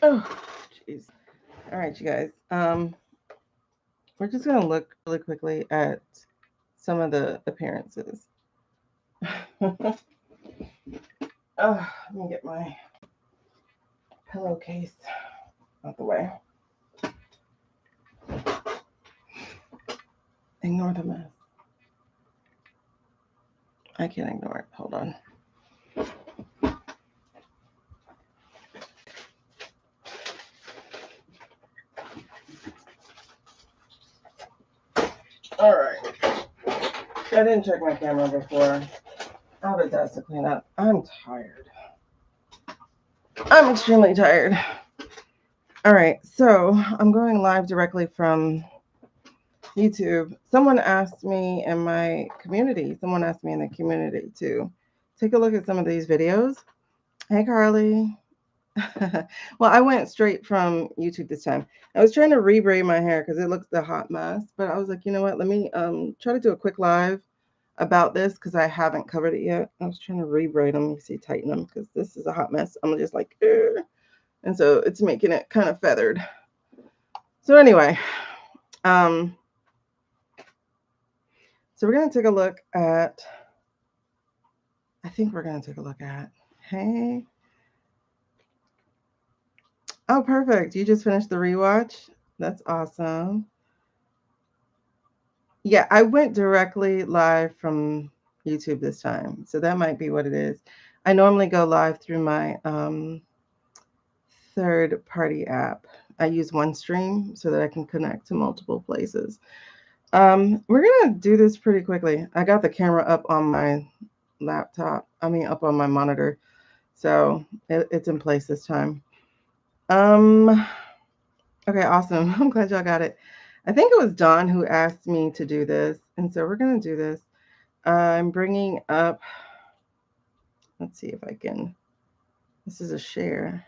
Oh, jeez. All right, you guys. We're just gonna look really quickly at some of the appearances. Oh, let me get my pillowcase out the way. Ignore the mess. I can't ignore it. Hold on. All right. I didn't check my camera before. I have a desk to clean up. I'm tired. I'm extremely tired. All right, so I'm going live directly from YouTube. Someone asked me in my community, to take a look at some of these videos. Hey, Carly. Well, I went straight from YouTube this time. I was trying to rebraid my hair because it looks a hot mess, but I was like, you know what? Let me try to do a quick live about this because I haven't covered it yet. I was trying to rebraid them. You see, tighten them because this is a hot mess. I'm just like, ugh. And so it's making it kind of feathered. So anyway, so we're going to take a look at, hey. Oh, perfect. You just finished the rewatch? That's awesome. Yeah, I went directly live from YouTube this time. So that might be what it is. I normally go live through my third-party app. I use OneStream so that I can connect to multiple places. We're going to do this pretty quickly. I got the camera up on my laptop. Up on my monitor. So it's in place this time. Okay, awesome. I'm glad y'all got it. I think it was Dawn who asked me to do this. And so we're going to do this. I'm bringing up, let's see if I can, this is a share.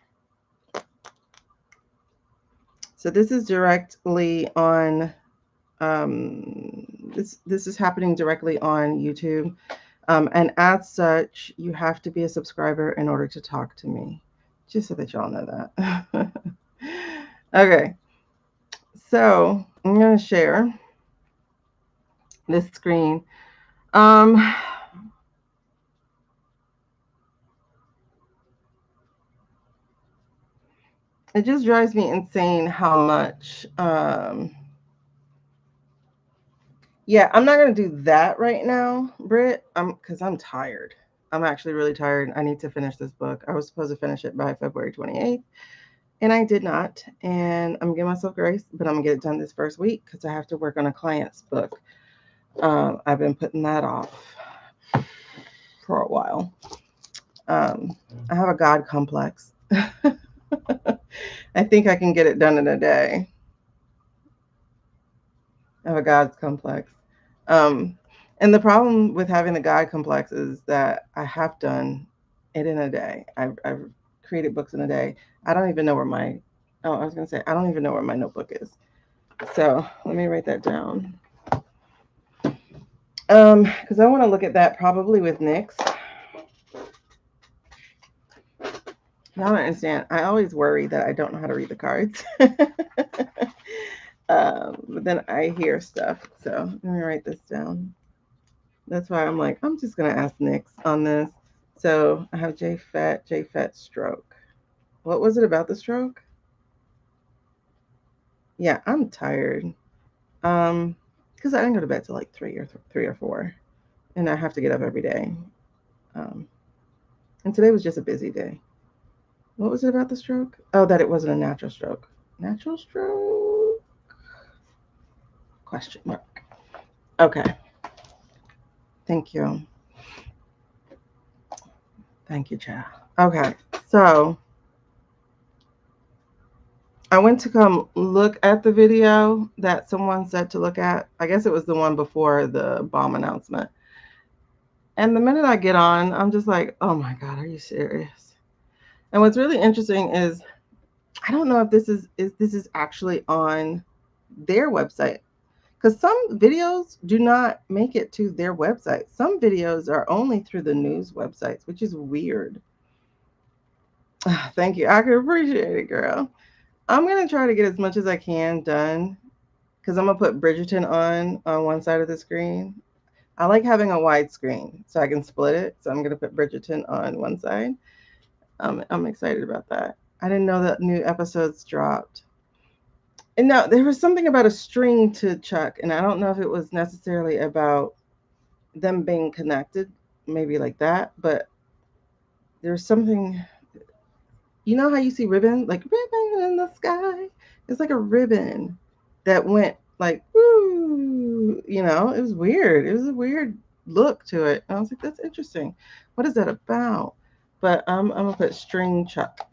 So this is directly on, this is happening directly on YouTube. And as such, you have to be a subscriber in order to talk to me, just so that y'all know that. Okay, so I'm going to share this screen. It just drives me insane how much, yeah, I'm not going to do that right now, Britt, because I'm tired. I'm actually really tired. I need to finish this book. I was supposed to finish it by February 28th, and I did not. And I'm giving myself grace, but I'm going to get it done this first week because I have to work on a client's book. I've been putting that off for a while. I have a God complex. I think I can get it done in a day. I have a God complex. And the problem with having the God complex is that I have done it in a day. I've created books in a day. I don't even know where my, I don't even know where my notebook is. So let me write that down. Because I want to look at that probably with Nyx. Y'all don't understand. I always worry that I don't know how to read the cards. But then I hear stuff. So let me write this down. That's why I'm like, I'm just going to ask Nyx on this. So I have J-Fat stroke. What was it about the stroke? Yeah, I'm tired. Because I didn't go to bed till like 3 or 4. And I have to get up every day. And today was just a busy day. What was it about the stroke? Oh, that it wasn't a natural stroke. Natural stroke? Question mark. Okay. Thank you. Thank you, Chad. Okay, so I went to come look at the video that someone said to look at. I guess it was the one before the bomb announcement. And the minute I get on, I'm just like, oh my God, are you serious? And what's really interesting is I don't know if this is actually on their website. Because some videos do not make it to their website. Some videos are only through the news websites, which is weird. Thank you. I can appreciate it, girl. I'm going to try to get as much as I can done because I'm going to put Bridgerton on one side of the screen. I like having a wide screen so I can split it. So I'm going to put Bridgerton on one side. I'm excited about that. I didn't know that new episodes dropped. And now there was something about a string to Chuck, and I don't know if it was necessarily about them being connected, maybe like that, but there's something. You know how you see ribbon, like ribbon in the sky? It's like a ribbon that went like, woo, it was weird. It was a weird look to it. And I was like, that's interesting. What is that about? But I'm going to put string Chuck,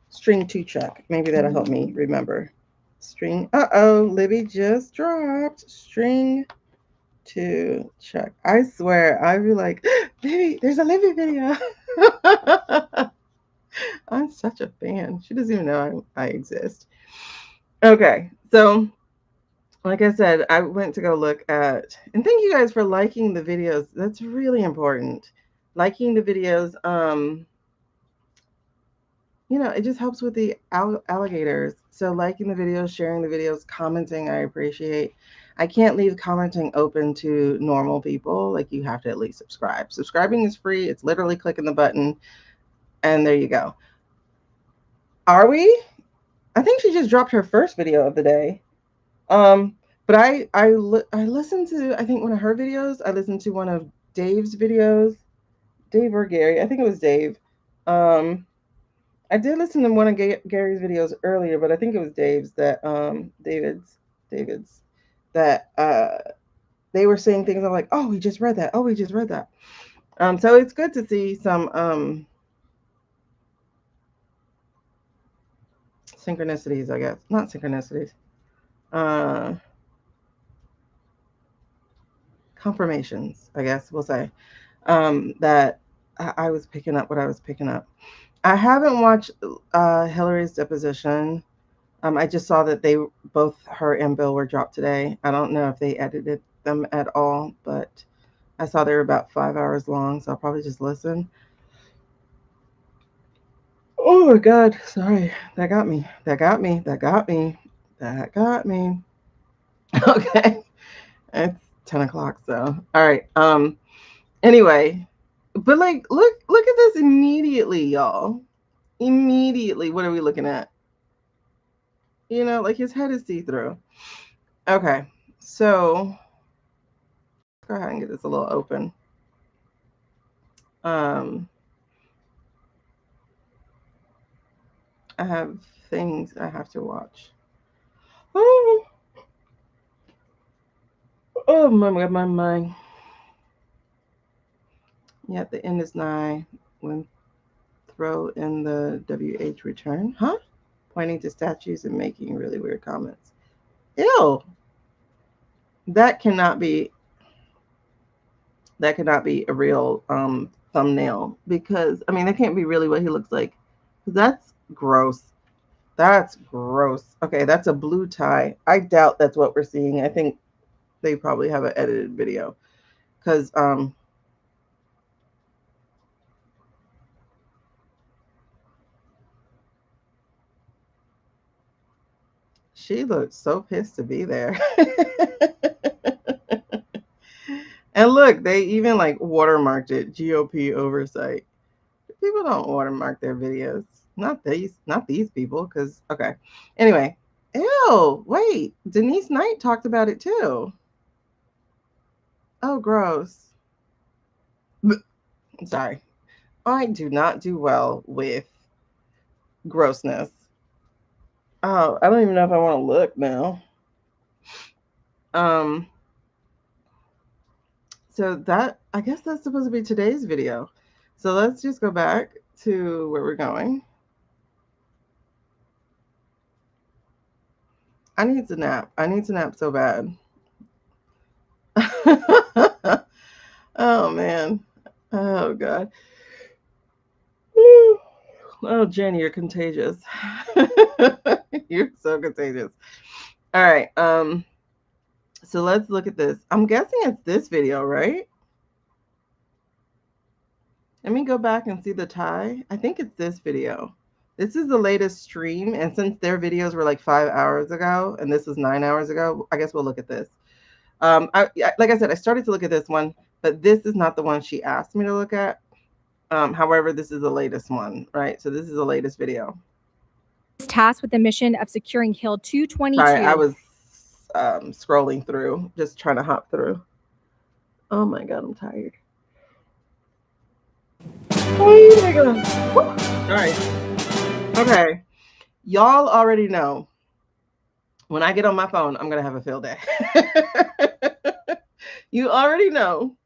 string to Chuck. Maybe that'll help me remember. String, Libby just dropped string to Chuck. I swear, I'd be like, Libby, there's a Libby video. I'm such a fan. She doesn't even know I exist. Okay, so like I said, I went to go look at, and thank you guys for liking the videos. That's really important. Liking the videos, it just helps with the alligators. So liking the videos, sharing the videos, commenting, I appreciate. I can't leave commenting open to normal people. Like, you have to at least subscribe. Subscribing is free. It's literally clicking the button, and there you go. Are we? I think she just dropped her first video of the day. But I listened to, I think, one of her videos. I listened to one of Dave's videos. Dave or Gary? I think it was Dave. I did listen to one of Gary's videos earlier, but I think it was Dave's that David's that they were saying things. I'm like, oh, we just read that. Oh, we just read that. So it's good to see some synchronicities, I guess. Not synchronicities. Confirmations, I guess we'll say, that I was picking up what I was picking up. I haven't watched Hillary's deposition. I just saw that both her and Bill were dropped today. I don't know if they edited them at all, but I saw they were about 5 hours long, so I'll probably just listen. Oh my God, sorry. That got me. Okay. It's 10 o'clock, so. All right. Anyway, but like, look at this immediately, y'all. Immediately, what are we looking at? Like, his head is see-through. Okay, so go ahead and get this a little open. I have things I have to watch. Oh my mind. Yeah, the end is nigh when throw in the WH return. Huh? Pointing to statues and making really weird comments. Ew. That cannot be a real thumbnail, because that can't be really what he looks like. That's gross. That's gross. Okay, that's a blue tie. I doubt that's what we're seeing. I think they probably have an edited video, because she looked so pissed to be there. And look, they even like watermarked it, GOP oversight. People don't watermark their videos. Not these people, because okay. Anyway, ew, wait, Denise Knight talked about it too. Oh, gross. Sorry. I do not do well with grossness. Oh, I don't even know if I want to look now. So that, I guess that's supposed to be today's video. So let's just go back to where we're going. I need to nap. I need to nap so bad. Oh man. Oh God. Oh, Jenny, you're contagious. You're so contagious. All right. So let's look at this. I'm guessing it's this video, right? Let me go back and see the tie. I think it's this video. This is the latest stream, and since their videos were like 5 hours ago, and this was 9 hours ago, I guess we'll look at this. Like I said, I started to look at this one, but this is not the one she asked me to look at. However, this is the latest one, right? So this is the latest video. Tasked with the mission of securing Hill 222. Sorry, I was scrolling through, just trying to hop through. Oh my God, I'm tired. Oh my God. Woo. All right. Okay. Y'all already know when I get on my phone, I'm going to have a field day. You already know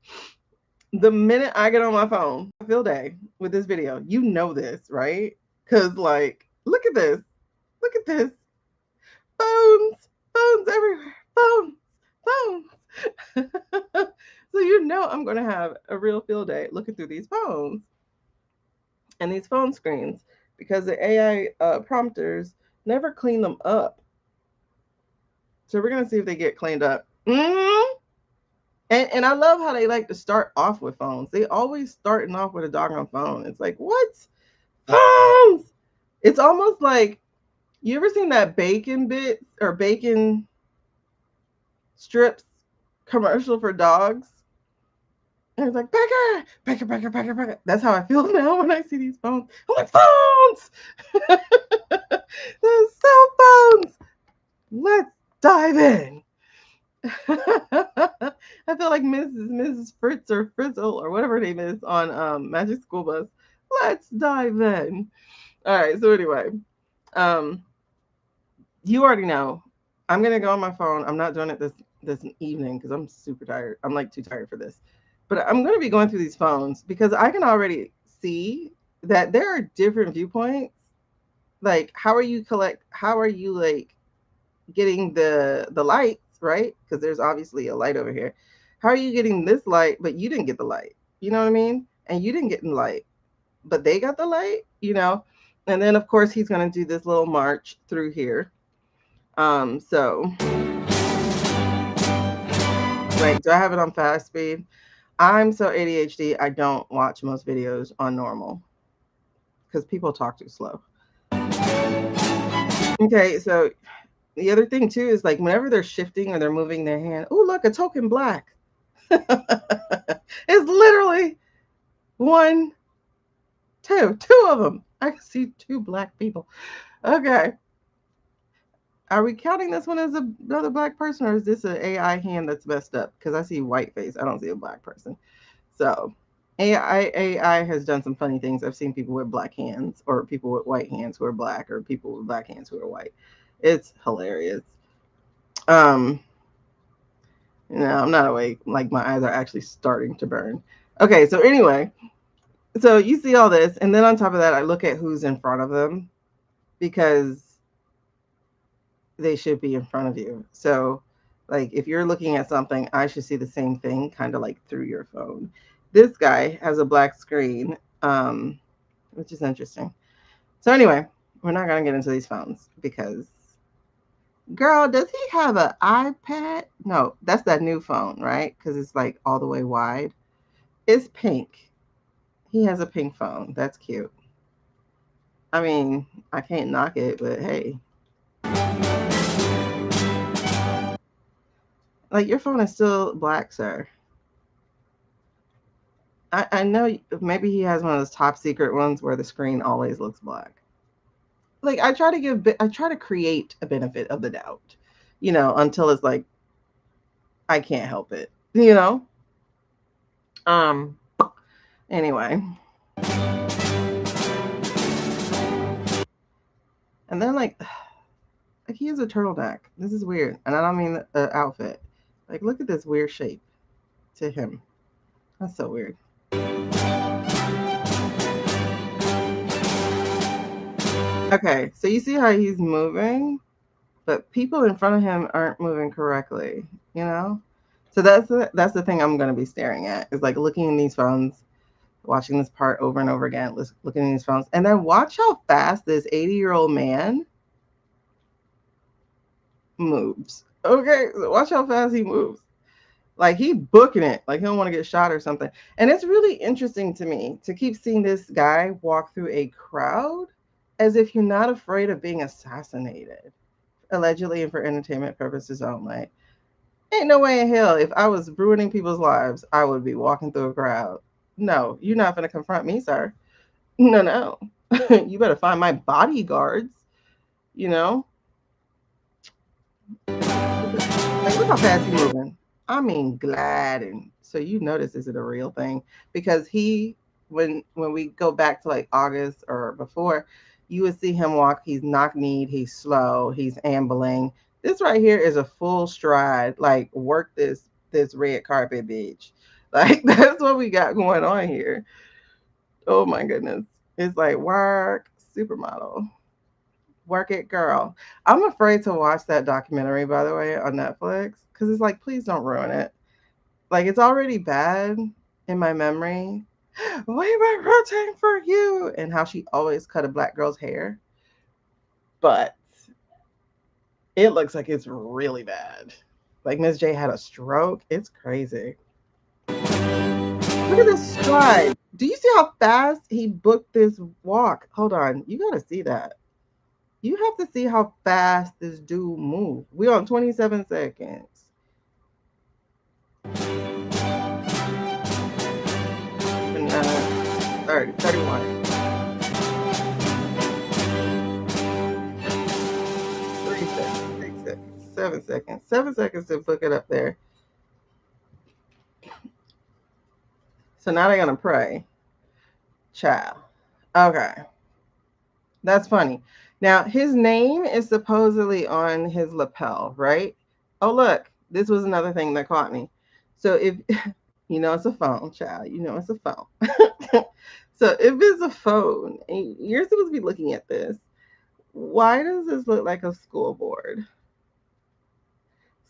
the minute I get on my phone, field day with this video. You know this, right? Because, like, look at this. Look at this. Phones everywhere. Phones. So you know I'm going to have a real field day looking through these phones and these phone screens because the AI prompters never clean them up. So we're going to see if they get cleaned up. Mm-hmm. And I love how they like to start off with phones. They always starting off with a doggone phone. It's like, what? Phones! It's almost like, you ever seen that bacon bit or bacon strips commercial for dogs? And it's like, Becker, Becker, Becker, Becker, Becker. That's how I feel now when I see these phones. I'm like, phones! The cell phones! Let's dive in. I feel like Mrs. Fritz or Frizzle or whatever her name is on Magic School Bus. Let's dive in. All right. So anyway, you already know. I'm gonna go on my phone. I'm not doing it this evening because I'm super tired. I'm like too tired for this. But I'm gonna be going through these phones because I can already see that there are different viewpoints. Like, how are you like getting the lights, right? Because there's obviously a light over here. How are you getting this light, but you didn't get the light? You know what I mean? And you didn't get the light, but they got the light, you know? And then of course he's gonna do this little march through here. So wait, do I have it on fast speed? I'm so ADHD, I don't watch most videos on normal because people talk too slow. Okay, so the other thing too is like whenever they're shifting or they're moving their hand, oh look, a token black. It's literally two of them. I can see two black people. Okay. Are we counting this one as another black person, or is this an AI hand that's messed up? Because I see white face. I don't see a black person. So AI has done some funny things. I've seen people with black hands or people with white hands who are black or people with black hands who are white. It's hilarious. No, I'm not awake. Like my eyes are actually starting to burn. Okay, so anyway, so you see all this, and then on top of that, I look at who's in front of them because they should be in front of you. So, like, if you're looking at something, I should see the same thing, kind of like through your phone. This guy has a black screen, which is interesting. So anyway, we're not gonna get into these phones because, girl, does he have an iPad? No, that's that new phone, right? Because it's like all the way wide. It's pink. He has a pink phone. That's cute. I mean, I can't knock it, but hey. Like, your phone is still black, sir. I know maybe he has one of those top secret ones where the screen always looks black. Like, I try to create a benefit of the doubt, you know, until it's like, I can't help it, you know? Anyway. And then like he has a turtleneck. This is weird. And I don't mean the outfit. Like, look at this weird shape to him. That's so weird. Okay, so you see how he's moving, but people in front of him aren't moving correctly, you know? So that's the thing I'm going to be staring at, is like looking in these phones, watching this part over and over again, looking in these phones, and then watch how fast this 80-year-old man moves. Okay, so watch how fast he moves. Like he booking it, like he don't want to get shot or something. And it's really interesting to me to keep seeing this guy walk through a crowd as if you're not afraid of being assassinated, allegedly and for entertainment purposes only. Ain't no way in hell if I was ruining people's lives, I would be walking through a crowd. No, you're not going to confront me, sir. No, no. You better find my bodyguards, you know? Like, look how fast he's moving. I mean, gliding. So you know this isn't a real thing because when we go back to like August or before, you would see him walk. He's knock-kneed. He's slow. He's ambling. This right here is a full stride. Like work this red carpet, bitch. Like that's what we got going on here. Oh my goodness. It's like work supermodel. Work it, girl. I'm afraid to watch that documentary, by the way, on Netflix, because it's like, please don't ruin it. Like, it's already bad in my memory. We were rooting for you, and how she always cut a black girl's hair. But it looks like it's really bad. Like, Miss J had a stroke. It's crazy. Look at this stride. Do you see how fast he booked this walk? Hold on. You got to see that. You have to see how fast this dude moved. We're on 27 seconds. 30, 31. 3 seconds, 6 seconds, 7 seconds. 7 seconds to book it up there. So now they're going to pray. Child. Okay. That's funny. Now, his name is supposedly on his lapel, right? Oh, look. This was another thing that caught me. So if, you know, it's a phone, child. You know, it's a phone. So if it's a phone, and you're supposed to be looking at this, why does this look like a school board?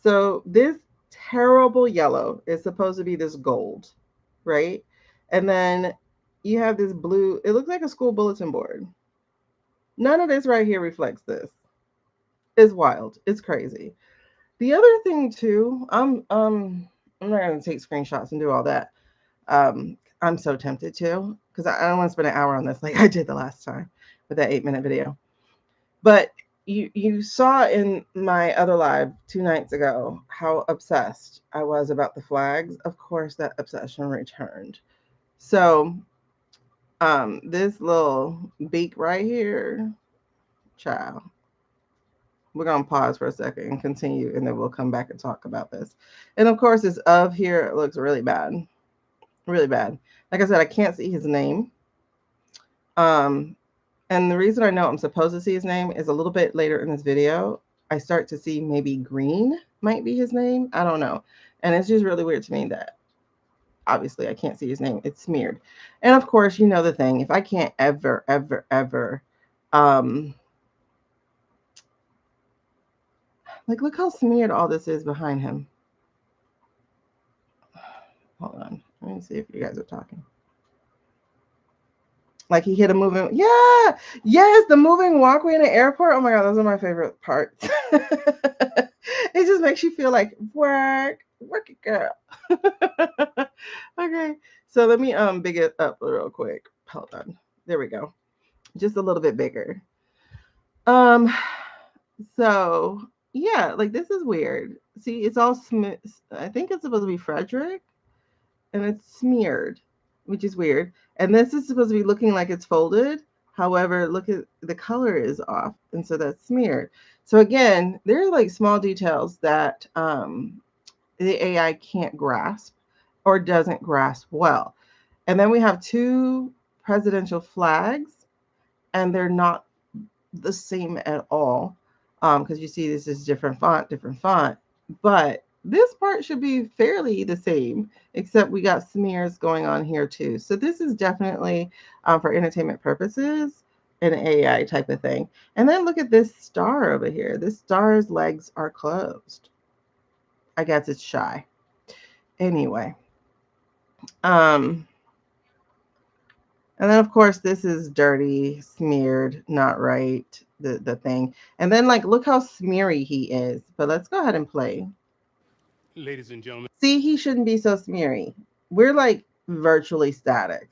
So this terrible yellow is supposed to be this gold, right? And then you have this blue, it looks like a school bulletin board. None of this right here reflects this. It's wild. It's crazy. The other thing too, I'm not gonna take screenshots and do all that. I'm so tempted to, because I don't want to spend an hour on this like I did the last time with that 8-minute video. But you saw in my other live 2 nights ago how obsessed I was about the flags. Of course, that obsession returned. So this little beak right here, child. We're gonna pause for a second and continue, and then we'll come back and talk about this. And of course, this of here, it looks really bad, really bad. Like I said, I can't see his name. And the reason I know I'm supposed to see his name is a little bit later in this video. I start to see maybe green might be his name. I don't know. And it's just really weird to me that obviously I can't see his name. It's smeared. And of course, you know the thing. If I can't ever, like look how smeared all this is behind him. Hold on. Let me see if you guys are talking. Like he hit a moving, yeah, yes, the moving walkway in the airport. Oh my god, those are my favorite parts. It just makes you feel like work it, girl. Okay, so let me big it up real quick. Hold on, there we go, just a little bit bigger. So yeah, like this is weird. See, it's all I think it's supposed to be Frederick, and it's smeared, which is weird. And this is supposed to be looking like it's folded. However, look at the color is off, and so that's smeared. So again, there are like small details that the AI can't grasp or doesn't grasp well. And then we have 2 presidential flags, and they're not the same at all. Because you see this is different font, but this part should be fairly the same, except we got smears going on here too. So this is definitely for entertainment purposes, an AI type of thing. And then look at this star over here. This star's legs are closed. I guess it's shy. Anyway. And then of course this is dirty, smeared, not right, the thing. And then like look how smeary he is. But let's go ahead and play. Ladies and gentlemen. See, he shouldn't be so smeary. We're like virtually static.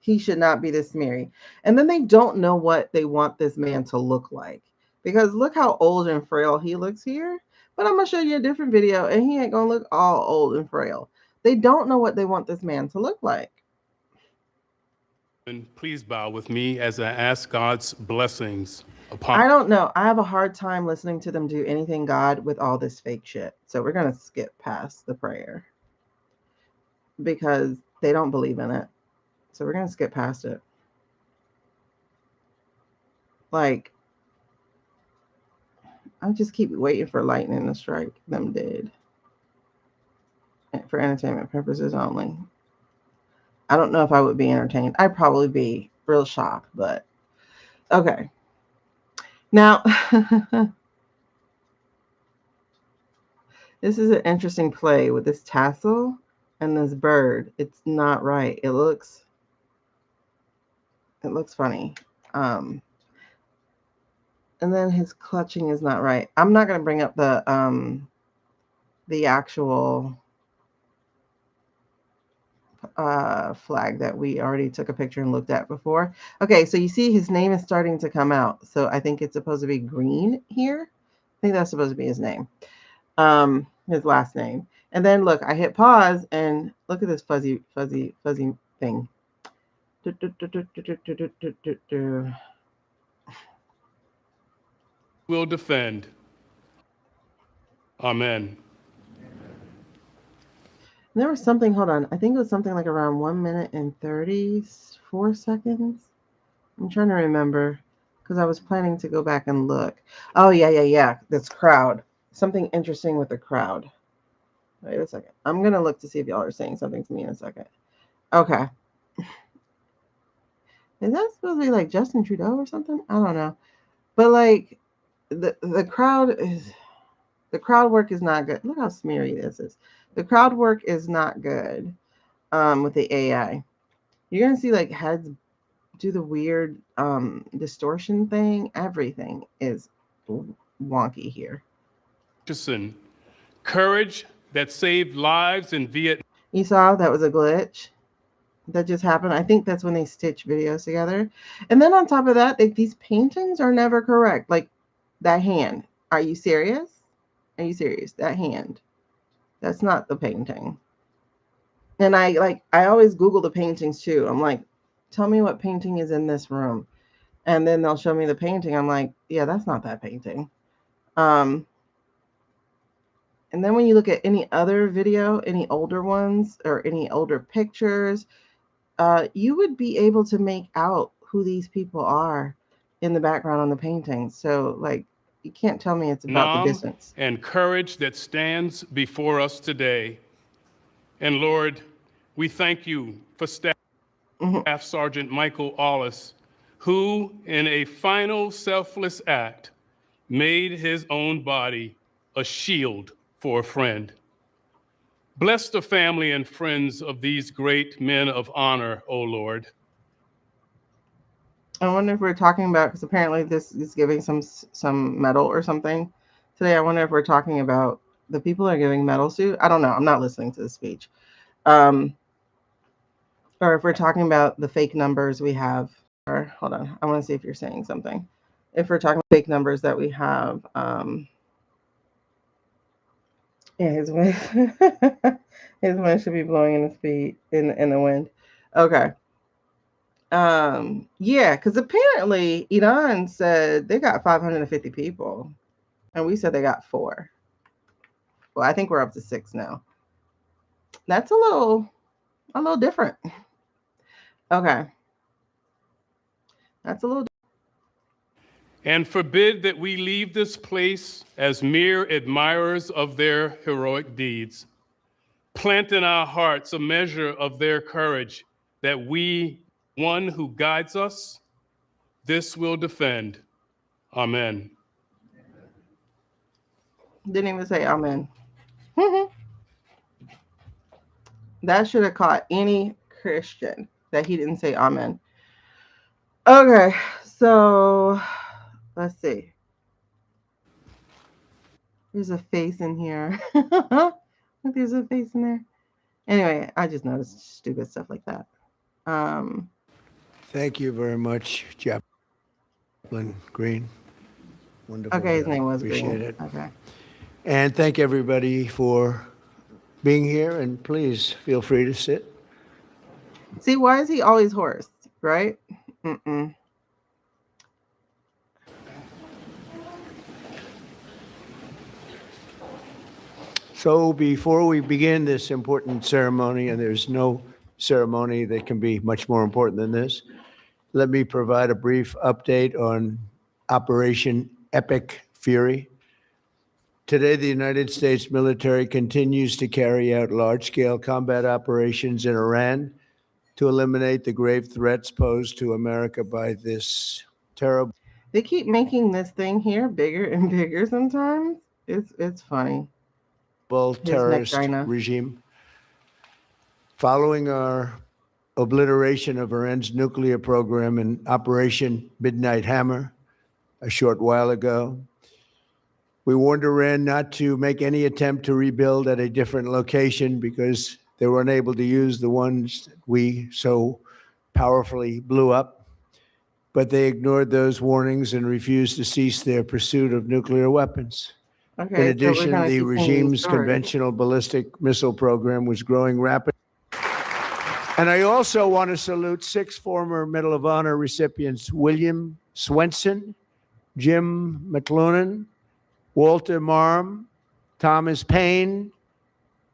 He should not be this smeary. And then they don't know what they want this man to look like. Because look how old and frail he looks here. But I'm going to show you a different video and he ain't going to look all old and frail. They don't know what they want this man to look like. And please bow with me as I ask God's blessings upon. I don't know. I have a hard time listening to them do anything God with all this fake shit. So we're going to skip past the prayer because they don't believe in it. So we're going to skip past it. Like, I just keep waiting for lightning to strike them dead. For entertainment purposes only. I don't know if I would be entertained. I'd probably be real shocked, but okay. Now, this is an interesting play with this tassel and this bird. It's not right. It looks funny. And then his clutching is not right. I'm not going to bring up the actual flag that we already took a picture and looked at before. Okay, so you see his name is starting to come out. So I think it's supposed to be Green here. I think that's supposed to be his name. His last name. And then look, I hit pause and look at this fuzzy thing. Will defend. Amen. There was something, hold on. I think it was something like around 1 minute and 34 seconds. I'm trying to remember because I was planning to go back and look. Oh, yeah. This crowd. Something interesting with the crowd. Wait a second. I'm going to look to see if y'all are saying something to me in a second. Okay. Is that supposed to be like Justin Trudeau or something? I don't know. But like the crowd work is not good. Look how smeary this is. The crowd work is not good with the AI. You're going to see like heads do the weird distortion thing. Everything is wonky here. Courage that saved lives in Vietnam. You saw that was a glitch that just happened. I think that's when they stitch videos together. And then on top of that, these paintings are never correct. Like that hand. Are you serious? Are you serious? That hand. That's not the painting. And I always Google the paintings too. I'm like, tell me what painting is in this room. And then they'll show me the painting. I'm like, yeah, that's not that painting. And then when you look at any other video, any older ones or any older pictures, you would be able to make out who these people are in the background on the painting. So like, you can't tell me it's about the distance. And courage that stands before us today. And Lord, we thank you for Staff Sergeant Michael Allis, who in a final selfless act made his own body a shield for a friend. Bless the family and friends of these great men of honor, O Lord. I wonder if we're talking about, because apparently this is giving some medal or something today. I wonder if we're talking about the people that are giving medals to. I don't know. I'm not listening to the speech. Or if we're talking about the fake numbers we have. Or hold on. I want to see if you're saying something. If we're talking fake numbers that we have. Yeah, his wind. His wind should be blowing in the speed in the wind. Okay. Yeah, because apparently Iran said they got 550 people, and we said they got 4. Well, I think we're up to 6 now. That's a little different. Okay, that's a little. And forbid that we leave this place as mere admirers of their heroic deeds. Plant in our hearts a measure of their courage, that we, one who guides us, this will defend. Amen. Didn't even say amen. That should have caught any Christian that he didn't say amen. Okay, so let's see. There's a face in here. Look, there's a face in there. Anyway, I just noticed stupid stuff like that. Thank you very much, Chaplain Green. Wonderful. Okay, his name was Appreciate Green. it. Okay. And thank everybody for being here. And please feel free to sit. See, why is he always hoarse? Right? Mm-mm. So before we begin this important ceremony, and there's no ceremony that can be much more important than this, let me provide a brief update on Operation Epic Fury. Today, the United States military continues to carry out large-scale combat operations in Iran to eliminate the grave threats posed to America by this terrible. They keep making this thing here bigger and bigger sometimes. It's funny. His neck Terrorist China. regime. Following our obliteration of Iran's nuclear program in Operation Midnight Hammer a short while ago, we warned Iran not to make any attempt to rebuild at a different location because they were unable to use the ones that we so powerfully blew up. But they ignored those warnings and refused to cease their pursuit of nuclear weapons. Okay, In so we're addition, gonna the keep seeing these regime's stories. conventional ballistic missile program was growing rapidly. And I also want to salute 6 former Medal of Honor recipients: William Swenson, Jim McLuhan, Walter Marm, Thomas Paine,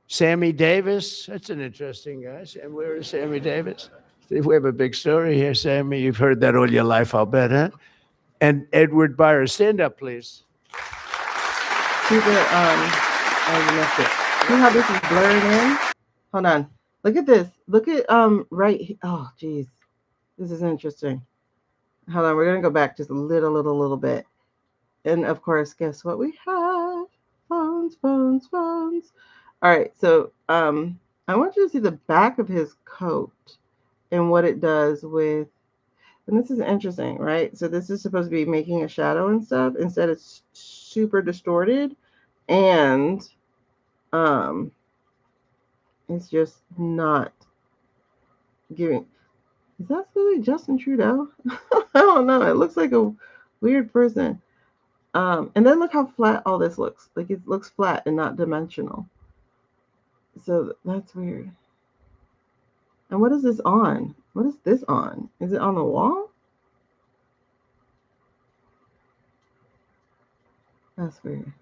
Sammy Davis. That's an interesting guy. And where is Sammy Davis? We have a big story here, Sammy. You've heard that all your life, I'll bet, huh? And Edward Byers. Stand up, please. See the oh, you missed it. See how this is blurred in? Hold on. Look at this. Look at right. Oh, geez, this is interesting. Hold on. We're gonna go back just a little bit. And of course, guess what we have? Phones. All right. So I want you to see the back of his coat and what it does with. And this is interesting, right? So this is supposed to be making a shadow and stuff. Instead, it's super distorted, and it's just not giving. Is that really Justin Trudeau? I don't know. It looks like a weird person. And then look how flat all this looks. Like it looks flat and not dimensional. So that's weird. And what is this on? What is this on? Is it on the wall? That's weird.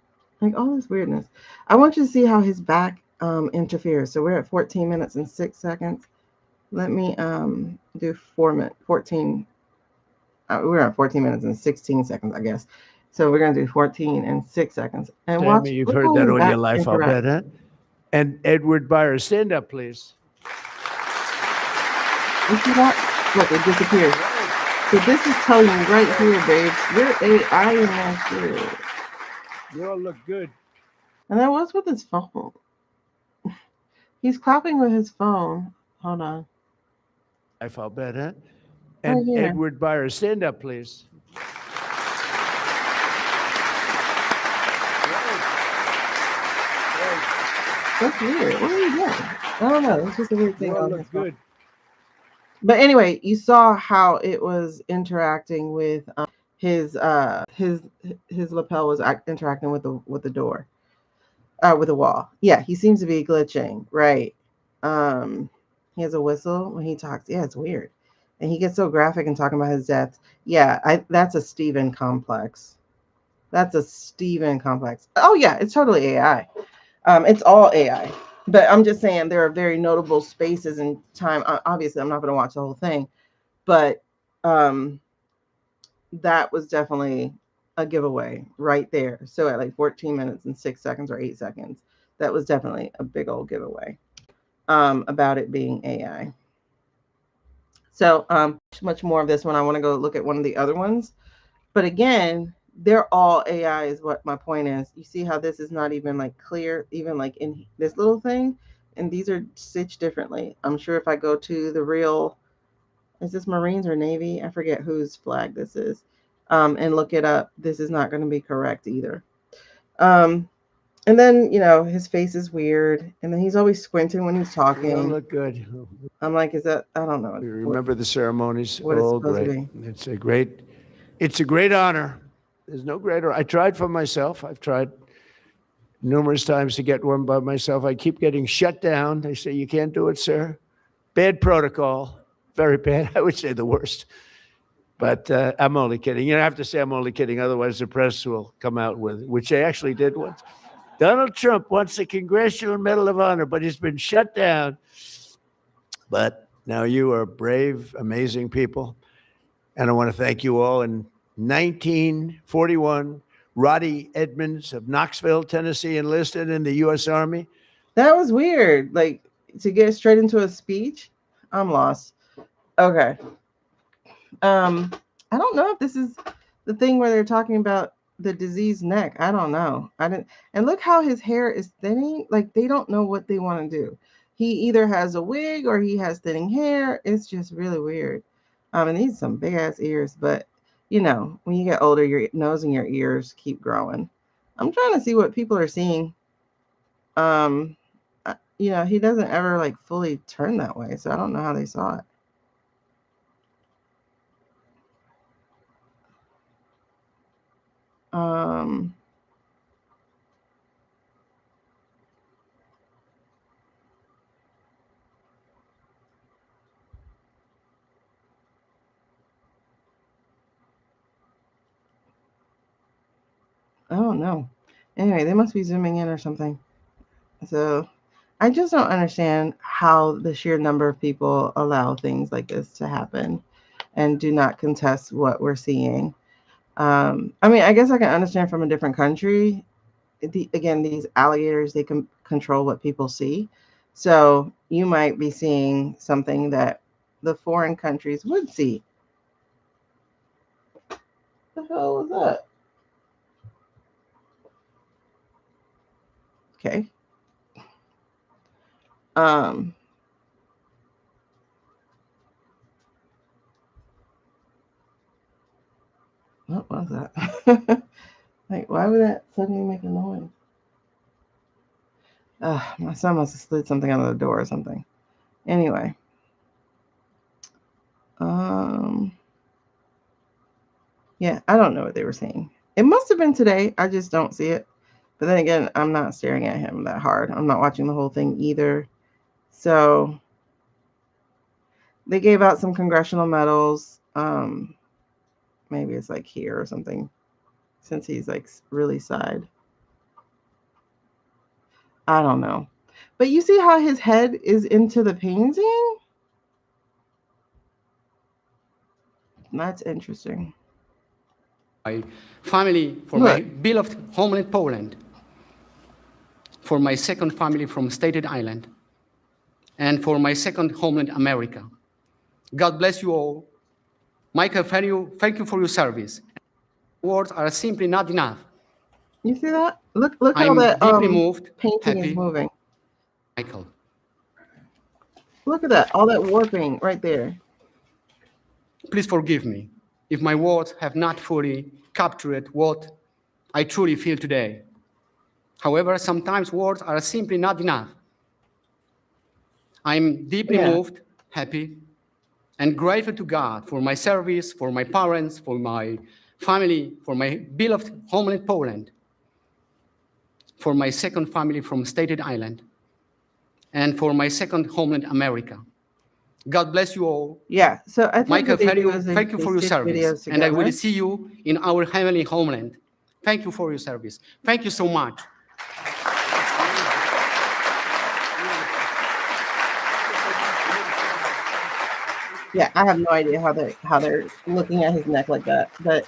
Like all this weirdness. I want you to see how his back interferes. So we're at 14 minutes and 6 seconds. Let me do 14. We're at 14 minutes and 16 seconds, I guess. So we're gonna do 14 and 6 seconds. And Sammy, watch. you've heard that all your life, I'll bet, huh? And Edward Byers. Stand up, please. You see that? Look, it disappears. So this is telling you right here, babes, you're AI in that shit. You all look good. And then what's with his phone? He's clapping with his phone. Hold on. I'll bet, huh? And Right here. Edward Byers. Stand up, please. That's weird. What are you doing? I don't know. It's just a weird thing You all on look his phone. good. But anyway, you saw how it was interacting with his lapel was interacting with the door, with the wall. Yeah, he seems to be glitching, right? He has a whistle when he talks. Yeah, it's weird, and he gets so graphic and talking about his death. Yeah, that's a Steven complex. That's a Steven complex. Oh yeah, it's totally AI. It's all AI. But I'm just saying there are very notable spaces in time. Obviously, I'm not going to watch the whole thing, but that was definitely a giveaway right there. So at like 14 minutes and 6 seconds or 8 seconds, that was definitely a big old giveaway about it being AI. So much more of this one. I want to go look at one of the other ones. But again, they're all AI is what my point is. You see how this is not even like clear, even like in this little thing, and these are stitched differently. I'm sure if I go to the real, is this Marines or Navy? I forget whose flag this is, and look it up, this is not going to be correct either. And then, you know, his face is weird. And then he's always squinting when he's You don't talking. look good. I'm like, is that, I don't know. You remember the ceremonies? What it's Oh, supposed to great. be. It's a great honor. There's no greater. I tried for myself. I've tried numerous times to get one by myself. I keep getting shut down. They say, you can't do it, sir. Bad protocol. Very bad. I would say the worst. But I'm only kidding. You don't have to say I'm only kidding. Otherwise, the press will come out with it, which they actually did once. Donald Trump wants the Congressional Medal of Honor, but he's been shut down. But now you are brave, amazing people. And I want to thank you all. In 1941, Roddy Edmonds of Knoxville, Tennessee, enlisted in the U.S. Army. That was weird. Like, to get straight into a speech, I'm lost. Okay. I don't know if this is the thing where they're talking about the diseased neck. I don't know. I didn't. And look how his hair is thinning. Like, they don't know what they want to do. He either has a wig or he has thinning hair. It's just really weird. And he's some big ass ears, but you know, when you get older, your nose and your ears keep growing. I'm trying to see what people are seeing. You know, he doesn't ever like fully turn that way, so I don't know how they saw it. Um, I don't know. Anyway, they must be zooming in or something. So I just don't understand how the sheer number of people allow things like this to happen and do not contest what we're seeing. I mean, I guess I can understand from a different country. Again, these alligators, they can control what people see. So you might be seeing something that the foreign countries would see. What the hell was that? Okay. What was that? Like, why would that suddenly make a noise? My son must have slid something out of the door or something. Anyway. Yeah, I don't know what they were saying. It must have been today. I just don't see it. But then again, I'm not staring at him that hard. I'm not watching the whole thing either. So they gave out some congressional medals. Maybe it's like here or something, since he's like really side. I don't know. But you see how his head is into the painting? That's interesting. My family, for Look. my beloved homeland Poland, for my second family from Staten Island, and for my second homeland America. God bless you all. Michael, thank you for your service. Words are simply not enough. You see that? Look how I'm that deeply moved, painting is happy. moving. Michael. Look at that, all that warping right there. Please forgive me if my words have not fully captured what I truly feel today. However, sometimes words are simply not enough. I'm deeply moved, happy, and grateful to God for my service, for my parents, for my family, for my beloved homeland Poland, for my second family from Staten Island, and for my second homeland America. God bless you all. Yeah, so I think Michael, thank you for your service, and I will see you in our heavenly homeland. Thank you for your service. Thank you so much. Yeah, I have no idea how they're looking at his neck like that, but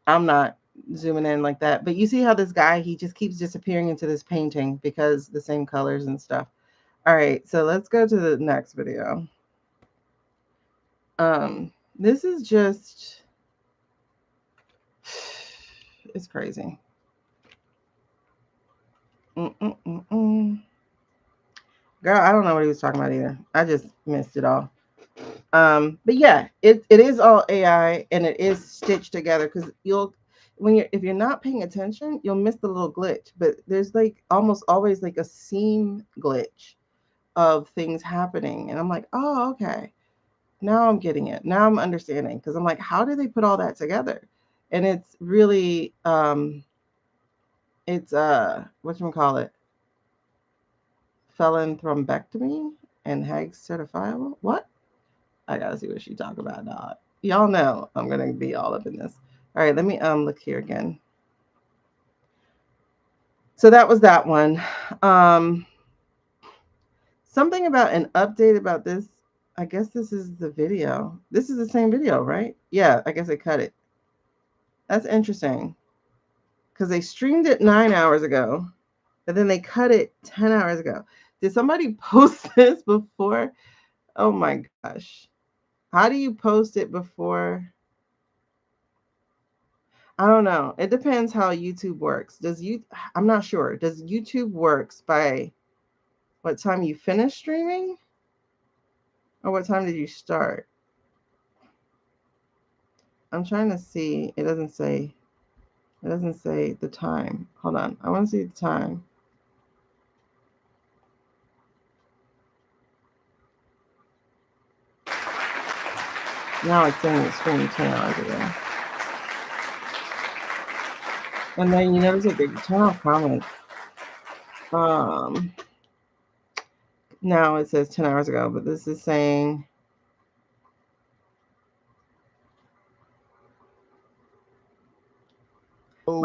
I'm not zooming in like that. But you see how this guy, he just keeps disappearing into this painting because the same colors and stuff. All right, so let's go to the next video. This is just, it's crazy. Girl, I don't know what he was talking about either. I just missed it all. But yeah, it is all AI and it is stitched together, because if you're not paying attention, you'll miss the little glitch. But there's like almost always like a seam glitch of things happening, and I'm like, oh, okay, now I'm getting it. Now I'm understanding, because I'm like, how do they put all that together? And it's really it's whatchamacallit, felon thrombectomy and Hague certifiable. What? I gotta see what she talk about, dog. Y'all know I'm gonna be all up in this. All right, let me look here again. So that was that one. Something about an update about this. I guess this is the video. This is the same video, right? Yeah, I guess they cut it. That's interesting, because they streamed it 9 hours ago, and then they cut it 10 hours ago. Did somebody post this before? Oh my gosh. How do you post it before? I don't know. It depends how YouTube works. I'm not sure. Does YouTube works by what time you finish streaming? Or what time did you start? I'm trying to see. It doesn't say the time. Hold on. I want to see the time. Now it's saying it's streaming 10 hours ago. And then you notice that they turn off comments. Now it says 10 hours ago, but this is saying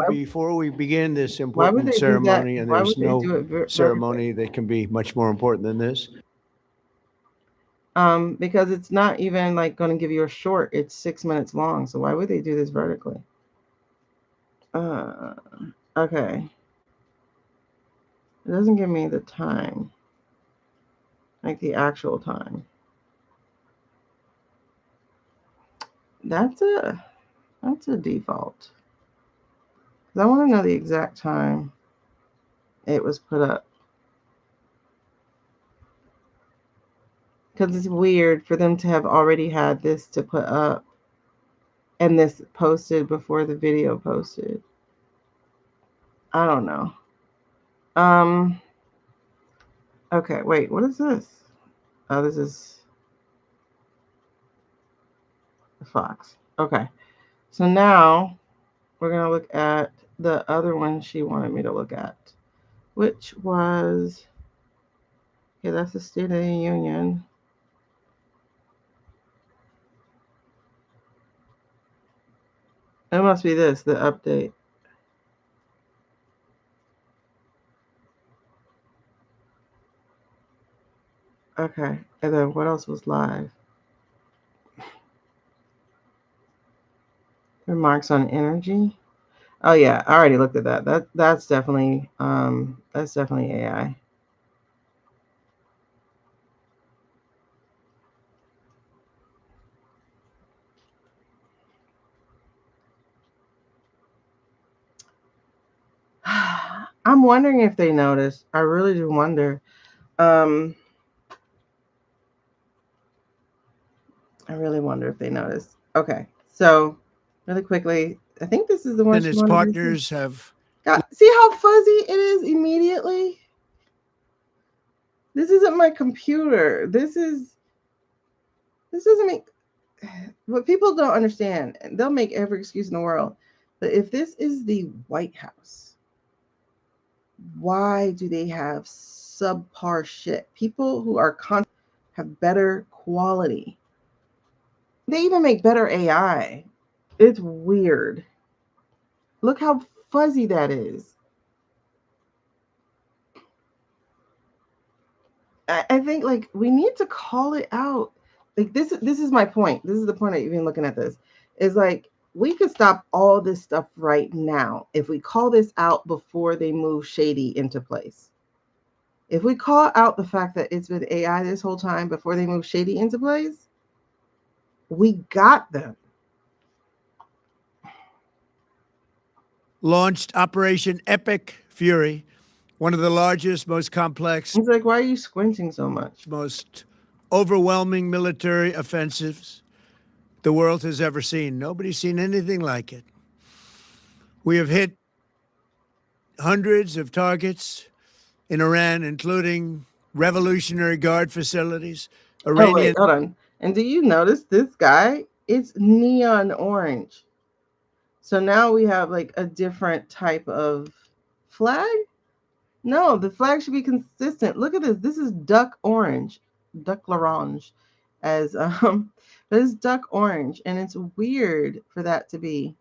before we begin this why would important they do that? ceremony, and Why there's would they do no it vertically? ceremony that can be much more important than this. Because it's not even like going to give you a short. It's 6 minutes long. So why would they do this vertically? Okay. It doesn't give me the time, like the actual time. That's a default. I want to know the exact time it was put up, because it's weird for them to have already had this to put up and this posted before the video posted. I don't know. Okay, wait, what is this? Oh, this is the Fox. Okay, so now we're gonna look at the other one she wanted me to look at, which was, okay, that's the State of the Union. It must be this, the update. Okay, and then what else was live? Remarks on energy. Oh yeah, I already looked at that. That's definitely AI. I'm wondering if they noticed. I really do wonder. I really wonder if they noticed. Okay, so really quickly, I think this is the one. And its partners have. See how fuzzy it is immediately? This isn't my computer. This doesn't make, what people don't understand, and they'll make every excuse in the world, but if this is the White House, why do they have subpar shit? People who are have better quality. They even make better AI. It's weird. Look how fuzzy that is. I think like we need to call it out. Like this is my point. This is the point of even looking at this. Is like we could stop all this stuff right now if we call this out before they move Shady into place. If we call out the fact that it's been AI this whole time before they move Shady into place, we got them. Launched Operation Epic Fury, one of the largest, most complex. It's like, why are you squinting so much? Most overwhelming military offensives the world has ever seen. Nobody's seen anything like it. We have hit hundreds of targets in Iran, including Revolutionary Guard facilities. Oh, wait, hold on. And do you notice this guy? It's neon orange. So now we have like a different type of flag. No, the flag should be consistent. Look at this. This is duck orange, duck l'orange, as but it's duck orange, and it's weird for that to be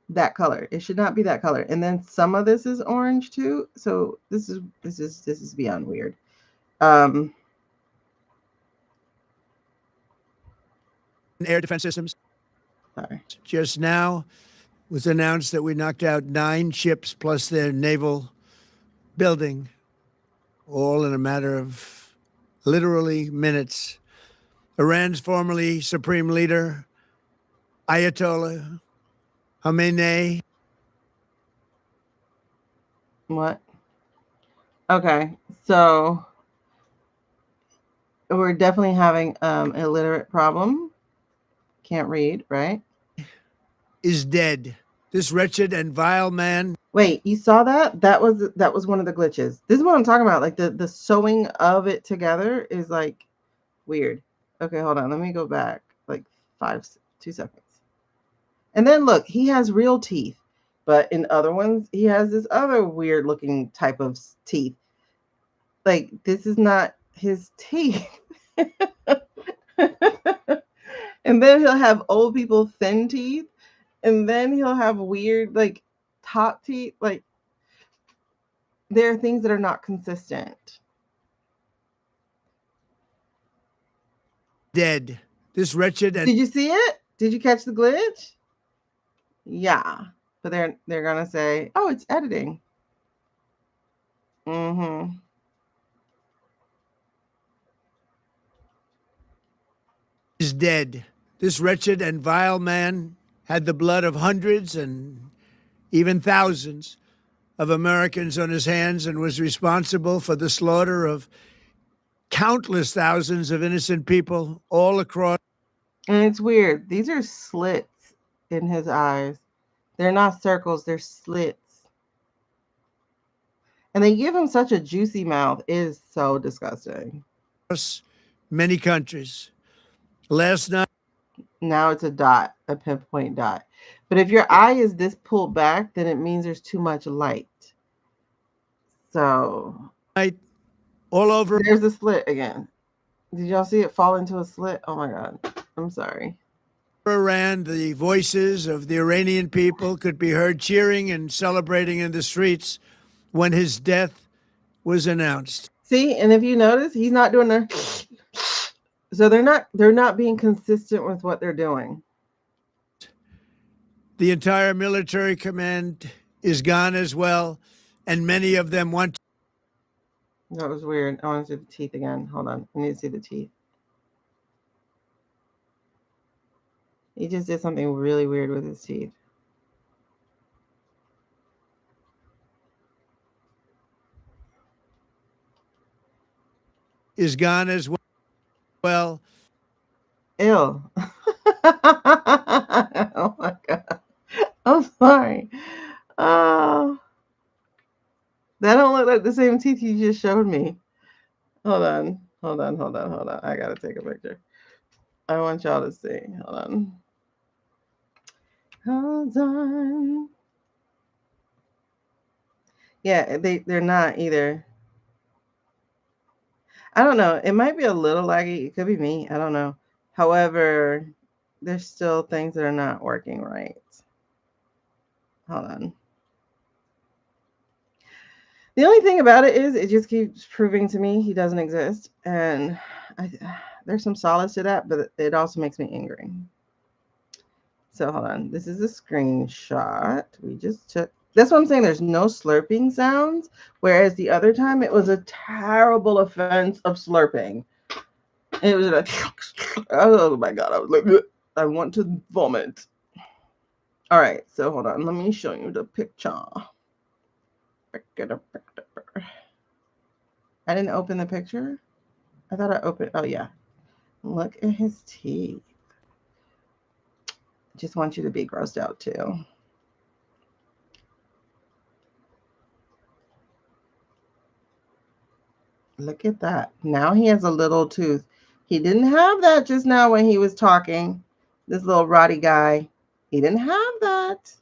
that color. It should not be that color. And then some of this is orange too. So this is beyond weird. Air defense systems. Sorry. Just now was announced that we knocked out 9 ships plus their naval building, all in a matter of literally minutes. Iran's formerly supreme leader, Ayatollah Khamenei. What? Okay, so we're definitely having an illiterate problem. Can't read, right? Is dead. This wretched and vile man. Wait, you saw that? That was one of the glitches. This is what I'm talking about. Like the sewing of it together is like weird. Okay, hold on. Let me go back like 2 seconds. And then look, he has real teeth, but in other ones, he has this other weird looking type of teeth. Like this is not his teeth. And then he'll have old people thin teeth, and then he'll have weird like top teeth. Like there are things that are not consistent. Dead. This wretched and Did you see it? Did you catch the glitch? Yeah, but they're gonna say, "Oh, it's editing." Mm-hmm. is dead. This wretched and vile man had the blood of hundreds and even thousands of Americans on his hands and was responsible for the slaughter of countless thousands of innocent people all across. And it's weird. These are slits in his eyes. They're not circles, they're slits. And they give him such a juicy mouth. It is so disgusting. Many countries. Last night, Now it's a dot, a pinpoint dot. But if your eye is this pulled back, then it means there's too much light. So all over. There's a slit again. Did y'all see it fall into a slit? Oh my God. I'm sorry. Iran, the voices of the Iranian people could be heard cheering and celebrating in the streets when his death was announced. See, and if you notice, he's not doing the. So they're not being consistent with what they're doing. The entire military command is gone as well, and many of them want. That was weird. I want to see the teeth again. Hold on. I need to see the teeth. He just did something really weird with his teeth. Is gone as well. Ew. Oh my God. I'm sorry. Oh. That don't look like the same teeth you just showed me. Hold on. I gotta take a picture. I want y'all to see. Hold on. Yeah, they're not either. I don't know. It might be a little laggy. It could be me. I don't know. However, there's still things that are not working right. Hold on. The only thing about it is it just keeps proving to me he doesn't exist. And there's some solace to that, but it also makes me angry. So hold on. This is a screenshot we just took. That's what I'm saying. There's no slurping sounds, whereas the other time it was a terrible offense of slurping. It was like, oh my God, I was like, I want to vomit. All right, so hold on. Let me show you the picture. I didn't open the picture. I thought I opened. Oh yeah, look at his teeth. Just want you to be grossed out too. Look at that. Now he has a little tooth. He didn't have that just now when he was talking. This little Roddy guy. He didn't have that.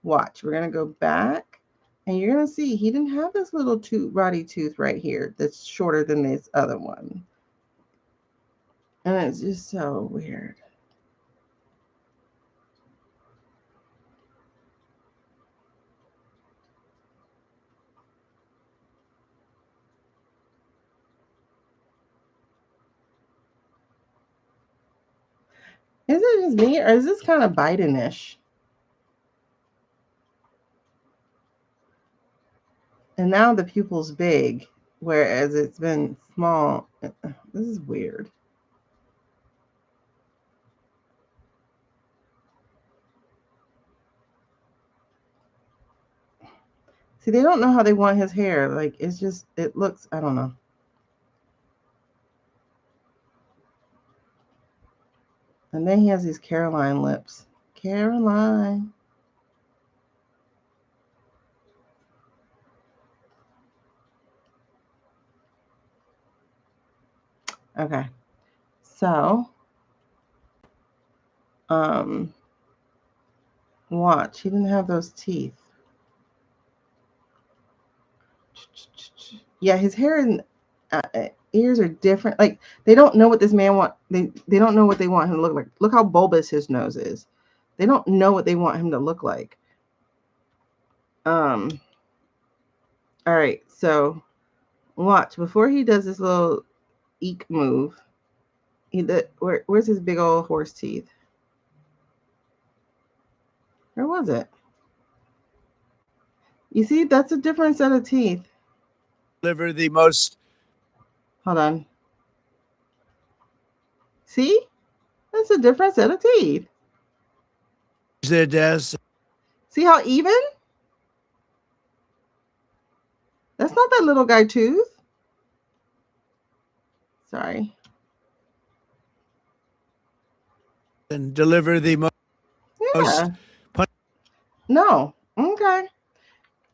Watch. We're going to go back. And you're going to see he didn't have this little Roddy tooth right here that's shorter than this other one. And it's just so weird. Is it just me, or is this kind of Biden-ish? And now the pupil's big, whereas it's been small. This is weird. See, they don't know how they want his hair. Like, it's just, it looks, I don't know. And then he has these Caroline lips. Caroline. Okay. So, watch. He didn't have those teeth. Yeah, his hair and ears are different. Like, they don't know what this man want. They don't know what they want him to look like. Look how bulbous his nose is. They don't know what they want him to look like. All right, so watch before he does this little eek move. Where's his big old horse teeth? Where was it? You see, that's a different set of teeth. Deliver the most. Hold on. See, that's a different set of teeth. Their deaths. See how even? That's not that little guy tooth. Sorry. And deliver the most. Yeah. No. Okay.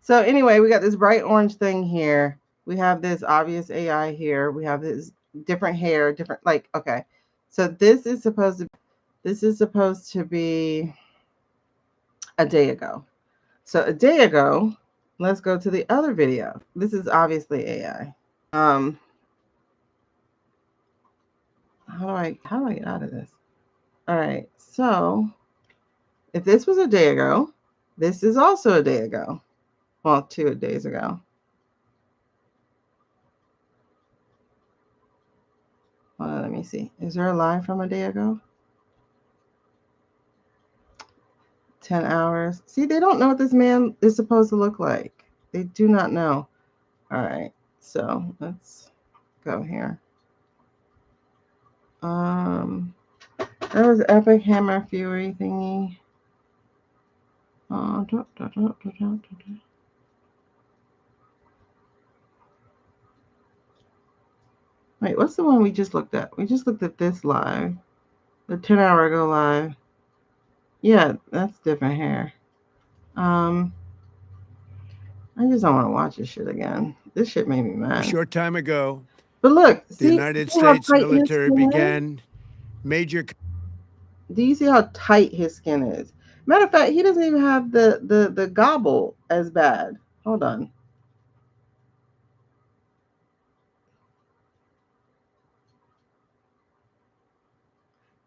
So anyway, we got this bright orange thing here. We have this obvious AI here. We have this different hair, different, like, okay. So this is supposed to be a day ago. So a day ago, let's go to the other video. This is obviously AI. How do I get out of this? All right. So if this was a day ago, this is also a day ago. Well, 2 days ago. Hold on, let me see. Is there a live from a day ago? 10 hours. See, they don't know what this man is supposed to look like. They do not know. All right. So let's go here. There was Epic Hammer Fury thingy. Wait, what's the one we just looked at? We just looked at this live. The 10-hour ago live. Yeah, that's different hair. I just don't want to watch this shit again. This shit made me A mad. short time ago, But look, the see, United see how States tight his military skin is? began major. Do you see how tight his skin is? Matter of fact, he doesn't even have the gobble as bad. Hold on.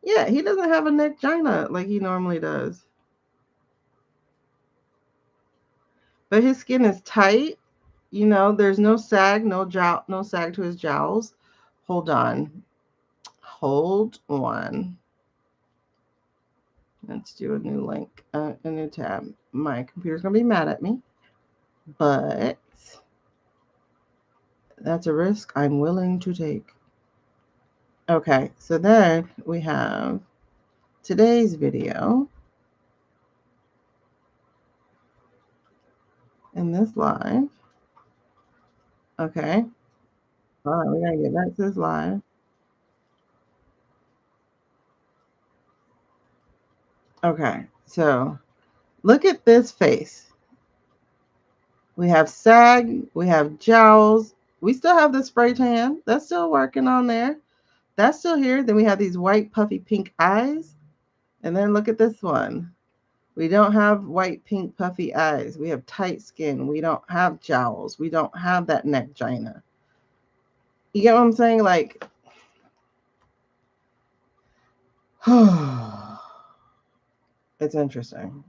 Yeah, he doesn't have a neck gina like he normally does. But his skin is tight. You know, there's no sag, no sag to his jowls. Hold on. Hold on. Let's do a new link, a new tab. My computer's gonna be mad at me, but that's a risk I'm willing to take. Okay, so then we have today's video in this live. Okay. All right, we gotta get back to this live. Okay, so look at this face. We have sag, we have jowls, We still have the spray tan. That's still working on there. That's still here. Then we have these white, puffy pink eyes. And then look at this one. We don't have white, pink, puffy eyes. We have tight skin. We don't have jowls. We don't have that neck gina. You get what I'm saying? Like, it's interesting.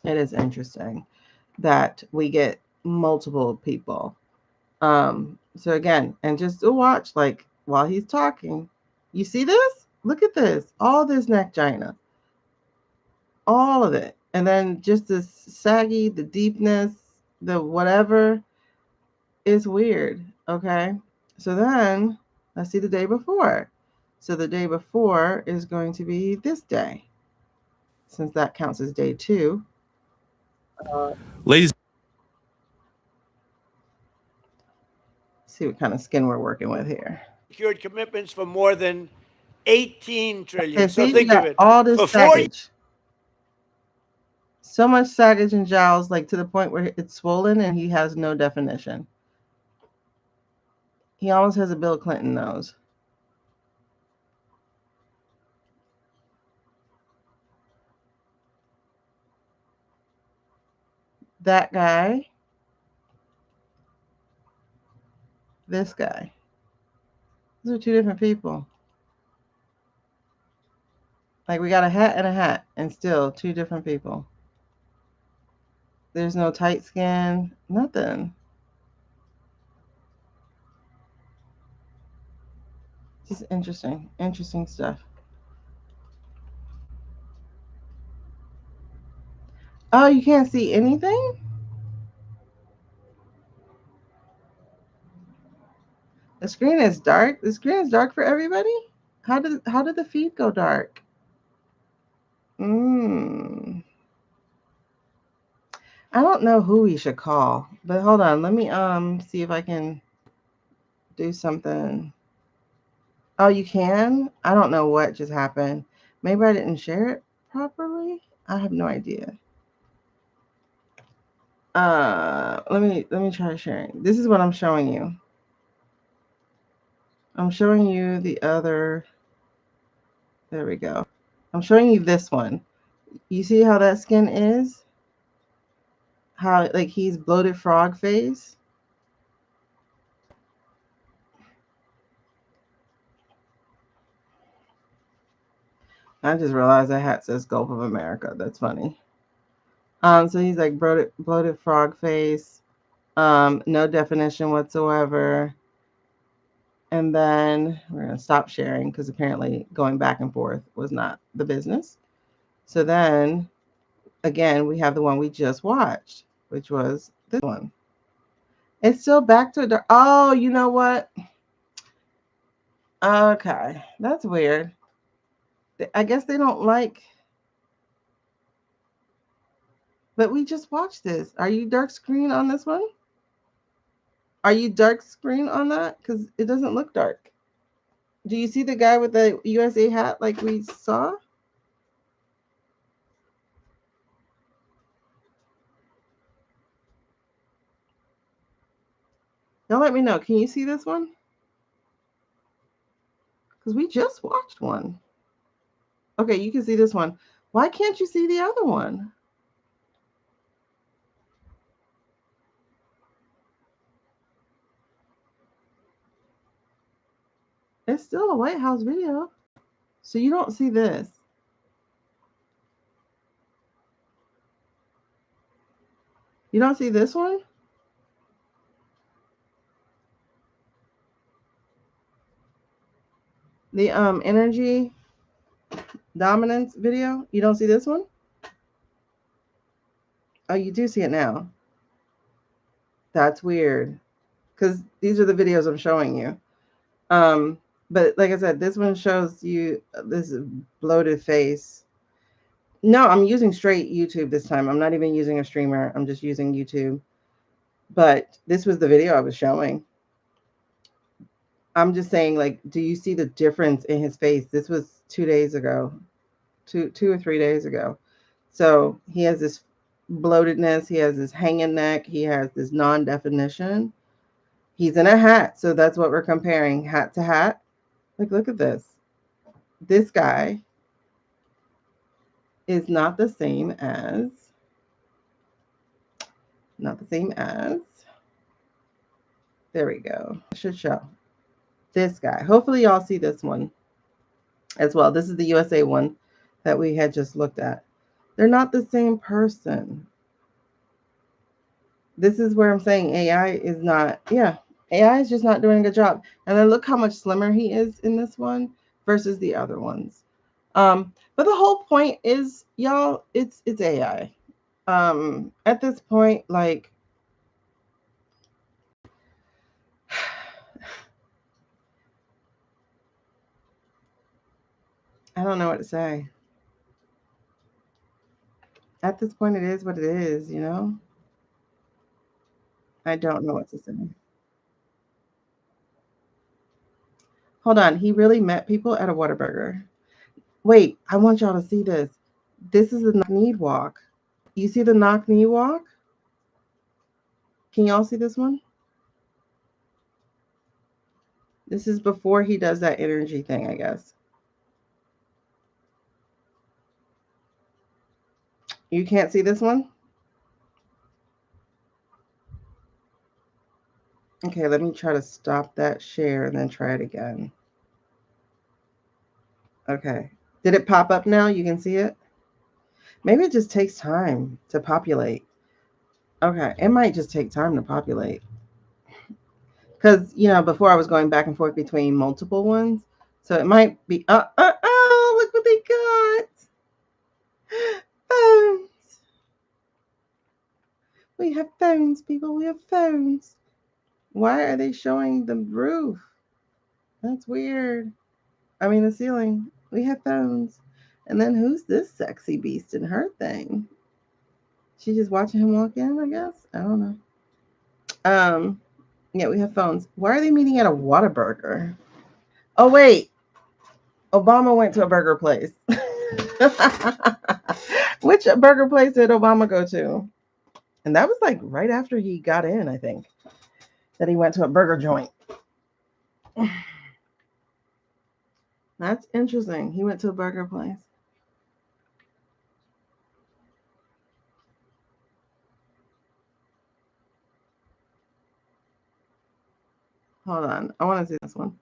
It is interesting that we get multiple people. So again, and just to watch, like, while he's talking, you see this? Look at this. All this neck gina. All of it. And then just the saggy, the deepness, the whatever is weird. Okay. So then let's see the day before. So the day before is going to be this day, since that counts as day 2. Ladies, See what kind of skin we're working with here. Secured commitments for more than 18 trillion. Okay, So see, we think of got it. all this For 4 saggage. So much saggage and jowls, like to the point where it's swollen and he has no definition. He almost has a Bill Clinton nose. That guy, this guy. Those are 2 different people. Like, we got a hat and still 2 different people. There's no tight skin, nothing. Just interesting stuff. Oh, you can't see anything? The screen is dark. The screen is dark for everybody? How did the feed go dark? I don't know who we should call, but hold on. Let me see if I can do something. Oh, you can? I don't know what just happened. Maybe I didn't share it properly. I have no idea. Let me try sharing. This is what I'm showing you. I'm showing you the other. There we go. I'm showing you this one. You see how that skin is? How, like, he's bloated frog face? I just realized that hat says Gulf of America. That's funny. So he's like bloated frog face, no definition whatsoever. And then we're gonna stop sharing because apparently going back and forth was not the business. So then again, we have the one we just watched, which was this one. It's still back to dark. Oh, you know what? Okay, that's weird. I guess they don't like. But we just watched this. Are you dark screen on this one? Are you dark screen on that? Because it doesn't look dark. Do you see the guy with the USA hat like we saw? Don't let me know. Can you see this one? Because we just watched one. Okay, you can see this one. Why can't you see the other one? It's still a White House video. So you don't see this. You don't see this one? The energy dominance video? You don't see this one? Oh, you do see it now. That's weird. Because these are the videos I'm showing you. But like I said, this one shows you this bloated face. No, I'm using straight YouTube this time. I'm not even using a streamer. I'm just using YouTube. But this was the video I was showing. I'm just saying, like, do you see the difference in his face? This was 2 days ago, two or 3 days ago. So he has this bloatedness. He has this hanging neck. He has this non-definition. He's in a hat, so that's what we're comparing, hat to hat. Like, look at this. This guy is not the same as, there we go. I should show this guy. Hopefully y'all see this one as well. This is the USA one that we had just looked at. They're not the same person. This is where I'm saying AI is not, AI is just not doing a good job. And then look how much slimmer he is in this one versus the other ones. But the whole point is, y'all, it's AI. At this point, like, I don't know what to say. At this point, it is what it is, you know? I don't know what to say. Hold on. He really met people at a Whataburger. Wait, I want y'all to see this. This is the knock-knee walk. You see the knock-knee walk? Can y'all see this one? This is before he does that energy thing, I guess. You can't see this one? Okay, let me try to stop that share and then try it again. Okay. Did it pop up now? You can see it? Maybe it just takes time to populate. Okay, it might just take time to populate. Because, you know, before I was going back and forth between multiple ones. So it might be, look what they got. Phones. We have phones, people. We have phones. Why are they showing the roof? That's weird. I mean, the ceiling. We have phones. And then who's this sexy beast in her thing? She's just watching him walk in, I guess. I don't know. Yeah, we have phones. Why are they meeting at a Whataburger? Oh, wait. Obama went to a burger place. Which burger place did Obama go to? And that was like right after he got in, I think, that he went to a burger joint. That's interesting. He went to a burger place. Hold on. I want to see this one.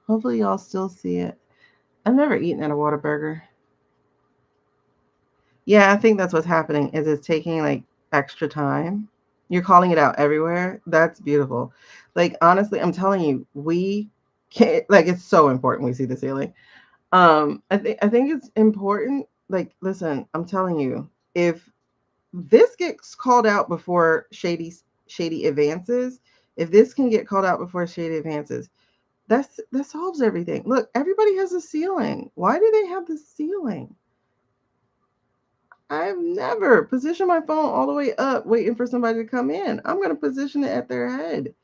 Hopefully y'all still see it. I've never eaten at a Whataburger. Yeah, I think that's what's happening is it's taking like extra time. You're calling it out everywhere. That's beautiful. Like, honestly, I'm telling you, we can't, like, it's so important we see the ceiling. I think it's important. Like, listen, I'm telling you, if this gets called out before shady advances, if this can get called out before shady advances, that solves everything. Look, everybody has a ceiling. Why do they have the ceiling? I've never positioned my phone all the way up waiting for somebody to come in. I'm going to position it at their head.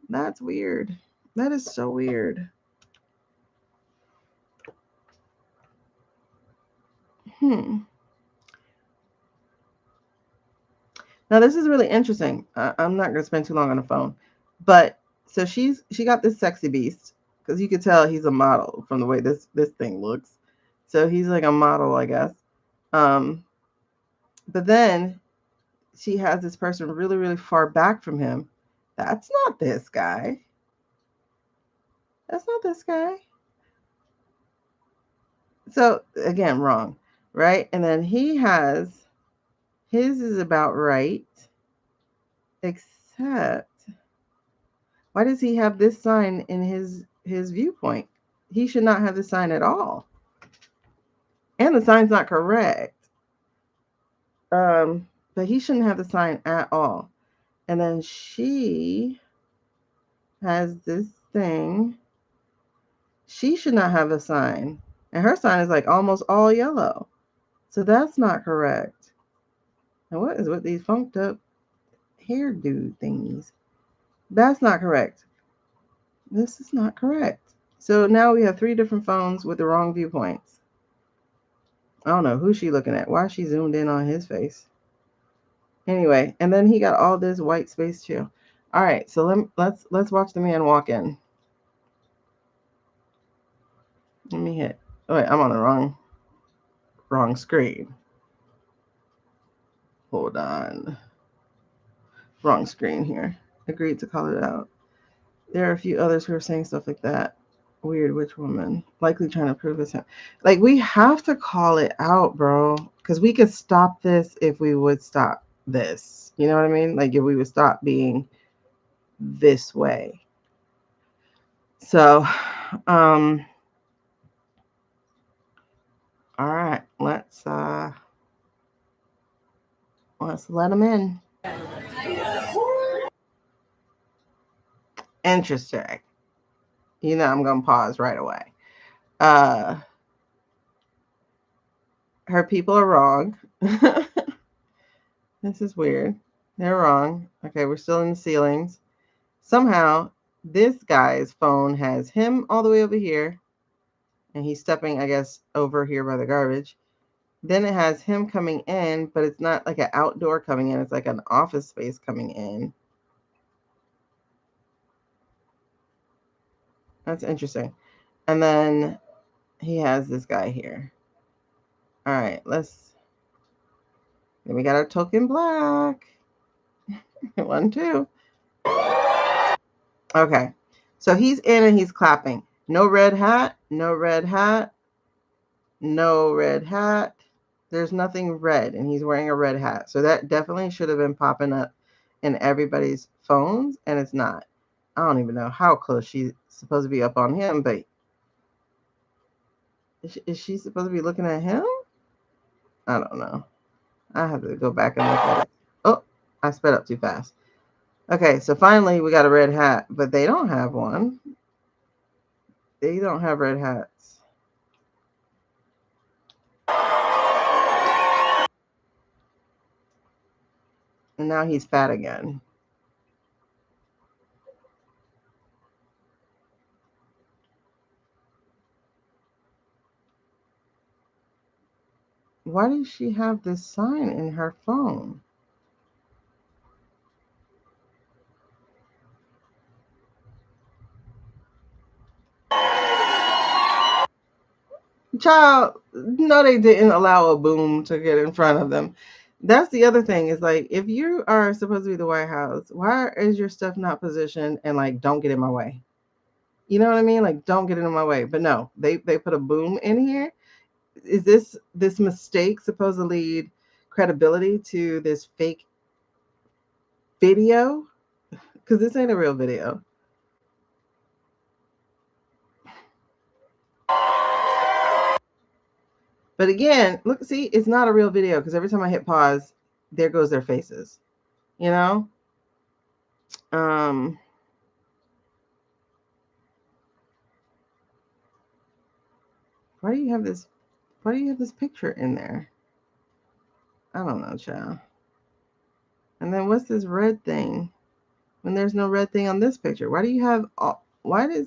That's weird. That is so weird. Now this is really interesting. I'm not going to spend too long on the phone, but so she got this sexy beast because you could tell he's a model from the way this thing looks. So he's like a model, I guess. But then she has this person really, really far back from him. That's not this guy. That's not this guy. So again, wrong, right? And then he has, his is about right, except why does he have this sign in his viewpoint? He should not have the sign at all. And the sign's not correct. But he shouldn't have the sign at all. And then she has this thing. She should not have a sign. And her sign is like almost all yellow. So that's not correct. And what is with these funked up hairdo things? That's not correct. This is not correct. So now we have 3 different phones with the wrong viewpoints. I don't know who's she looking at. Why is she zoomed in on his face? Anyway, and then he got all this white space too. All right, so let's watch the man walk in. Let me hit. Oh wait, I'm on the wrong screen. Hold on. Wrong screen here. Agreed to call it out. There are a few others who are saying stuff like that. Weird witch woman. Likely trying to prove it's him. Like, we have to call it out, bro. Because we could stop this if we would stop this. You know what I mean? Like, if we would stop being this way. So, all right. Let's let him in. Interesting. You know, I'm gonna pause right away. Her people are wrong. This is weird. They're wrong. Okay, we're still in the ceilings. Somehow, this guy's phone has him all the way over here, and he's stepping, I guess, over here by the garbage. Then it has him coming in, but it's not like an outdoor coming in. It's like an office space coming in. That's interesting. And then he has this guy here. All right, then we got our token black. 1, 2. Okay, so he's in and he's clapping. No red hat, no red hat, no red hat. There's nothing red, and he's wearing a red hat. So that definitely should have been popping up in everybody's phones, and it's not. I don't even know how close she's supposed to be up on him, but is she supposed to be looking at him? I don't know. I have to go back and look at it. Oh, I sped up too fast. Okay, so finally we got a red hat, but they don't have one. They don't have red hats. And now he's fat again. Why does she have this sign in her phone? Child, no, they didn't allow a boom to get in front of them. That's the other thing, is like, if you are supposed to be the White House, why is your stuff not positioned and like, don't get in my way? You know what I mean? Like, don't get in my way. But no, they put a boom in here. Is this mistake supposed to lead credibility to this fake video? Because this ain't a real video. But again, look, see, it's not a real video, because every time I hit pause, there goes their faces. You know? Why do you have this picture in there? I don't know, child. And then what's this red thing? When there's no red thing on this picture. Why do you have why do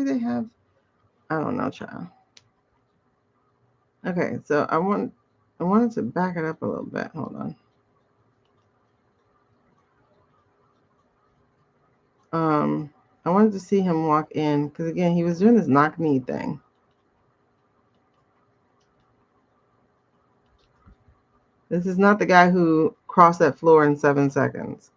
they have, I don't know, child. Okay, so I wanted to back it up a little bit. Hold on. I wanted to see him walk in, because again, he was doing this knock knee thing. This is not the guy who crossed that floor in 7 seconds.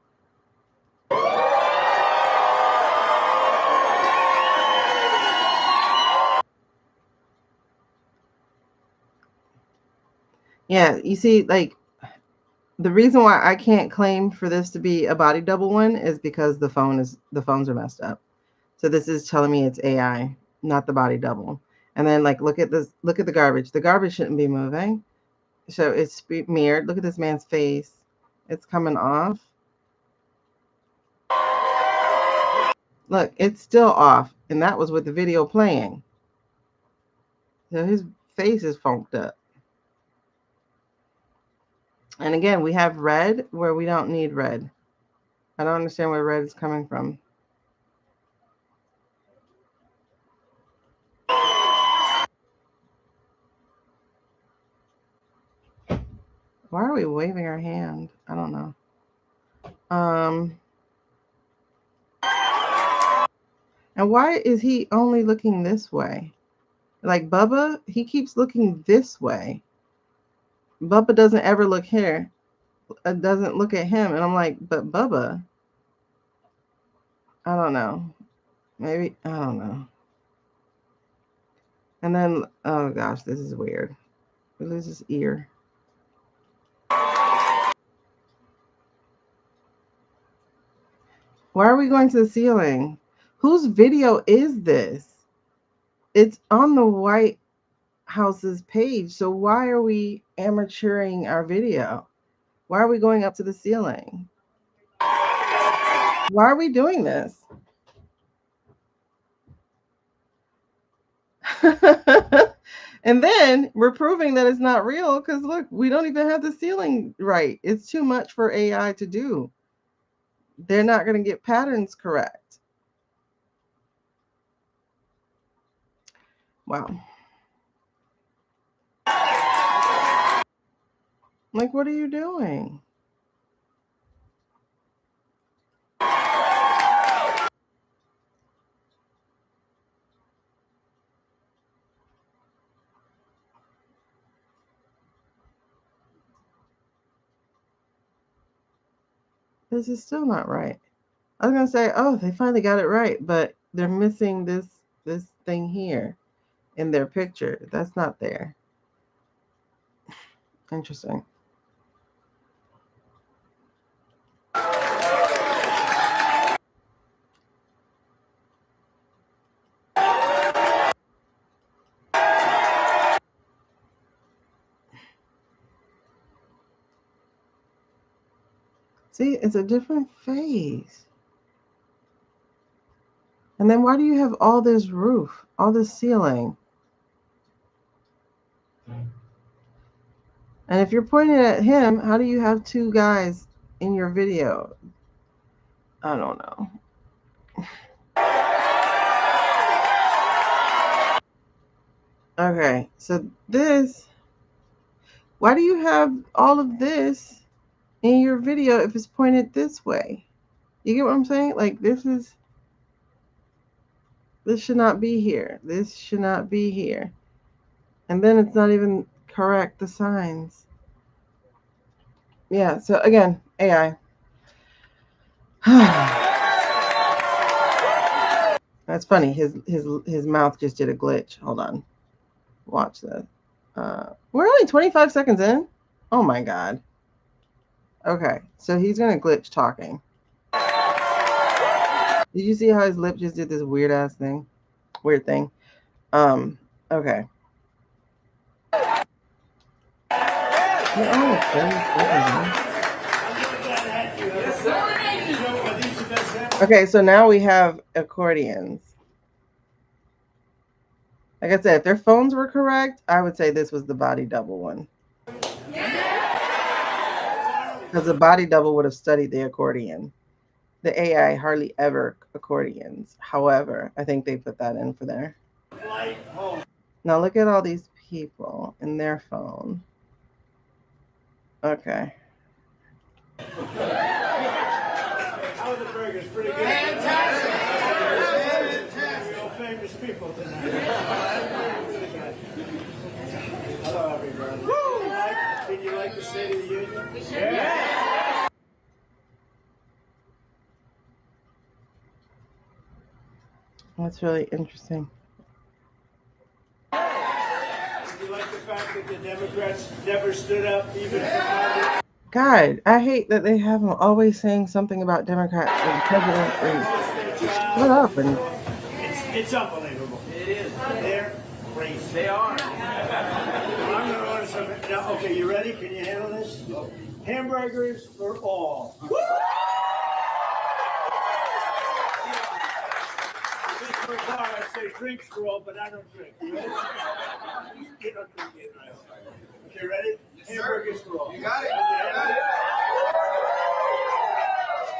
Yeah, you see, like, the reason why I can't claim for this to be a body double one is because the phones are messed up. So this is telling me it's AI, not the body double. And then, like, look at this, look at the garbage. The garbage shouldn't be moving. So it's mirrored. Look at this man's face. It's coming off. Look, it's still off. And that was with the video playing. So his face is funked up. And again, we have red where we don't need red. I don't understand where red is coming from. Why are we waving our hand? I don't know. And why is he only looking this way? Like Bubba, he keeps looking this way. Bubba doesn't ever look here. Doesn't look at him. And I'm like, but Bubba, I don't know. Maybe, I don't know. And then, oh gosh, this is weird. We lose his ear. Why are we going to the ceiling? Whose video is this? It's on the White House's page. So why are we amateuring our video? Why are we going up to the ceiling? Why are we doing this? And then we're proving that it's not real because look, we don't even have the ceiling right. It's too much for AI to do. They're not going to get patterns correct. Wow. Like, what are you doing? This is still not right. I was going to say, oh, they finally got it right, but they're missing this thing here in their picture. That's not there. Interesting. See, it's a different face. And then why do you have all this roof, all this ceiling? And if you're pointing at him, how do you have two guys in your video? I don't know. Okay, so this, why do you have all of this in your video if it's pointed this way? You get what I'm saying? Like this should not be here. This should not be here. And then it's not even correct, the signs. Yeah, so again, AI. That's funny. His mouth just did a glitch. Hold on. Watch this. We're only 25 seconds in. Oh my god. Okay, so he's gonna glitch talking. Did you see how his lip just did this weird thing? Weird thing. Okay. Okay, so now we have accordions. Like I said, if their phones were correct, I would say this was the body double one. Because the body double would have studied the accordion. The AI hardly ever accordions. However, I think they put that in for there. Now look at all these people in their phone. Okay. How the burgers? Pretty good. Fantastic. Real famous people tonight. Hello, everybody. Did you like the State of the Union? Yeah. That's really interesting. Did you like the fact that the Democrats never stood up even for God, I hate that they have them always saying something about Democrats and president. Shut up and It's unbelievable. It is. They're crazy. They are. I'm going to order some. Now, okay, you ready? Can you handle this? Hamburgers for all. For a car, I say drinks for all, but I don't drink. You ready? You don't drink it, right? Okay, ready? Yes, hamburgers for all. You got it.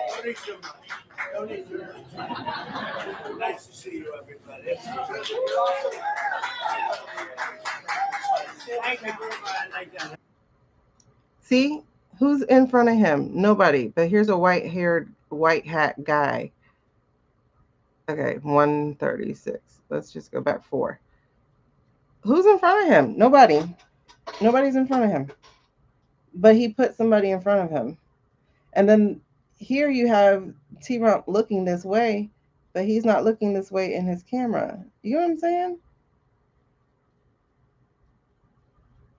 Don't need too much. Don't need too much. Nice to see you, everybody. Thank you very much. I like that. see, Who's in front of him? Nobody. But here's a white-haired, white hat guy. Okay, 136. Let's just go back 4. Who's in front of him? Nobody. Nobody's in front of him. But he put somebody in front of him. And then here you have T-Rump looking this way, but he's not looking this way in his camera. You know what I'm saying?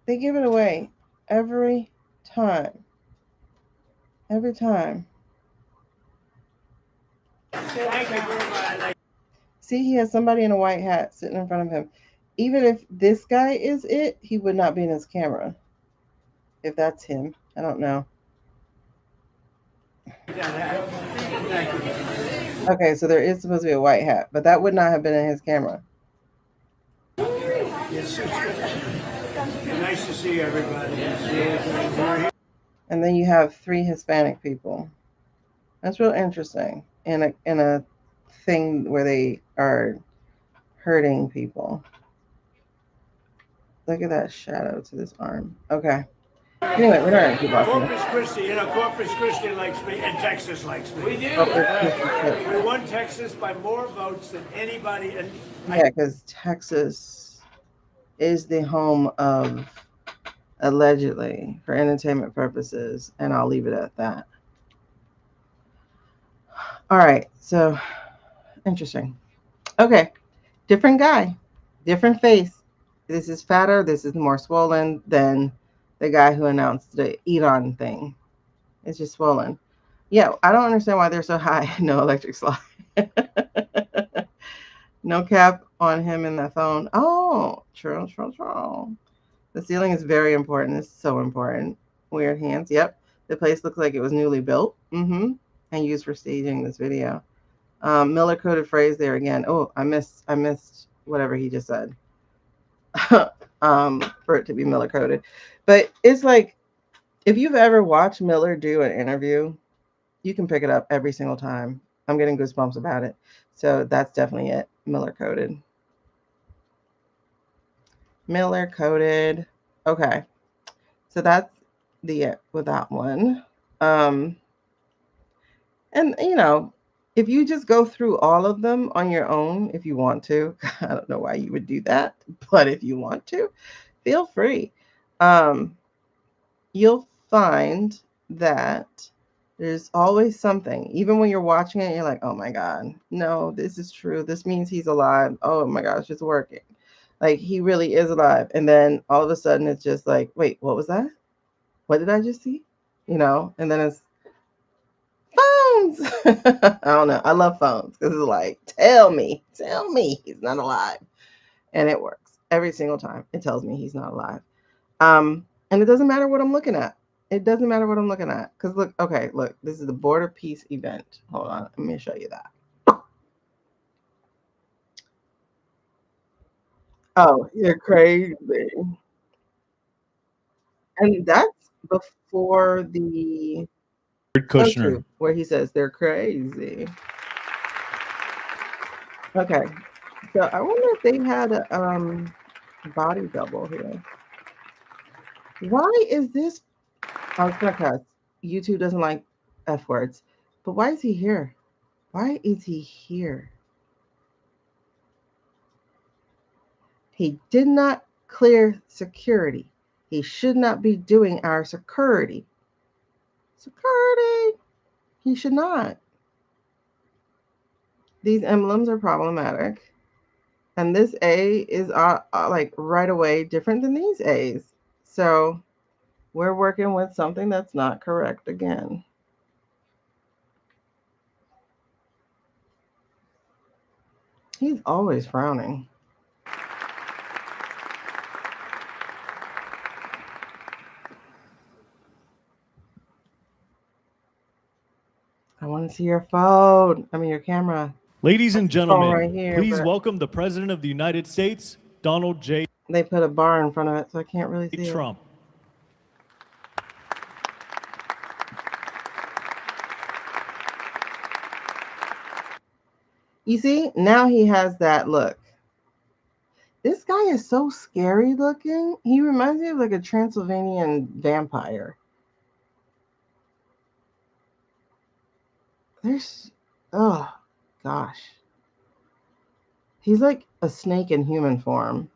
They give it away every time. Every time. See, he has somebody in a white hat sitting in front of him. Even if this guy is it, he would not be in his camera. If that's him, I don't know. Okay, so there is supposed to be a white hat, but that would not have been in his camera. Yes, nice to see everybody. And then you have 3 Hispanic people. That's real interesting in a thing where they are hurting people. Look at that shadow to this arm. Okay. Anyway, we're not going to keep watching this. Corpus Christi, Corpus Christi likes me, and Texas likes me. We do. We won Texas by more votes than anybody. And yeah, because Texas is the home of, allegedly, for entertainment purposes, and I'll leave it at that. All right, so interesting. Okay, different guy, different face. This is fatter. This is more swollen than the guy who announced the Iran thing. It's just swollen. Yeah, I don't understand why they're so high. No electric slide. No cap on him in the phone. Oh, true. The ceiling is very important. It's so important. Weird hands. Yep. The place looks like it was newly built. And used for staging this video. Miller coded phrase there again. Oh, I missed whatever he just said. For it to be Miller coded. But it's like, if you've ever watched Miller do an interview, you can pick it up every single time. I'm getting goosebumps about it. So that's definitely it. Miller coded. Miller coded. Okay. So that's the it with that one. And you know, if you just go through all of them on your own, if you want to, I don't know why you would do that, but if you want to, feel free. You'll find that there's always something. Even when you're watching it, you're like, oh my God, no, this is true. This means he's alive. Oh my gosh, it's working. Like, he really is alive. And then all of a sudden it's just like, wait, what was that? What did I just see? You know, and then it's phones. I don't know. I love phones because it's like, tell me he's not alive. And it works every single time. It tells me he's not alive. And it doesn't matter what I'm looking at. It doesn't matter what I'm looking at. Because look, okay, look, this is the Border Peace event. Hold on, let me show you that. Oh, you're crazy. And that's before the Kushner, where he says they're crazy. Okay, so I wonder if they had a body double here. Why is this? I was gonna cuss. YouTube doesn't like F words, but why is he here? Why is he here? He did not clear security. He should not be doing our security. Security. He should not. These emblems are problematic. And this A is like right away different than these A's. So we're working with something that's not correct again. He's always frowning. I want to see your phone. I mean, your camera. ladies and gentlemen, right here, please but welcome the President of the United States, Donald J. They put a bar in front of it, so I can't really see Trump. You see, now he has that look. This guy is so scary looking. He reminds me of like a Transylvanian vampire. There's, oh gosh. He's like a snake in human form.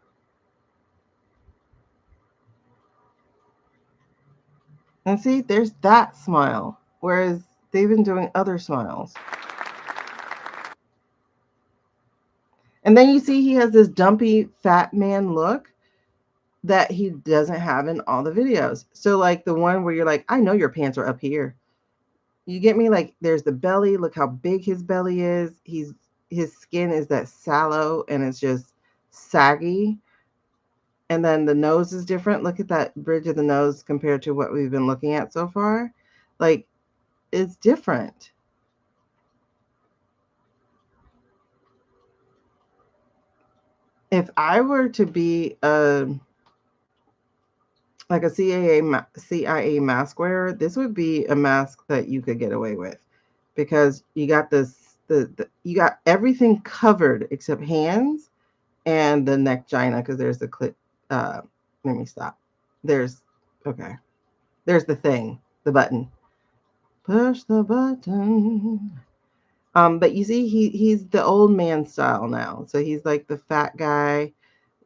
And see, there's that smile. Whereas they've been doing other smiles. And then you see he has this dumpy fat man look that he doesn't have in all the videos. So like the one where you're like, I know your pants are up here. You get me? Like there's the belly. Look how big his belly is. His skin is that sallow and it's just saggy. And then the nose is different. Look at that bridge of the nose compared to what we've been looking at so far. Like it's different. If I were to be like a CIA mask wearer, this would be a mask that you could get away with, because you got you got everything covered except hands and the neck gina, because there's the clip. Let me stop. There's the thing, the button. Push the button. But you see, he's the old man style now. So he's like the fat guy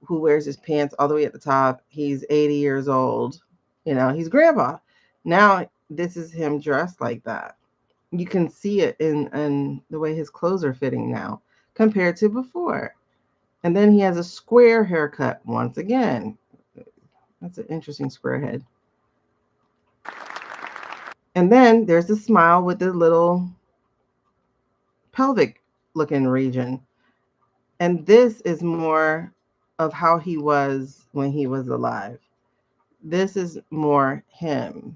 who wears his pants all the way at the top. He's 80 years old. You know, he's grandpa. Now this is him dressed like that. You can see it in the way his clothes are fitting now compared to before. And then he has a square haircut once again. That's an interesting square head. And then there's the smile with the little pelvic looking region. And this is more of how he was when he was alive. This is more him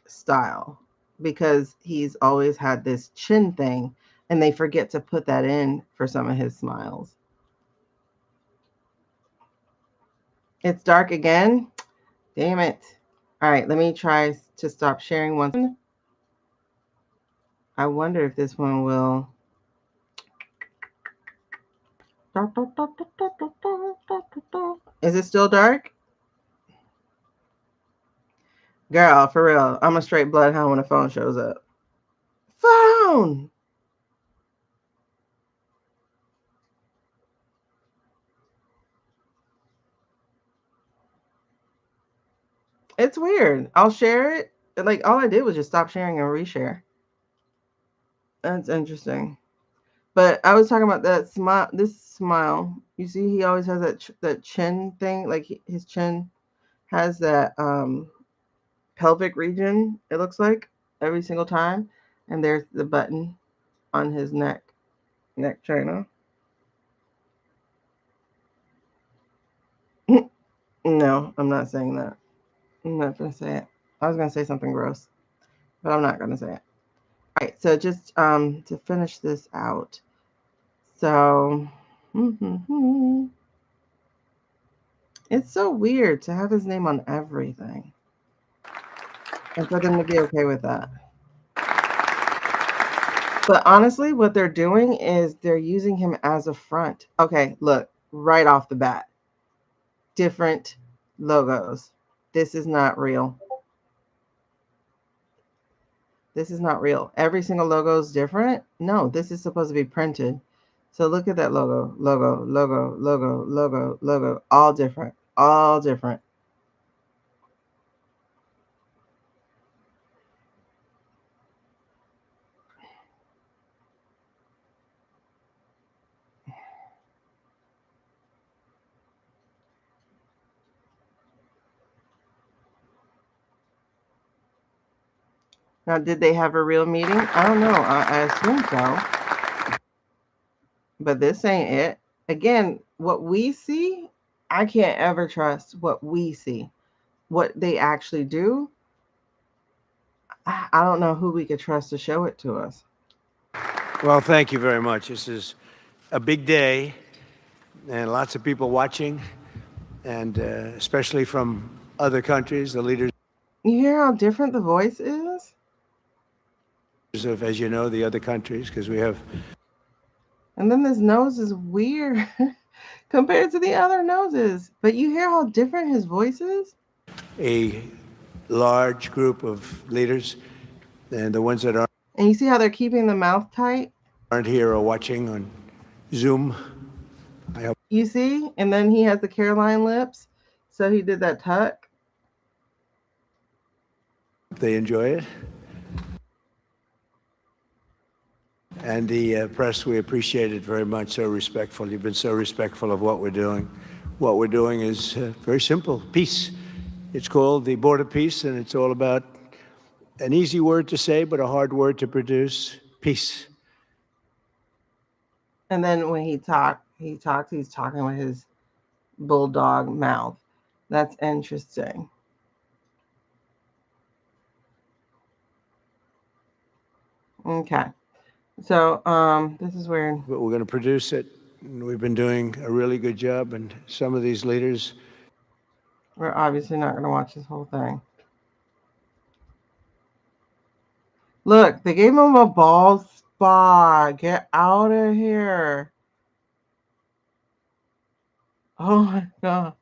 style, because he's always had this chin thing and they forget to put that in for some of his smiles. It's dark again. Damn it. All right, let me try to stop sharing one. I wonder if this one will. Is it still dark? Girl, for real. I'm a straight bloodhound when a phone shows up. Phone! It's weird. I'll share it. Like, all I did was just stop sharing and reshare. That's interesting. But I was talking about that smile. This smile. You see, he always has that chin thing. Like, his chin has that pelvic region, it looks like, every single time. And there's the button on his neck china. No, I'm not saying that. I'm not going to say it. I was going to say something gross, but I'm not going to say it. All right, so just to finish this out. So, it's so weird to have his name on everything and for them to be okay with that. But honestly, what they're doing is they're using him as a front. Okay, look, right off the bat. Different logos. This is not real. This is not real. Every single logo is different. No, this is supposed to be printed. So look at that logo, logo, logo, logo, logo, logo, all different, all different. Now, did they have a real meeting? I don't know. I assume so. But this ain't it. Again, what we see, I can't ever trust what we see. What they actually do, I don't know who we could trust to show it to us. Well, thank you very much. This is a big day and lots of people watching, and especially from other countries, the leaders You hear how different the voice is? of, as you know, the other countries, because we have. And then this nose is weird compared to the other noses. But you hear how different his voice is? A large group of leaders, and the ones that are And you see how they're keeping the mouth tight? Aren't here or watching on Zoom. I hope You see? And then he has the Caroline lips. So he did that tuck. they enjoy it. And the press, we appreciate it very much. So respectful. You've been so respectful of what we're doing. What we're doing is very simple: peace. It's called the Border Peace, and it's all about an easy word to say, but a hard word to produce: peace. And then when he's talking with his bulldog mouth. That's interesting. Okay. So this is weird. But we're going to produce it. And we've been doing a really good job, and some of these leaders. We're obviously not going to watch this whole thing. Look, they gave him a ball spot. Get out of here. Oh my God.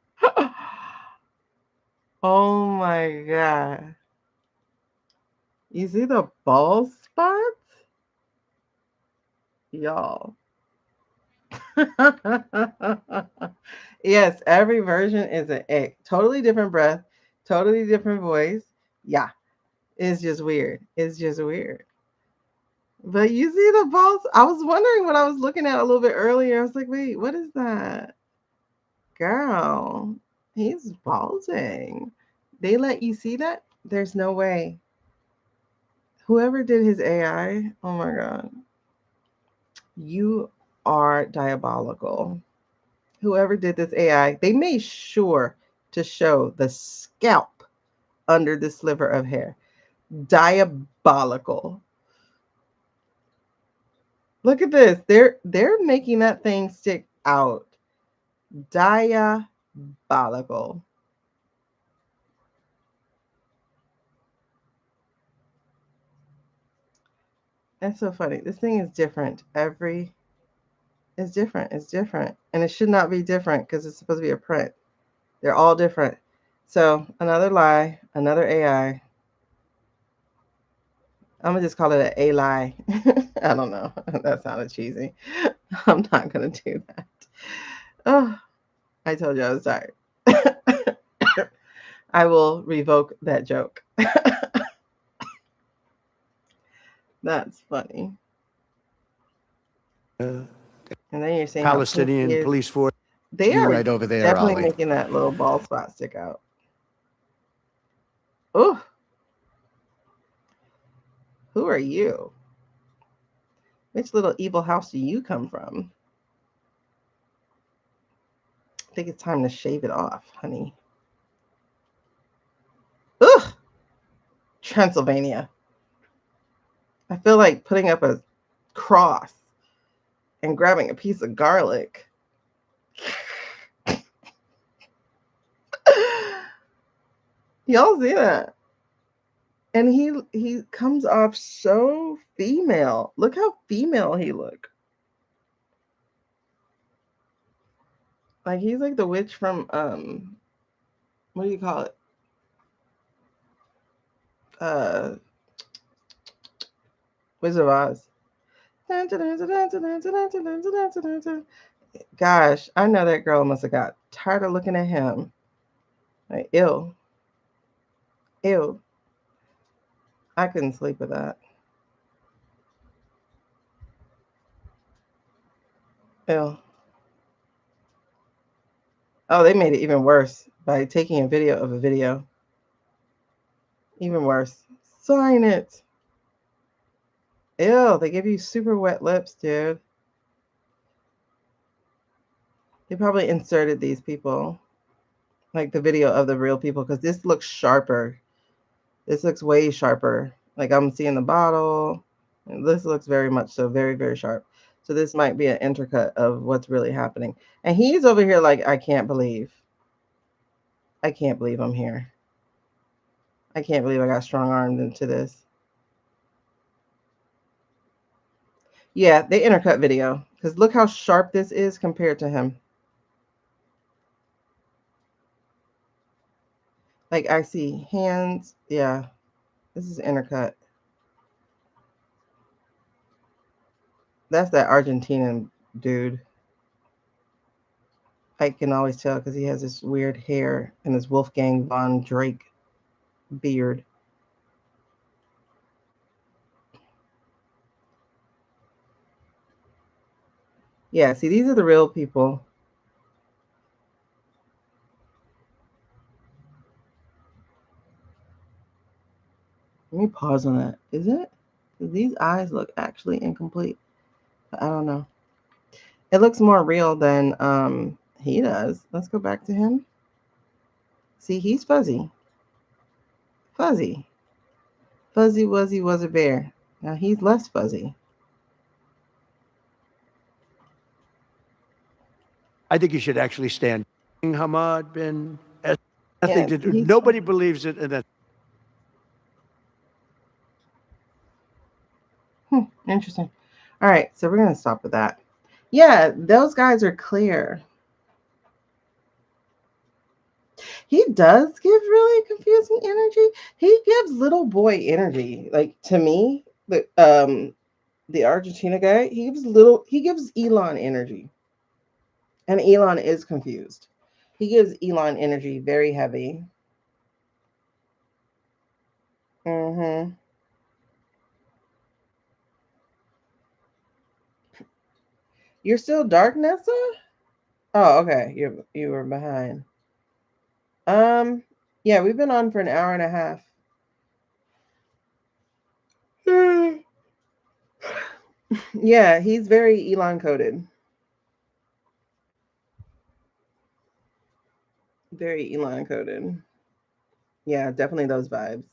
Oh my God. You see the ball spots? Y'all. Yes, every version is a totally different breath, totally different voice. Yeah, it's just weird. It's just weird. But you see the balls? I was wondering what I was looking at a little bit earlier. I was like, wait, what is that? Girl, he's balding. They let you see that? There's no way. Whoever did his AI, oh my God. You are diabolical. Whoever did this AI, they made sure to show the scalp under the sliver of hair. Diabolical. Look at this. They're making that thing stick out. Diabolical. That's so funny. This thing is different. It's different. It's different. And it should not be different because it's supposed to be a print. They're all different. So another lie, another AI. I'm gonna just call it an A lie. I don't know. That sounded cheesy. I'm not gonna do that. Oh, I told you I was tired. I will revoke that joke. That's funny. And then you're saying Palestinian police force. They You are right over there, definitely Ollie. making that little bald spot stick out. Oh, who are you? Which little evil house do you come from? I think it's time to shave it off, honey. Ugh, Transylvania. I feel like putting up a cross and grabbing a piece of garlic. Y'all see that? And he comes off so female. Look how female he look. Like he's like the witch from what do you call it? Wizard of Oz. Gosh, I know that girl must have got tired of looking at him. Like, ew. Ew. I couldn't sleep with that. Ew. Oh, they made it even worse by taking a video of a video. Even worse. Sign it. Ew, they give you super wet lips, dude. They probably inserted these people. Like the video of the real people, because this looks sharper. This looks way sharper. Like I'm seeing the bottle. And this looks very much so, very, very sharp. So this might be an intercut of what's really happening. And he's over here like, I can't believe I'm here. I can't believe I got strong armed into this. Yeah, they intercut video. Because look how sharp this is compared to him. Like I see hands. Yeah, this is intercut. That's that Argentinian dude. I can always tell because he has this weird hair and this Wolfgang von Drake beard. Yeah, see, these are the real people. Let me pause on that. Is it? These eyes look actually incomplete. I don't know. It looks more real than he does. Let's go back to him. See, he's fuzzy. Fuzzy. Fuzzy Wuzzy was a bear. Now he's less fuzzy. I think you should actually stand. Hamad bin. Yeah, Nobody believes it, and that's interesting. All right, so we're gonna stop with that. Yeah, those guys are clear. He does give really confusing energy. He gives little boy energy. Like to me, the Argentina guy, he gives Elon energy. And Elon is confused. He gives Elon energy very heavy. Mm-hmm. You're still dark, Nessa? Oh, okay. You were behind. Yeah, we've been on for an hour and a half. Yeah, he's very Elon coded. Very Elon coded. Yeah, definitely those vibes.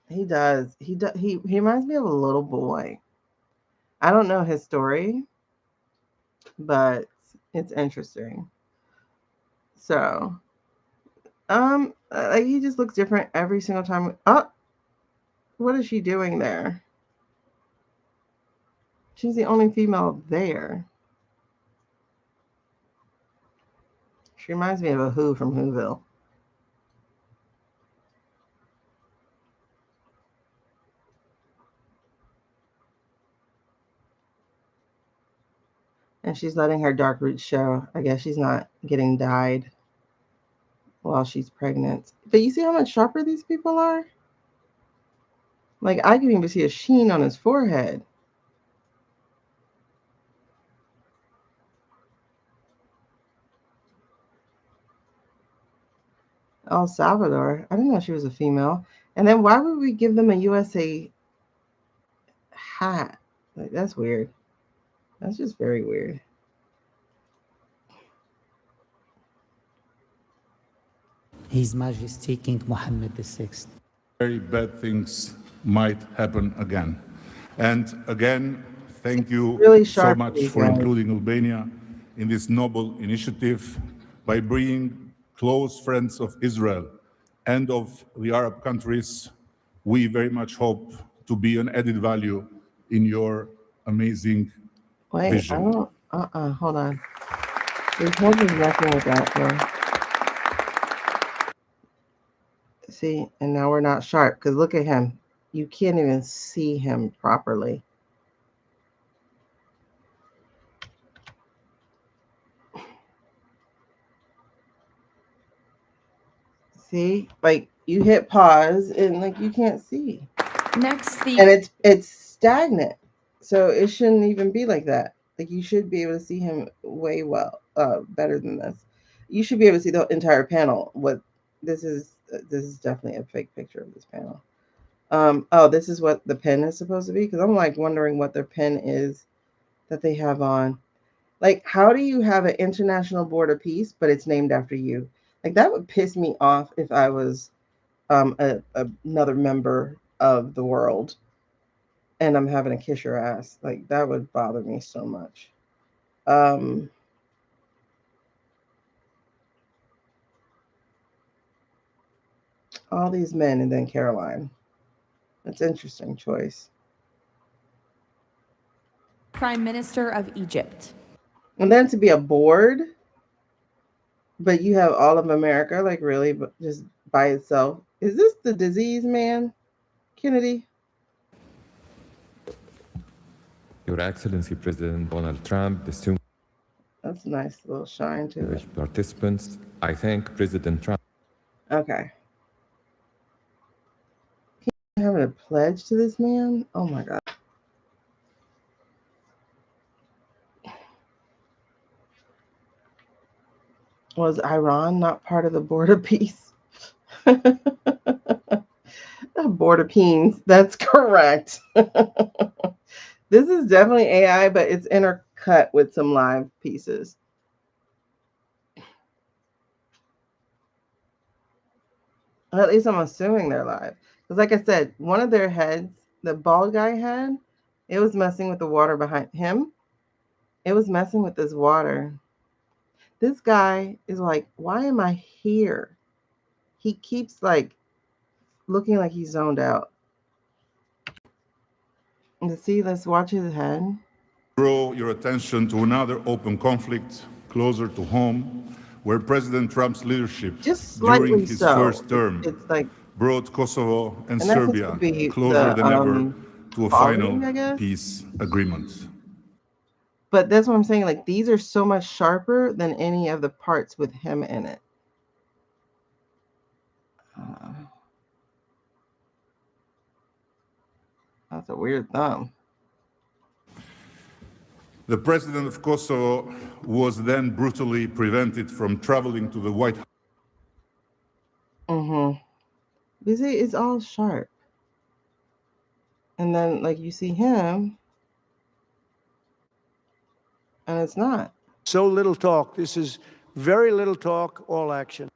He does. He reminds me of a little boy. I don't know his story, but it's interesting. So, like he just looks different every single time. Oh, what is she doing there? She's the only female there. She reminds me of a Who from Whoville. And she's letting her dark roots show. I guess she's not getting dyed while she's pregnant. But you see how much sharper these people are? Like I can even see a sheen on his forehead. El Salvador. I didn't know she was a female. And then why would we give them a USA hat? Like that's weird. That's just very weird. His Majesty King Mohammed VI. Very bad things might happen again. And again, thank you Really so sharp, much these for guys. including Albania in this noble initiative by bringing close friends of Israel and of the Arab countries. We very much hope to be an added value in your amazing Wait, vision. I don't. Hold on. His head is messing with that thing. See, and now we're not sharp because look at him. You can't even see him properly. See, like you hit pause and like you can't see. Next, And it's stagnant, so it shouldn't even be like that. Like you should be able to see him way better than this. You should be able to see the entire panel. What this is definitely a fake picture of this panel. Oh, this is what the pen is supposed to be, because I'm like wondering what their pen is that they have on. Like, how do you have an International Board of Peace, but it's named after you? Like that would piss me off if I was another member of the world and I'm having to kiss your ass. Like that would bother me so much. All these men and then Caroline. That's interesting choice. Prime Minister of Egypt. And then to be a board, but you have all of America, like really, but just by itself. Is this the disease man, Kennedy? Your Excellency President Donald Trump, distinguished That's a nice little shine to it. participants, I thank President Trump. Okay. Having a pledge to this man? Oh my God. Was Iran not part of the Board of Peace? Board of Peens. That's correct. This is definitely AI, but it's intercut with some live pieces. At least I'm assuming they're live. Because like I said, one of their heads, the bald guy had, it was messing with the water behind him. It was messing with this water. This guy is like, why am I here? He keeps like looking like he's zoned out. And see, let's watch his head. Draw your attention to another open conflict closer to home, where President Trump's leadership during his first term it's like, brought Kosovo and that seems Serbia to be closer than ever to a following, I final guess. peace agreement. But that's what I'm saying. Like, these are so much sharper than any of the parts with him in it. That's a weird thumb. The president of Kosovo was then brutally prevented from traveling to the White House. You see, it's all sharp. And then, like, you see him, and it's not. So little talk. This is very little talk, all action.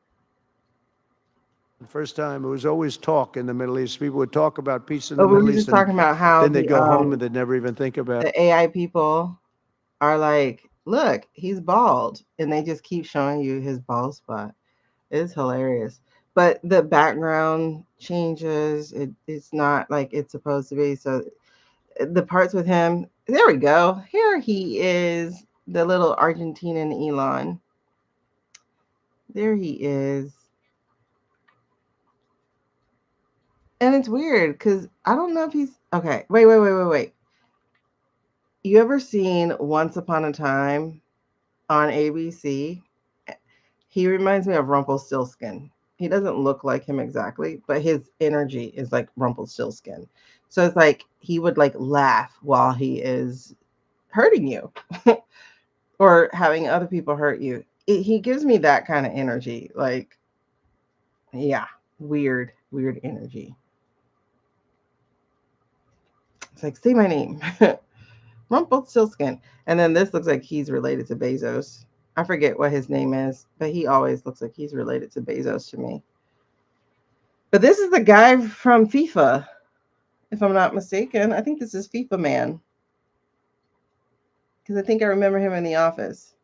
The first time, it was always talk in the Middle East. People would talk about peace in the We Middle were East, just talking about how then they'd go home and they'd never even think about it. the AI people are like, look, he's bald. And they just keep showing you his bald spot. It's hilarious. But the background changes. It's not like it's supposed to be. So the parts with him, there we go. Here he is, the little Argentinian Elon. There he is. And it's weird because I don't know if he's okay. Wait. You ever seen Once Upon a Time on ABC? He reminds me of Rumpelstiltskin. He doesn't look like him exactly, but his energy is like Rumpelstiltskin. So it's like he would like laugh while he is hurting you or having other people hurt you. He gives me that kind of energy. Like, yeah, weird energy. It's like, say my name. Rumpelstiltskin. And then this looks like he's related to Bezos. I forget what his name is, but he always looks like he's related to Bezos to me. But this is the guy from FIFA, if I'm not mistaken. I think this is FIFA Man. Because I think I remember him in The Office.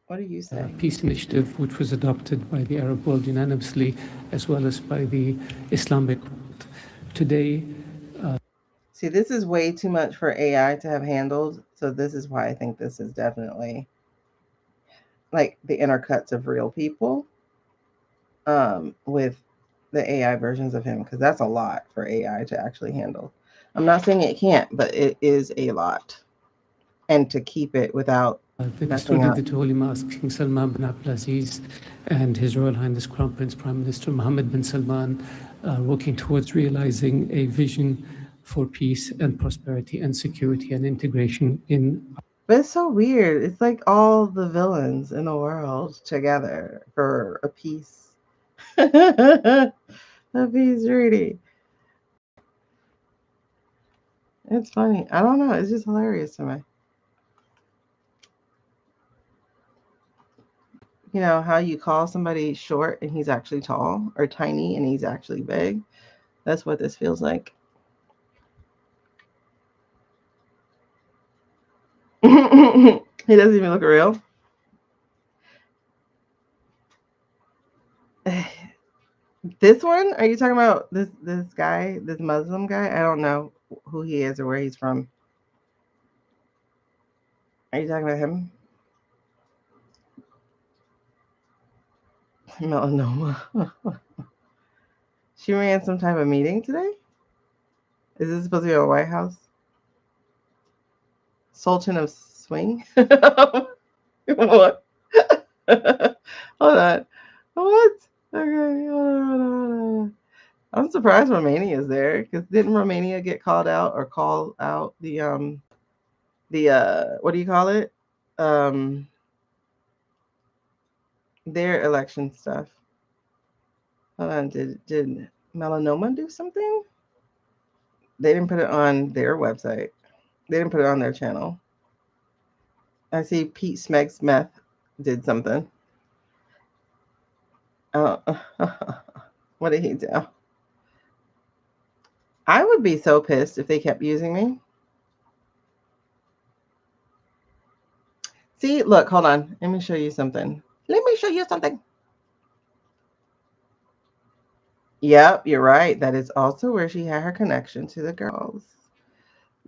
What do you say? Peace initiative, which was adopted by the Arab world unanimously, as well as by the Islamic world. Today, see, this is way too much for AI to have handled. So this is why I think this is definitely like the intercuts of real people with the AI versions of him, because that's a lot for AI to actually handle. I'm not saying it can't, but it is a lot. And to keep it without the custodian of the Holy Mosque, King Salman bin Abdulaziz, and His Royal Highness Crown Prince Prime Minister Mohammed bin Salman working towards realizing a vision for peace and prosperity and security and integration in. But it's so weird. It's like all the villains in the world together for a peace. A peace treaty. It's funny. I don't know. It's just hilarious to me. You know how you call somebody short and he's actually tall, or tiny and he's actually big? That's what this feels like. He doesn't even look real. This one? Are you talking about this guy, this Muslim guy? I don't know who he is or where he's from. Are you talking about him? Melanoma. She ran some type of meeting today? Is this supposed to be a White House? Sultan of Swing? What? Hold on. What? Okay. Hold on. I'm surprised Romania is there, because didn't Romania get called out or call out the what do you call it? Their election stuff. Hold on. Did Melanoma do something? They didn't put it on their website. They didn't put it on their channel. I see Pete Smeg's Meth did something. Oh, what did he do? I would be so pissed if they kept using me. See, look, hold on. Let me show you something. Let me show you something. Yep, you're right. That is also where she had her connection to the girls.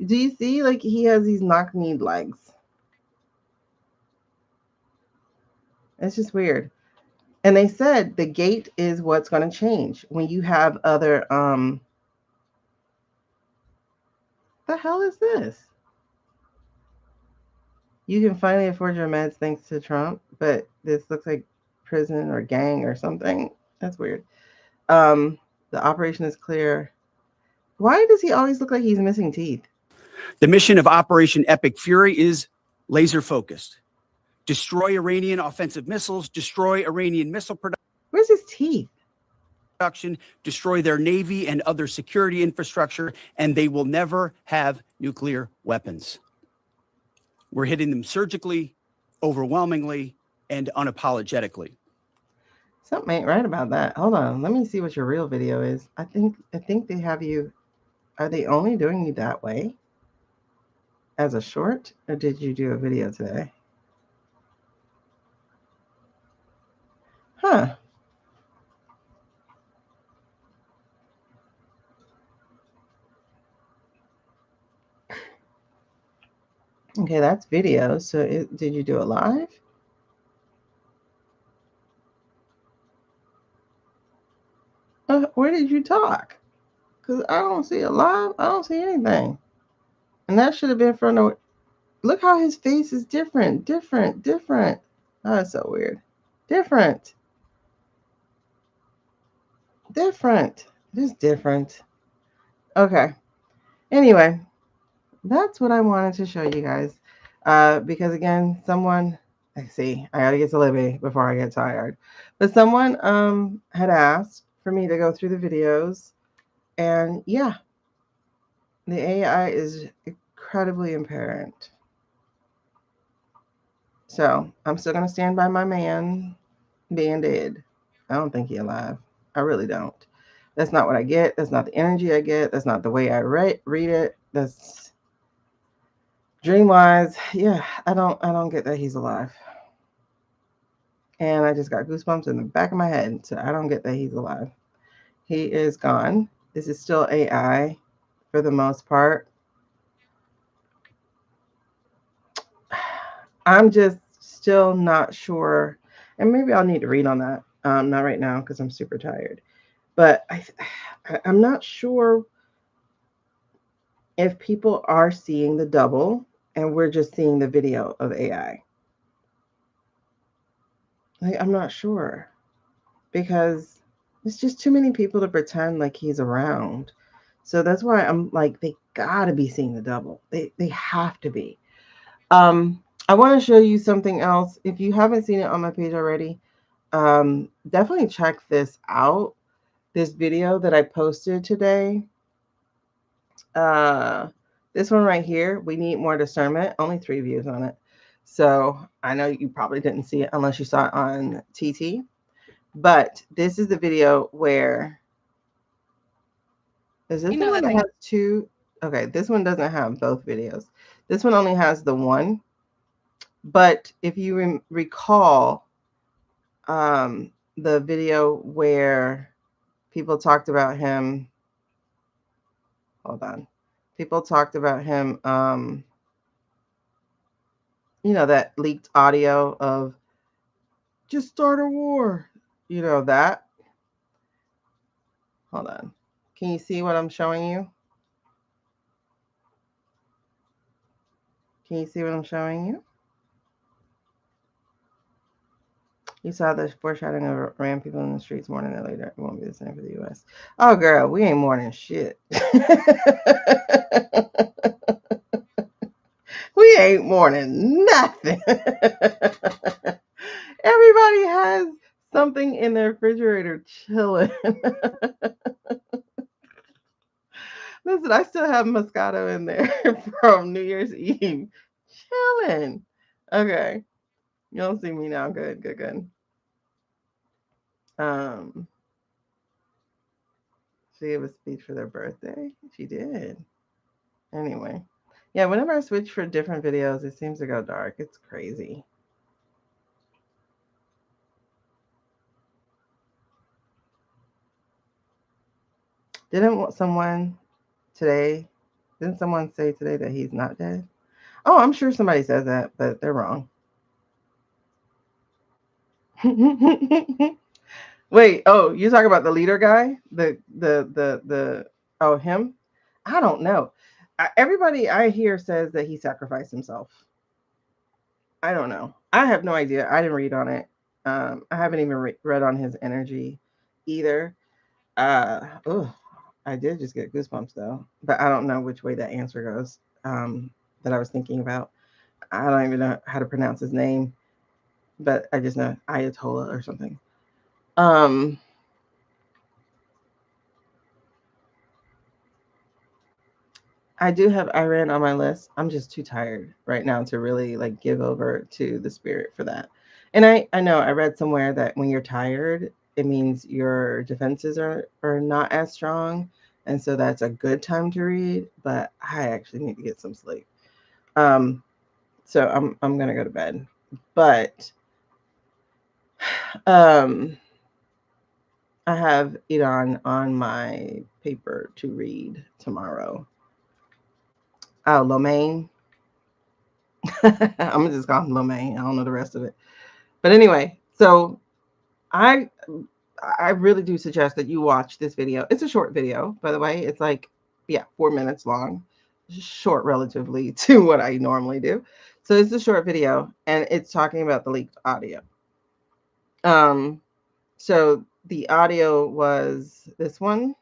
Do you see? Like, he has these knock-kneed legs. It's just weird. And they said the gate is what's going to change when you have other, the hell is this? You can finally afford your meds thanks to Trump, but this looks like prison or gang or something. That's weird. The operation is clear. Why does he always look like he's missing teeth? The mission of Operation Epic Fury is laser focused. Destroy Iranian offensive missiles, destroy Iranian missile production. Where's his teeth? Destroy their navy and other security infrastructure, and they will never have nuclear weapons. We're hitting them surgically, overwhelmingly, and unapologetically. Something ain't right about that. Hold on. Let me see what your real video is. I think they have you. Are they only doing you that way as a short, or did you do a video today? Huh. Okay, that's video. So did you do it live? Where did you talk? Because I don't see it live. I don't see anything. And that should have been from the... Look how his face is different. Oh, that's so weird. Different. Just different. Okay. Anyway, that's what I wanted to show you guys. Because again, someone... I gotta get to Libby before I get tired. But someone had asked for me to go through the videos. And yeah, the AI is incredibly apparent. So I'm still going to stand by my man being dead. I don't think he's alive. I really don't. That's not what I get. That's not the energy I get. That's not the way I read it. That's dream-wise. Yeah, I don't get that he's alive. And I just got goosebumps in the back of my head. So I don't get that he's alive. He is gone. This is still AI for the most part. I'm just still not sure. And maybe I'll need to read on that. Not right now because I'm super tired. But I'm not sure if people are seeing the double and we're just seeing the video of AI. I'm not sure. Because there's just too many people to pretend like he's around. So that's why I'm like, they gotta be seeing the double. They have to be. I want to show you something else. If you haven't seen it on my page already, definitely check this out. This video that I posted today. This one right here, we need more discernment. Only 3 views on it. So I know you probably didn't see it unless you saw it on TT. But this is the video where... Is this the one that has 2? Okay, this one doesn't have both videos. This one only has the one. But if you recall the video where people talked about him... Hold on. People talked about him, you know, that leaked audio of just start a war. You know, that. Hold on. Can you see what I'm showing you? Can you see what I'm showing you? You saw the foreshadowing of Iran people in the streets mourning that later. It won't be the same for the U.S. Oh, girl, we ain't mourning shit. We ain't mourning nothing. Everybody has something in their refrigerator chilling. Listen, I still have Moscato in there from New Year's Eve. Chilling. Okay. You don't see me now. Good, good, good. She gave a speech for their birthday. She did. Anyway. Yeah, whenever I switch for different videos, it seems to go dark. It's crazy. Didn't someone say today that he's not dead? Oh, I'm sure somebody says that, but they're wrong. Wait, oh, you talk about the leader guy? Oh, him? I don't know. Everybody I hear says that he sacrificed himself. I don't know. I have no idea. I didn't read on it. I haven't even read on his energy either. I did just get goosebumps though, but I don't know which way that answer goes that I was thinking about. I don't even know how to pronounce his name, but I just know Ayatollah or something. I do have Iran on my list. I'm just too tired right now to really like give over to the spirit for that. And I know I read somewhere that when you're tired, it means your defenses are not as strong. And so that's a good time to read, but I actually need to get some sleep. So I'm gonna go to bed. But I have Iran on my paper to read tomorrow. Oh, Lomain. I'm gonna just call him Lomain. I don't know the rest of it. But anyway, so I really do suggest that you watch this video. It's a short video, by the way. It's like, 4 minutes long. Short relatively to what I normally do. So it's a short video and it's talking about the leaked audio. So the audio was this one.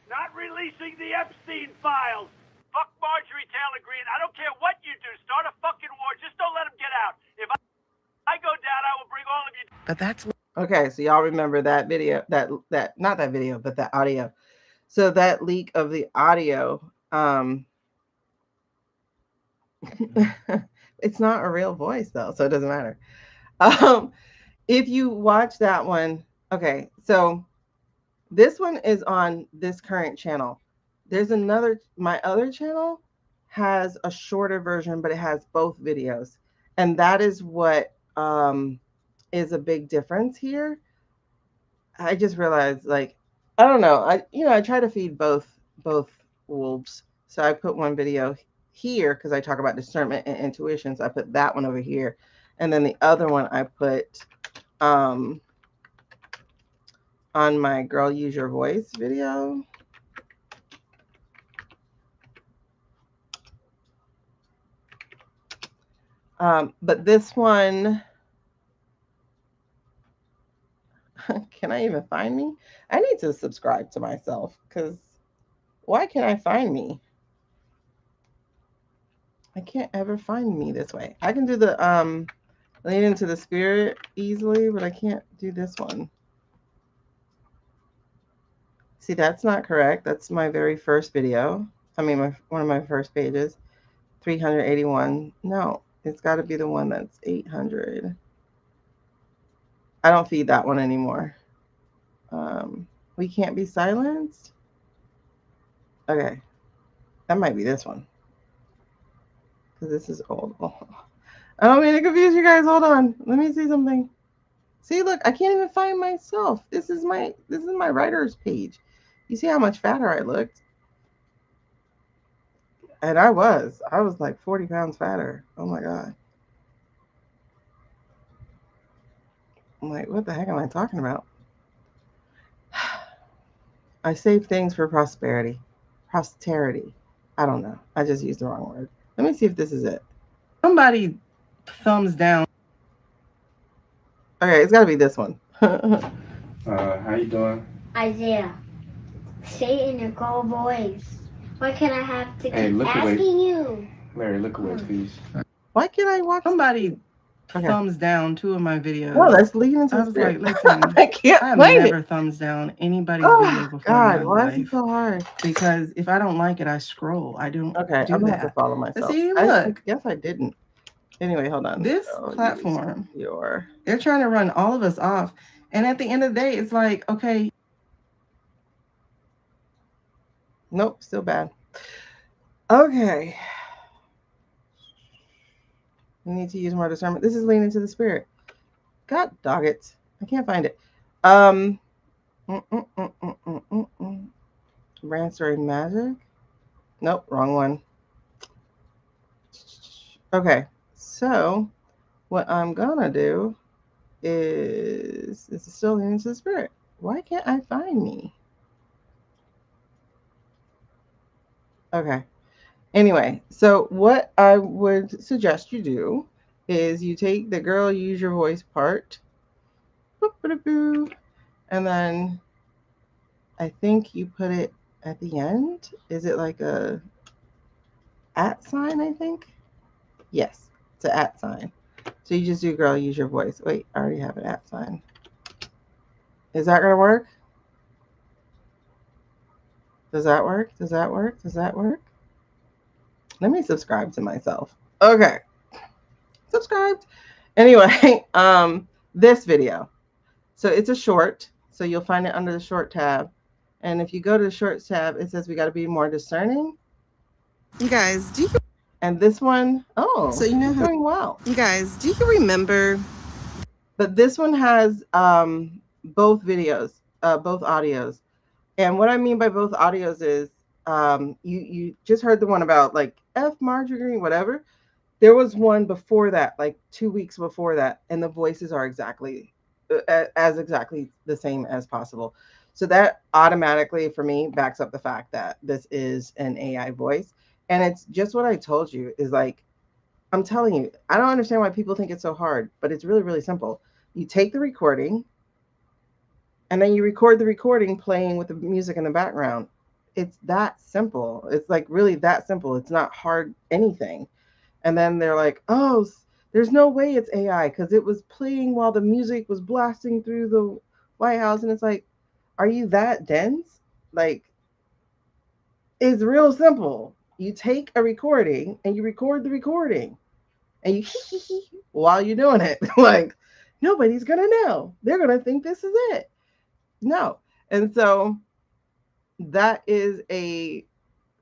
Not releasing the Epstein files. Fuck Marjorie Taylor Greene. I don't care what you do. Start a fucking war. Just don't let them get out. If I go down, I will bring all of you. But that's okay. So y'all remember that video, that not that video, but that audio. So that leak of the audio, it's not a real voice though, so it doesn't matter. If you watch that one, okay, so this one is on this current channel. There's another, my other channel has a shorter version, but it has both videos. And that is what is a big difference here. I just realized, like, I don't know. I try to feed both wolves. So I put one video here because I talk about discernment and intuition. So I put that one over here. And then the other one I put on my Girl Use Your Voice video. But this one, can I even find me? I need to subscribe to myself because why can't I find me? I can't ever find me this way. I can do the lean into the spirit easily, but I can't do this one. See, that's not correct. That's my very first video. I mean, one of my first pages, 381. No, it's got to be the one that's 800. I don't feed that one anymore. We can't be silenced. Okay, that might be this one because this is old. Oh, I don't mean to confuse you guys. Hold on, let me see something. See, look, I can't even find myself. This is my writer's page. You see how much fatter I looked? And I was like 40 pounds fatter. Oh my God. I'm like, what the heck am I talking about? I save things for prosperity. Posterity. I don't know. I just used the wrong word. Let me see if this is it. Somebody thumbs down. Okay, it's got to be this one. How you doing? Isaiah, say it in your girl voice. Why can't I have to Hey, keep look away. asking you? Larry, look away, please. Why can't I watch? Somebody Okay. thumbs down 2 of my videos. No, that's leading into I the was spirit. like, listen, I can't I've find never it. thumbs down anybody's Oh, video before God, in my why life. is it so hard? Because if I don't like it, I scroll. I don't Okay, do I'm gonna that. have to follow myself. See, I look, guess I didn't. Anyway, hold on. this Oh, platform, your they're trying to run all of us off. And at the end of the day, it's like, okay. Nope, still bad. Okay. We need to use more discernment. This is leaning to the spirit. God dog it. I can't find it. Brand story magic. Nope, wrong one. Okay, so what I'm gonna do is this is still leaning to the spirit. Why can't I find me? Okay. Anyway, so what I would suggest you do is you take the girl use your voice part, and then I think you put it at the end. Is it like a @ sign, I think? Yes, it's an @ sign. So you just do girl use your voice. Wait, I already have an @ sign. Is that gonna work? Does that work? Does that work? Does that work? Let me subscribe to myself. Okay. Subscribed. Anyway, this video. So it's a short. So you'll find it under the short tab. And if you go to the shorts tab, it says we got to be more discerning. You guys, do you? And this one, oh, so you know how doing well. You guys, do you remember? But this one has both videos, both audios. And what I mean by both audios is you just heard the one about like F margarine, whatever. There was one before that, like 2 weeks before that, and the voices are exactly the same as possible. So that automatically, for me, backs up the fact that this is an AI voice. And it's just what I told you is like, I'm telling you, I don't understand why people think it's so hard, but it's really, really simple. You take the recording, and then you record the recording playing with the music in the background. It's that simple. It's like really that simple. It's not hard anything. And then they're like, oh, there's no way it's AI because it was playing while the music was blasting through the White House. And it's like, are you that dense? Like, it's real simple. You take a recording and you record the recording and you while you're doing it. Like, nobody's going to know. They're going to think this is it. No. And so that is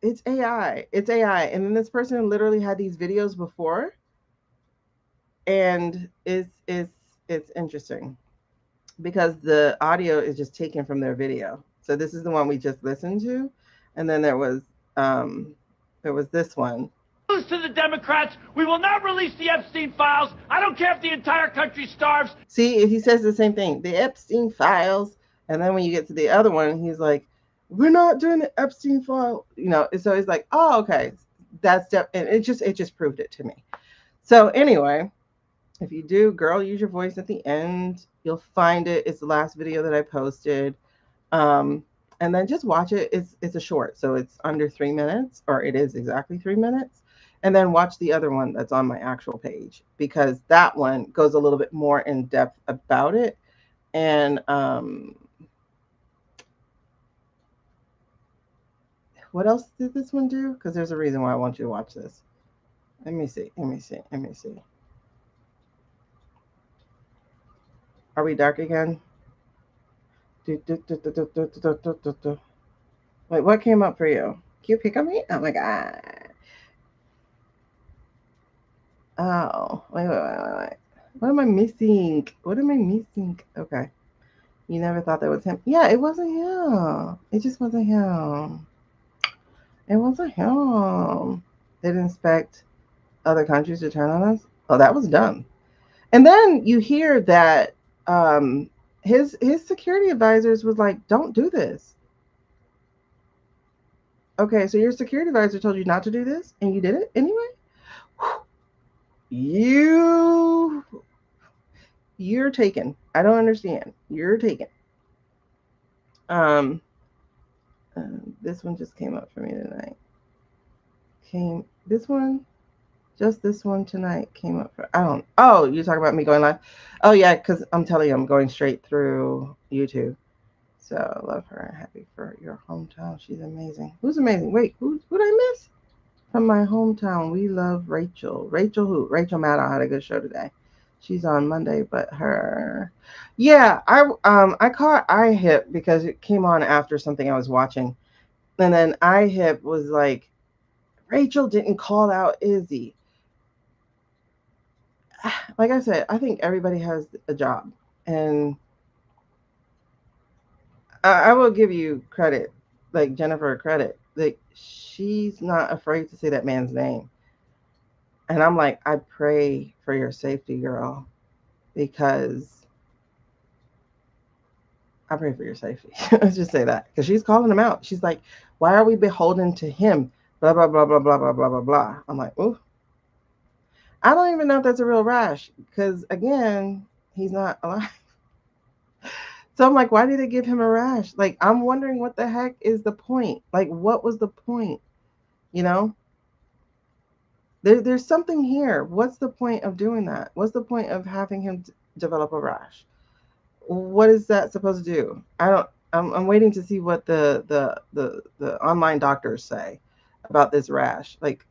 it's AI. It's AI. And then this person literally had these videos before. And it's interesting because the audio is just taken from their video. So this is the one we just listened to. And then there was this one. To the Democrats, we will not release the Epstein files. I don't care if the entire country starves. See, he says the same thing, the Epstein files. And then when you get to the other one, he's like, we're not doing the Epstein file. You know, so it's like, oh, okay. And it just proved it to me. So anyway, if you do girl use your voice at the end, you'll find it. It's the last video that I posted. And then just watch it. It's a short, so it's under 3 minutes, or it is exactly 3 minutes. And then watch the other one that's on my actual page, because that one goes a little bit more in depth about it. And what else did this one do? Because there's a reason why I want you to watch this. Let me see. Are we dark again? Wait, what came up for you? Can you pick on me? Oh my God. Oh, wait. What am I missing? Okay. You never thought that was him? Yeah, it wasn't him. It just wasn't him. It wasn't him. They didn't expect other countries to turn on us. Oh, that was dumb. And then you hear that his security advisors was like, don't do this. Okay, so your security advisor told you not to do this and you did it anyway? You're taken. I don't understand. You're taken. This one just came up for me tonight. This one? Just this one tonight came up for, I don't, oh, you're talking about me going live? Oh yeah, because I'm telling you, I'm going straight through YouTube. So I love her. Happy for your hometown. She's amazing. Who's amazing? Wait, who did I miss? From my hometown, we love Rachel. Rachel who? Rachel Maddow had a good show today. She's on Monday, but her, yeah, I caught iHip because it came on after something I was watching, and then iHip was like, Rachel didn't call out Izzy. Like I said, I think everybody has a job, and I will give you credit, like Jennifer credit, like she's not afraid to say that man's name. And I'm like, I pray for your safety, girl, because I pray for your safety. Let's just say that, because she's calling him out. She's like, why are we beholden to him? Blah, blah, blah, blah, blah, blah, blah, blah, blah. I'm like, ooh. I don't even know if that's a real rash, because again, he's not alive. So I'm like, why did they give him a rash? Like, I'm wondering what the heck is the point? Like, what was the point? You know? There's something here. What's the point of doing that? What's the point of having him develop a rash? What is that supposed to do? I'm waiting to see what the online doctors say about this rash. Like,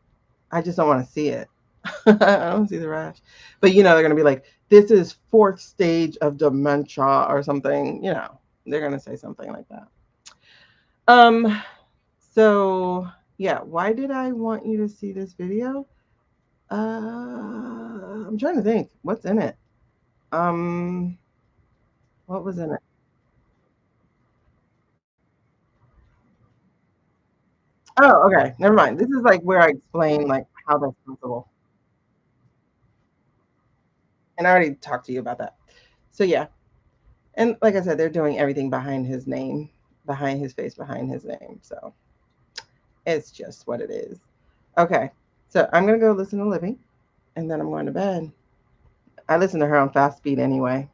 I just don't want to see it. I don't see the rash. But they're gonna be like, this is 4th stage of dementia or something. They're gonna say something like that. So yeah, why did I want you to see this video? I'm trying to think. What's in it? What was in it? Oh, okay. Never mind. This is like where I explain like how that's possible. And I already talked to you about that. So yeah. And like I said, they're doing everything behind his name, behind his face, behind his name. So it's just what it is. Okay. So I'm gonna go listen to Libby, and then I'm going to bed. I listen to her on fast speed anyway.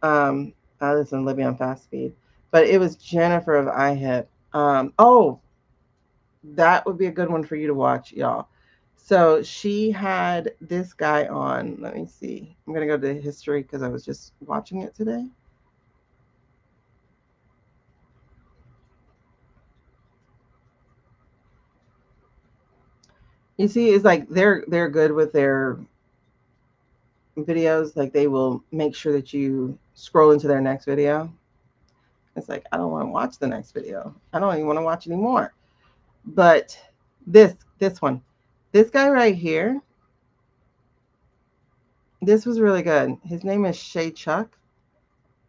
I listen to Libby on fast speed. But it was Jennifer of iHip. Oh, that would be a good one for you to watch, y'all. So she had this guy on. Let me see. I'm going to go to history because I was just watching it today. You see, it's like they're good with their videos. Like they will make sure that you scroll into their next video. It's like, I don't want to watch the next video. I don't even want to watch anymore. But this one, this guy right here, this was really good. His name is Shaneequa.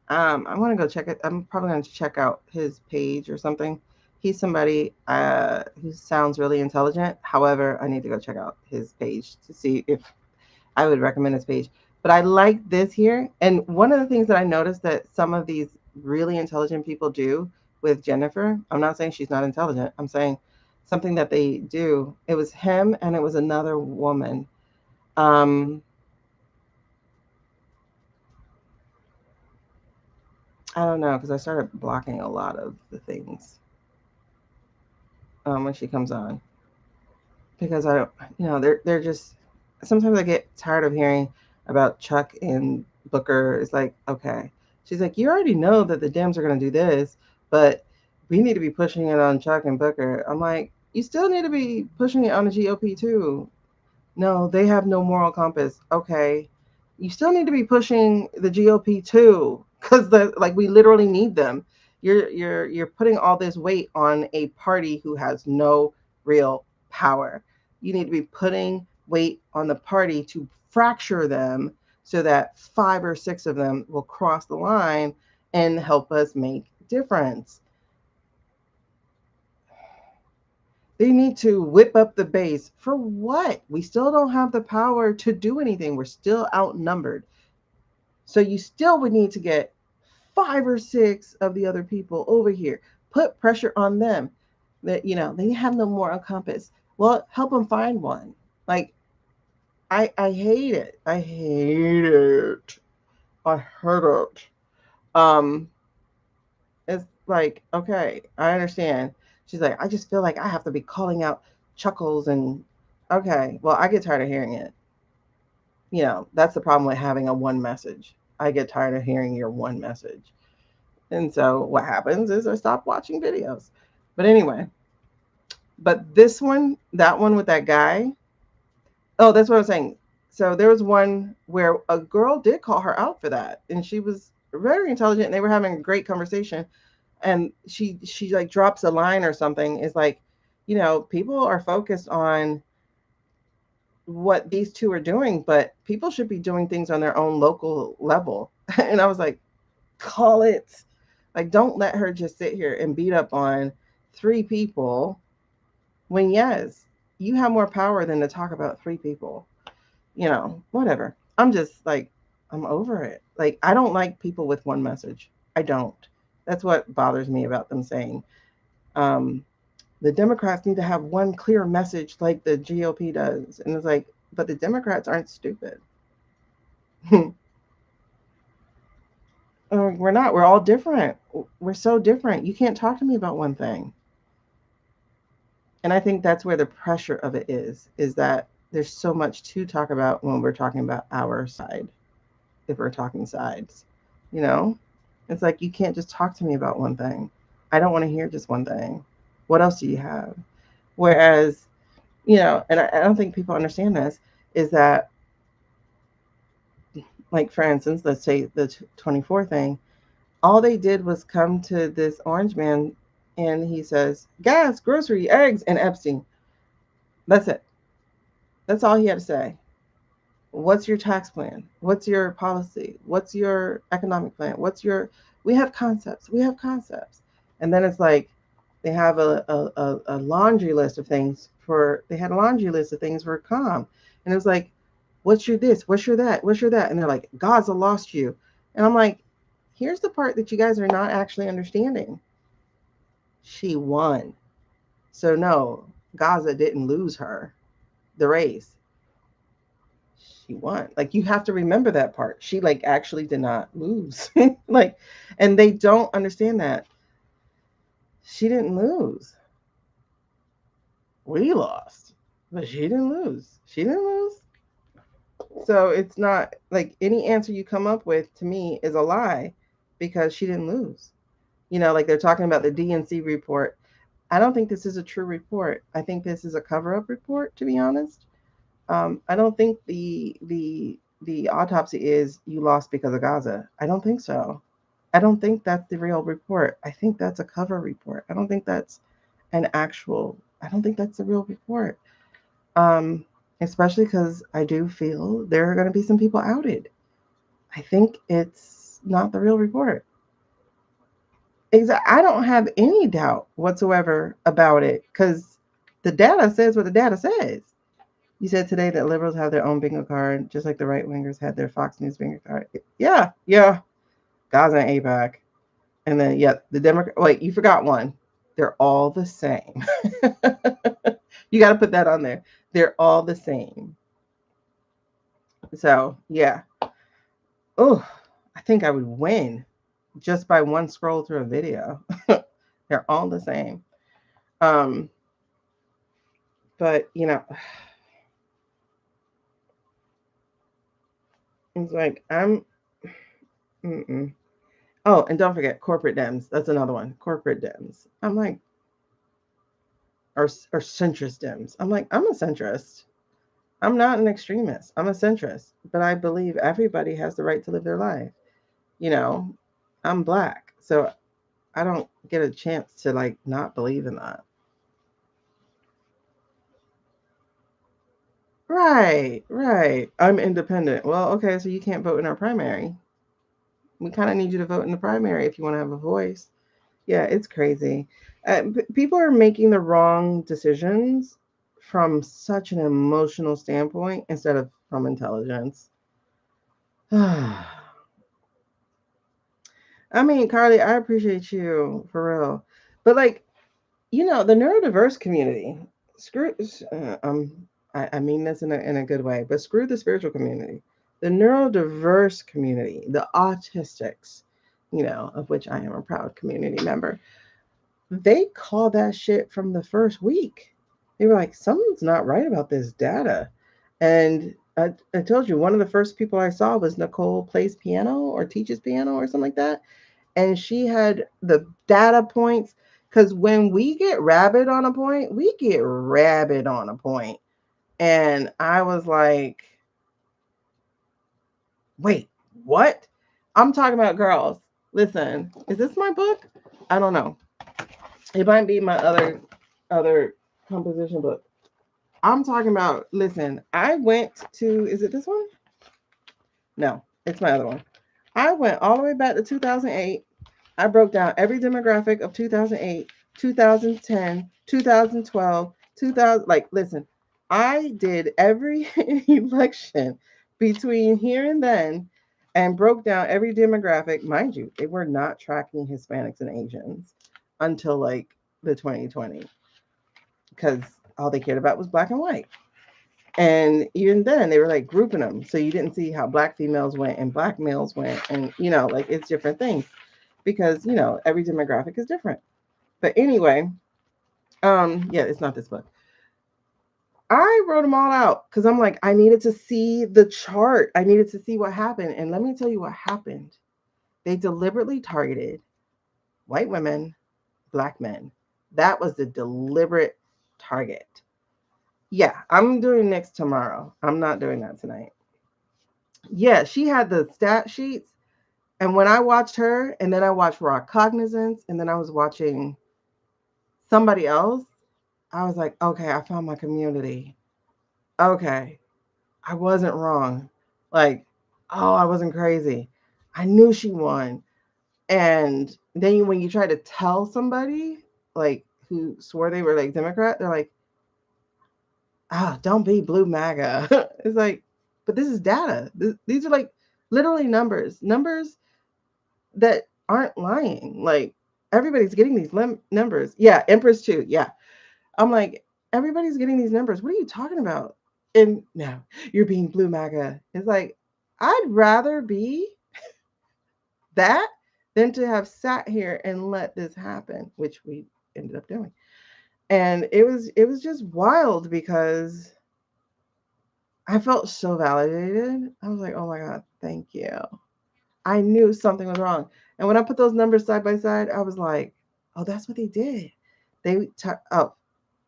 I want to go check it. I'm probably going to check out his page or something. He's somebody who sounds really intelligent. However, I need to go check out his page to see if I would recommend his page. But I like this here. And one of the things that I noticed that some of these really intelligent people do with Jennifer, I'm not saying she's not intelligent. I'm saying something that they do. It was him and it was another woman. I don't know, because I started blocking a lot of the things when she comes on. Because I don't, they're just, sometimes I get tired of hearing about Chuck and Booker. It's like, okay. She's like, you already know that the Dems are going to do this, but we need to be pushing it on Chuck and Booker. I'm like, you still need to be pushing it on the GOP too. No, they have no moral compass. Okay. You still need to be pushing the GOP too, because we literally need them. You're putting all this weight on a party who has no real power. You need to be putting weight on the party to fracture them so that 5 or 6 of them will cross the line and help us make difference. They need to whip up the base. For what? We still don't have the power to do anything. We're still outnumbered. So you still would need to get 5 or 6 of the other people over here. Put pressure on them. That they have no moral compass. Well, help them find one. Like, I hate it. I hate it. I hate it. It's like, okay, I understand. She's like, I just feel like I have to be calling out chuckles and okay, well, I get tired of hearing it. You know, that's the problem with having a one message. I get tired of hearing your one message. And so what happens is I stop watching videos. But anyway, but this one, that one with that guy, oh, that's what I'm saying. So there was one where a girl did call her out for that, and she was very intelligent, and they were having a great conversation. And she like drops a line or something. Is like, you know, people are focused on what these two are doing, but people should be doing things on their own local level. And I was like, call it. Like, don't let her just sit here and beat up on 3 people when, yes, you have more power than to talk about 3 people. You know, whatever. I'm just like, I'm over it. Like, I don't like people with one message. I don't. That's what bothers me about them saying, the Democrats need to have one clear message like the GOP does. And it's like, but the Democrats aren't stupid. We're not. We're all different. We're so different. You can't talk to me about one thing. And I think that's where the pressure of it is that there's so much to talk about when we're talking about our side, if we're talking sides. You know? It's like, you can't just talk to me about one thing. I don't want to hear just one thing. What else do you have? Whereas, you know, and I don't think people understand this, is that, like, for instance, let's say the 24 thing, all they did was come to this orange man and he says, gas, grocery, eggs, and Epstein. That's it. That's all he had to say. What's your tax plan? What's your policy? What's your economic plan? We have concepts. We have concepts. And then it's like, they have a laundry list of things they had a laundry list of things for calm. And it was like, what's your this? What's your that? What's your that? And they're like, Gaza lost you. And I'm like, here's the part that you guys are not actually understanding. She won. So no, Gaza didn't lose her, the race. She won. Like, you have to remember that part. She like actually did not lose. Like, and they don't understand that. She didn't lose. We lost, but she didn't lose. She didn't lose. So it's not like any answer you come up with to me is a lie, because she didn't lose. You know, like they're talking about the DNC report. I don't think this is a true report. I think this is a cover-up report, to be honest. I don't think the autopsy is you lost because of Gaza. I don't think so. I don't think that's the real report. I think that's a cover report. I don't think that's I don't think that's the real report. Especially because I do feel there are going to be some people outed. I think it's not the real report. I don't have any doubt whatsoever about it, because the data says what the data says. You said today that liberals have their own bingo card, just like the right-wingers had their Fox News bingo card. Yeah. Gaza and AIPAC. And then, the Democrat. Wait, you forgot one. They're all the same. You got to put that on there. They're all the same. So, yeah. Oh, I think I would win just by one scroll through a video. They're all the same. But, you know, it's like, Oh, and don't forget corporate Dems. That's another one. Corporate Dems. I'm like, or centrist Dems. I'm like, I'm a centrist. I'm not an extremist. I'm a centrist. But I believe everybody has the right to live their life. You know, I'm Black, so I don't get a chance to like not believe in that. Right. I'm independent. Well, okay, so you can't vote in our primary. We kind of need you to vote in the primary if you want to have a voice. Yeah, it's crazy. People are making the wrong decisions from such an emotional standpoint instead of from intelligence. I mean, Carly, I appreciate you for real. But like, you know, the neurodiverse community, I mean this in a good way, but screw the spiritual community, the neurodiverse community, the autistics, of which I am a proud community member. They called that shit from the first week. They were like, something's not right about this data. And I told you, one of the first people I saw was Nicole plays piano or teaches piano or something like that. And she had the data points, because when we get rabid on a point, we get rabid on a point. And I was like, wait, what? I'm talking about, girls. Listen, is this my book? I don't know. It might be my other composition book. I'm talking about, listen, I went to, is it this one? No, it's my other one. I went all the way back to 2008. I broke down every demographic of 2008, 2010, 2012, 2000. Like, listen, I did every election between here and then and broke down every demographic. Mind you, they were not tracking Hispanics and Asians until like the 2020, because all they cared about was black and white. And even then, they were like grouping them. So you didn't see how black females went and black males went. And, like it's different things because, every demographic is different. But anyway, yeah, it's not this book. I wrote them all out because I'm like, I needed to see the chart. I needed to see what happened. And let me tell you what happened. They deliberately targeted white women, black men. That was the deliberate target. Yeah, I'm doing next tomorrow. I'm not doing that tonight. Yeah, she had the stat sheets. And when I watched her, and then I watched Raw Cognizance, and then I was watching somebody else, I was like, okay, I found my community. Okay, I wasn't wrong. Like, oh, I wasn't crazy. I knew she won. And then when you try to tell somebody, like, who swore they were like Democrat, they're like, don't be blue MAGA. It's like, but this is data. These are like literally numbers that aren't lying. Like, everybody's getting these numbers. Yeah, Empress too. Yeah. I'm like, everybody's getting these numbers. What are you talking about? And no, you're being blue MAGA. It's like, I'd rather be that than to have sat here and let this happen, which we ended up doing. And it was just wild because I felt so validated. I was like, oh my God, thank you. I knew something was wrong. And when I put those numbers side by side, I was like, oh, that's what they did.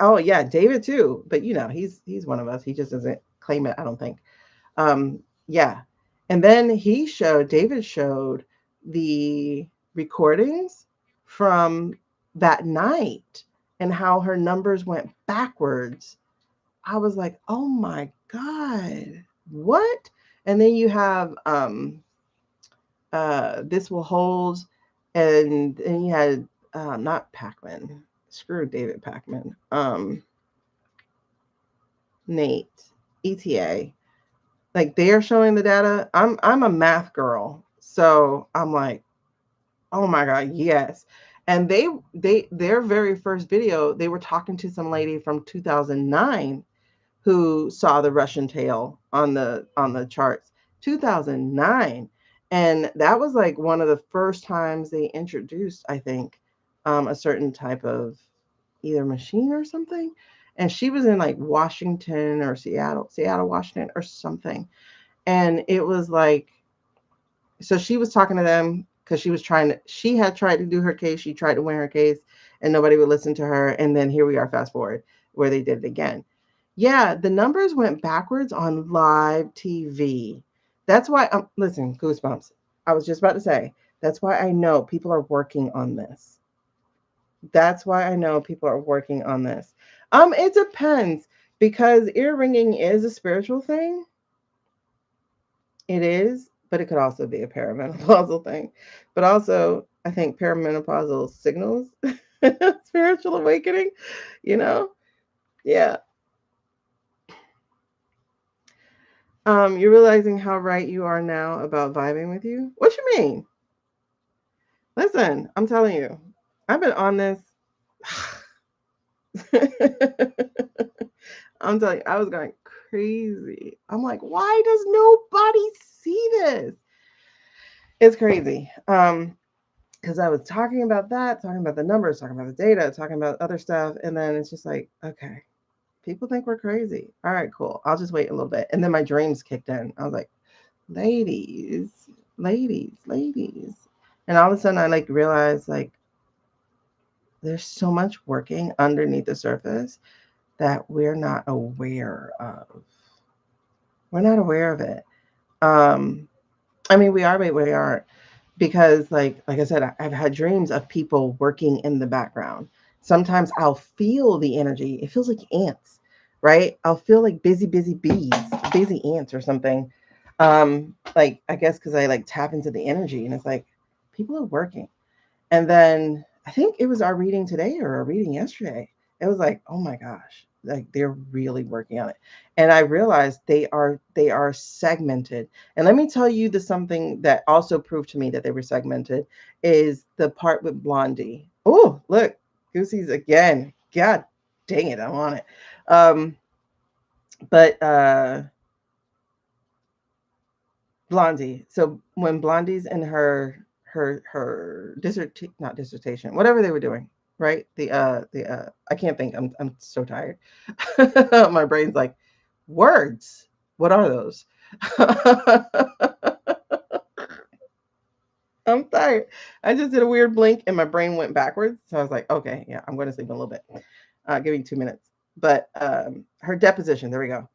Oh yeah, David too. But he's one of us. He just doesn't claim it, I don't think. Yeah. And then David showed the recordings from that night and how her numbers went backwards. I was like, oh my God, what? And then you have This Will Hold, and then you had not Pacman. Screw David Pacman. Nate, ETA. Like, they are showing the data. I'm a math girl, so I'm like, oh my God, yes. And their very first video, they were talking to some lady from 2009 who saw the Russian tail on the charts. 2009. And that was like one of the first times they introduced, I think, a certain type of either machine or something. And she was in like Washington or Seattle, Washington or something. And it was like, so she was talking to them because she had tried to do her case. She tried to win her case and nobody would listen to her. And then here we are, fast forward, where they did it again. Yeah, the numbers went backwards on live TV. That's why, listen, goosebumps. I was just about to say, that's why I know people are working on this. That's why I know people are working on this. It depends, because ear ringing is a spiritual thing. It is, but it could also be a perimenopausal thing. But also, I think perimenopausal signals spiritual awakening, Yeah. You're realizing how right you are now about vibing with you? What you mean? Listen, I'm telling you, I've been on this. I'm telling you, I was going crazy. I'm like, why does nobody see this? It's crazy. Because I was talking about that, talking about the numbers, talking about the data, talking about other stuff, and then it's just like, okay, people think we're crazy. All right, cool. I'll just wait a little bit. And then my dreams kicked in. I was like, ladies. And all of a sudden I like realized like there's so much working underneath the surface that we're not aware of. We're not aware of it. I mean, we are, but we aren't. Because like I said, I've had dreams of people working in the background. Sometimes I'll feel the energy. It feels like ants, right? I'll feel like busy bees, busy ants or something. Like I guess because I like tap into the energy and it's like people are working. And then I think it was our reading today or our reading yesterday. It was like, oh my gosh, like they're really working on it. And I realized they are segmented. And let me tell you something that also proved to me that they were segmented is the part with Blondie. Oh, look, Goosey's again. God dang it, I'm on it. But Blondie. So when Blondie's in her dissertation, whatever they were doing, right? I can't think. I'm so tired. My brain's like, words. What are those? I'm tired. I just did a weird blink and my brain went backwards. So I was like, okay, yeah, I'm going to sleep in a little bit. Give me 2 minutes. But her deposition, there we go.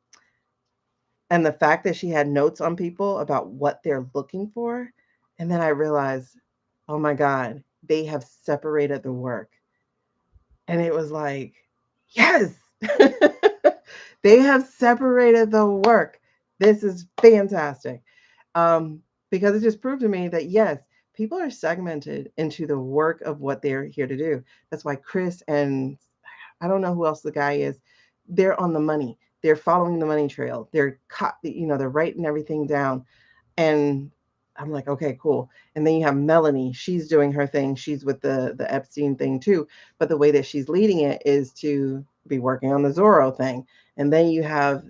And the fact that she had notes on people about what they're looking for. And then I realized, oh my God, they have separated the work. And it was like, yes, they have separated the work. This is fantastic. Because it just proved to me that, yes, people are segmented into the work of what they're here to do. That's why Chris and I don't know who else the guy is. They're on the money. They're following the money trail. They're they're writing everything down. And I'm like, okay, cool. And then you have Melanie. She's doing her thing. She's with the Epstein thing too. But the way that she's leading it is to be working on the Zorro thing. And then you have,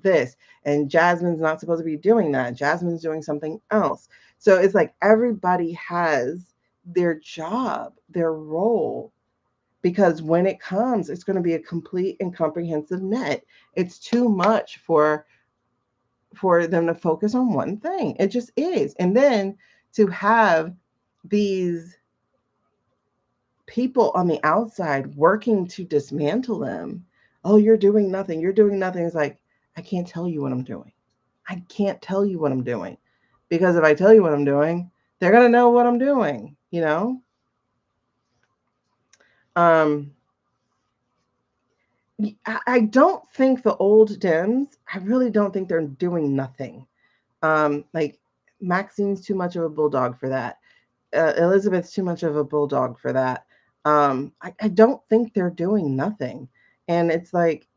this. And Jasmine's not supposed to be doing that. Jasmine's doing something else. So it's like everybody has their job, their role. Because when it comes, it's going to be a complete and comprehensive net. It's too much for them to focus on one thing. It just is. And then to have these people on the outside working to dismantle them. Oh, you're doing nothing. You're doing nothing. It's like, I can't tell you what I'm doing. I can't tell you what I'm doing. Because if I tell you what I'm doing, they're going to know what I'm doing, I don't think the old Dems, I really don't think they're doing nothing. Like Maxine's too much of a bulldog for that. Elizabeth's too much of a bulldog for that. I don't think they're doing nothing. And it's like,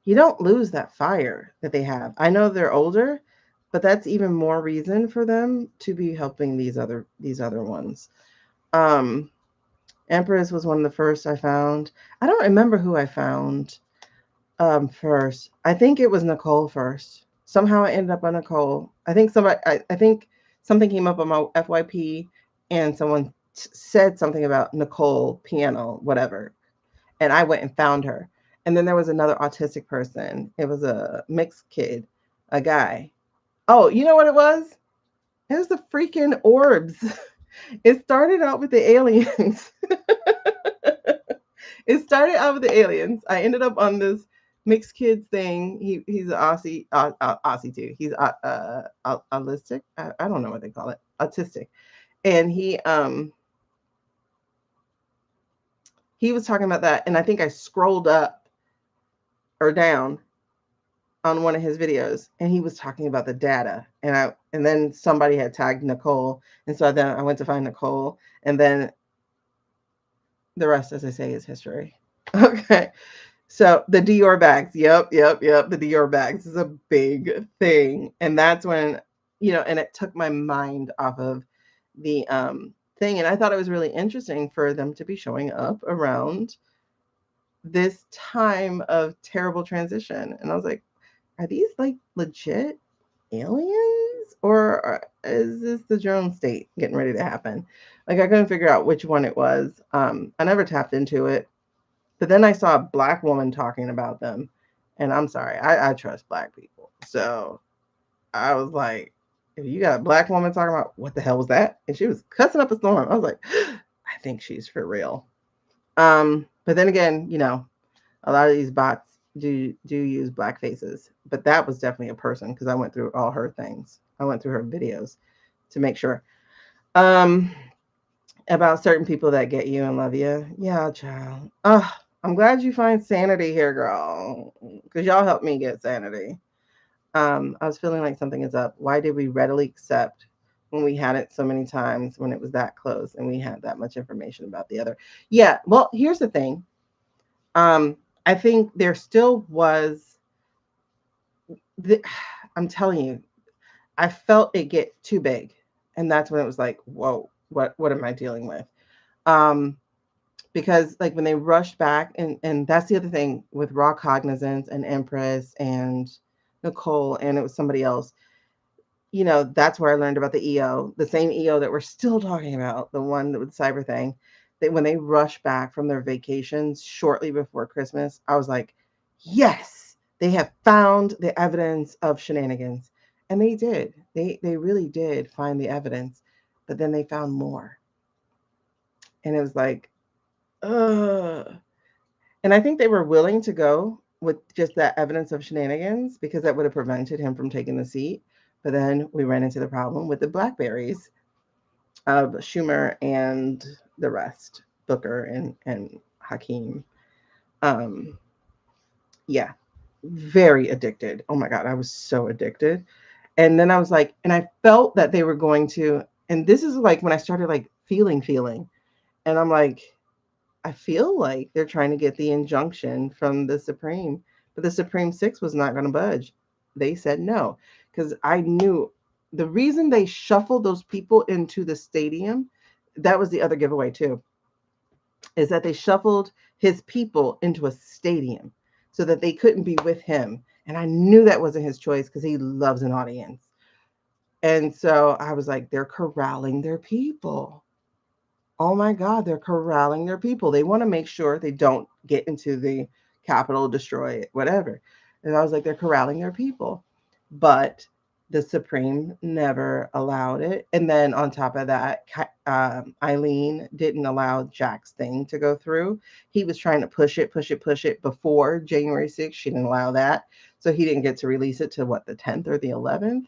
you don't lose that fire that they have. I know they're older, but that's even more reason for them to be helping these other ones. Empress was one of the first I found. I don't remember who I found first. I think it was Nicole first. Somehow I ended up on Nicole. I think something came up on my FYP and someone said something about Nicole piano, whatever. And I went and found her. And then there was another autistic person. It was a mixed kid, a guy. Oh, you know what it was? It was the freaking orbs. It started out with the aliens. It started out with the aliens. I ended up on this mixed kids thing. He's an Aussie too. He's autistic. I don't know what they call it. Autistic. And he was talking about that. And I think I scrolled up or down on one of his videos, and he was talking about the data. And then somebody had tagged Nicole. And so then I went to find Nicole, and then the rest, as I say, is history. Okay. So the Dior bags. Yep. The Dior bags is a big thing. And that's when, and it took my mind off of the thing. And I thought it was really interesting for them to be showing up around this time of terrible transition. And I was like, are these like legit aliens, or is this the drone state getting ready to happen? Like, I couldn't figure out which one it was. I never tapped into it, but then I saw a Black woman talking about them, and I'm sorry, I trust Black people, so I was like, if you got a Black woman talking about, what the hell was that? And she was cussing up a storm. I was like, I think she's for real. But then again, a lot of these bots do use Black faces, but that was definitely a person, because I went through all her things. I went through her videos to make sure. About certain people that get you and love you. Yeah, child. I'm glad you find sanity here, girl, because y'all helped me get sanity. I was feeling like something is up. Why did we readily accept when we had it so many times, when it was that close and we had that much information about the other? Yeah, well, here's the thing. I think there still was, I'm telling you, I felt it get too big. And that's when it was like, whoa, what am I dealing with? Because like when they rushed back, and that's the other thing with Raw Cognizance and Empress and Nicole, and it was somebody else, that's where I learned about the EO, the same EO that we're still talking about, the one with the cyber thing, that when they rushed back from their vacations shortly before Christmas, I was like, yes, they have found the evidence of shenanigans. And they did. They really did find the evidence, but then they found more. And it was like, ugh. And I think they were willing to go with just that evidence of shenanigans, because that would have prevented him from taking the seat. But then we ran into the problem with the blackberries of Schumer and the rest, Booker and Hakeem. Yeah, very addicted. Oh my God, I was so addicted. And then I was like, and I felt that they were going to, and this is like when I started like feeling, and I'm like, I feel like they're trying to get the injunction from the Supreme, but the Supreme Six was not going to budge. They said no, because I knew the reason they shuffled those people into the stadium. That was the other giveaway too, is that they shuffled his people into a stadium so that they couldn't be with him. And I knew that wasn't his choice, because he loves an audience. And so I was like, they're corralling their people. Oh my God, they're corralling their people. They want to make sure they don't get into the Capitol, destroy it, whatever. And I was like, they're corralling their people. But the Supreme never allowed it. And then on top of that, Eileen didn't allow Jack's thing to go through. He was trying to push it before January 6th. She didn't allow that. So he didn't get to release it to what, the 10th or the 11th?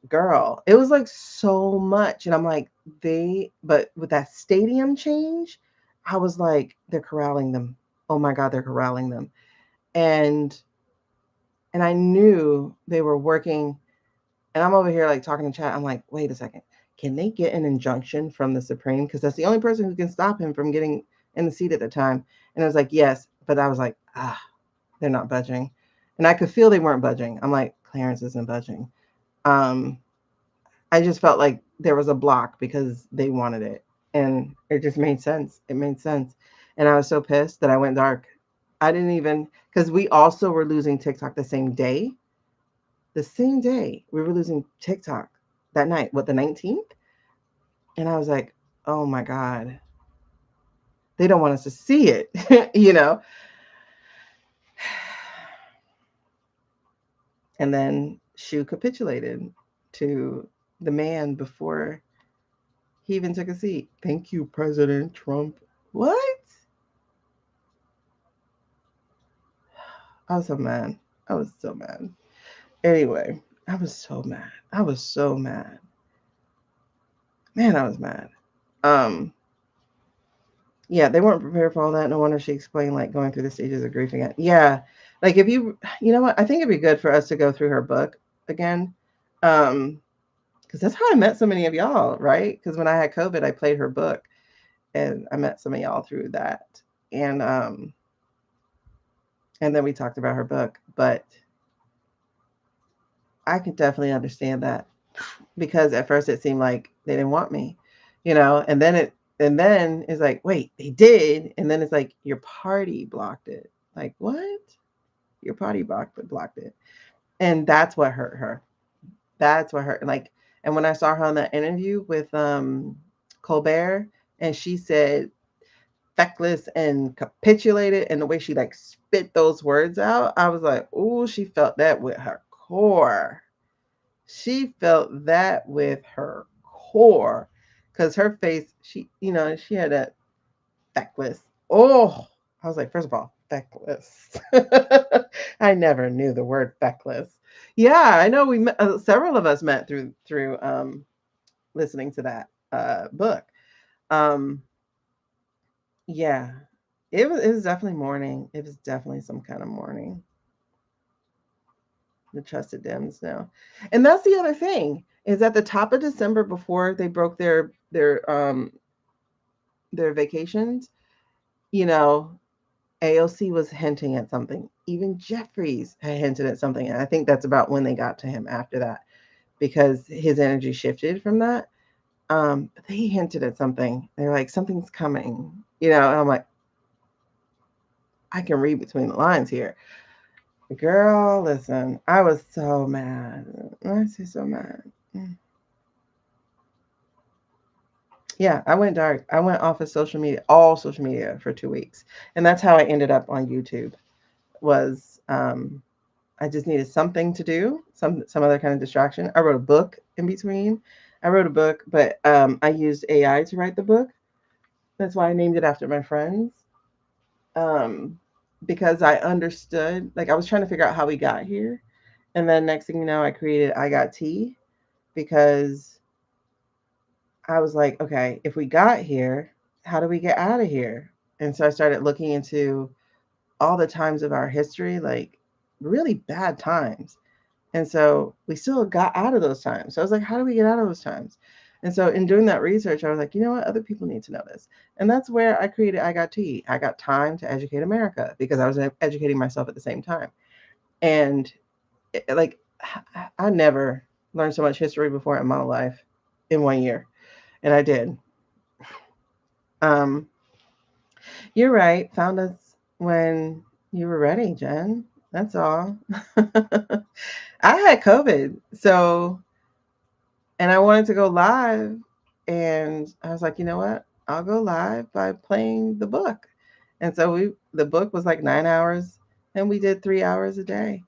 Girl, it was like so much. And I'm like, but with that stadium change, I was like, they're corralling them. Oh my God, they're corralling them. And I knew they were working. And I'm over here like talking to chat. I'm like, wait a second. Can they get an injunction from the Supreme? Because that's the only person who can stop him from getting in the seat at the time. And I was like, yes. But I was like, they're not budging. And I could feel they weren't budging. I'm like, Clarence isn't budging. I just felt like there was a block because they wanted it. And it just made sense. It made sense. And I was so pissed that I went dark. I didn't even, because we also were losing TikTok the same day. The same day we were losing TikTok that night, what, the 19th? And I was like, oh my God, they don't want us to see it, And then Shu capitulated to the man before he even took a seat. Thank you, President Trump. What? I was so mad. Anyway, I was so mad. Man, I was mad. Yeah, they weren't prepared for all that. No wonder she explained like going through the stages of grief again. Yeah. Like if you know what, I think it'd be good for us to go through her book again. Because that's how I met so many of y'all, right? Because when I had COVID, I played her book and I met some of y'all through that. And then we talked about her book. But I could definitely understand that, because at first it seemed like they didn't want me. and then it's like, wait, they did. And then it's like, your party blocked it. Like, what? Your party blocked it. And that's what hurt her. That's what hurt. Like, and when I saw her on that interview with Colbert, and she said feckless and capitulated, and the way she like spit those words out, I was like, oh, she felt that with her core. She felt that with her core. Because her face, she had that feckless. Oh, I was like, first of all, feckless. I never knew the word feckless. Yeah, I know we met, several of us met through listening to that book. Yeah, it was definitely mourning. It was definitely some kind of mourning. The trusted Dems now, and that's the other thing is at the top of December before they broke their vacations, AOC was hinting at something. Even Jeffries had hinted at something. And I think that's about when they got to him after that, because his energy shifted from that. They hinted at something. They're like, something's coming, and I'm like, I can read between the lines here. Girl, listen, I was so mad. I was so mad. Yeah, I went dark. I went off of social media, all social media, for 2 weeks. And that's how I ended up on YouTube. Was I just needed something to do, some other kind of distraction. I wrote a book in between. But I used AI to write the book. That's why I named it after my friends. Because I understood, like I was trying to figure out how we got here. And then next thing you know, I created I Got Tea, because I was like, okay, if we got here, how do we get out of here? And so I started looking into all the times of our history, like really bad times. And so we still got out of those times. So I was like, how do we get out of those times? And so in doing that research, I was like, you know what? Other people need to know this. And that's where I created I Got Tea. I got time to educate America, because I was educating myself at the same time. And like, I never learned so much history before in my life in 1 year. And I did. You're right. Found us when you were ready, Jen. That's all. I had COVID. So, and I wanted to go live. And I was like, you know what? I'll go live by playing the book. And so the book was like 9 hours, and we did 3 hours a day.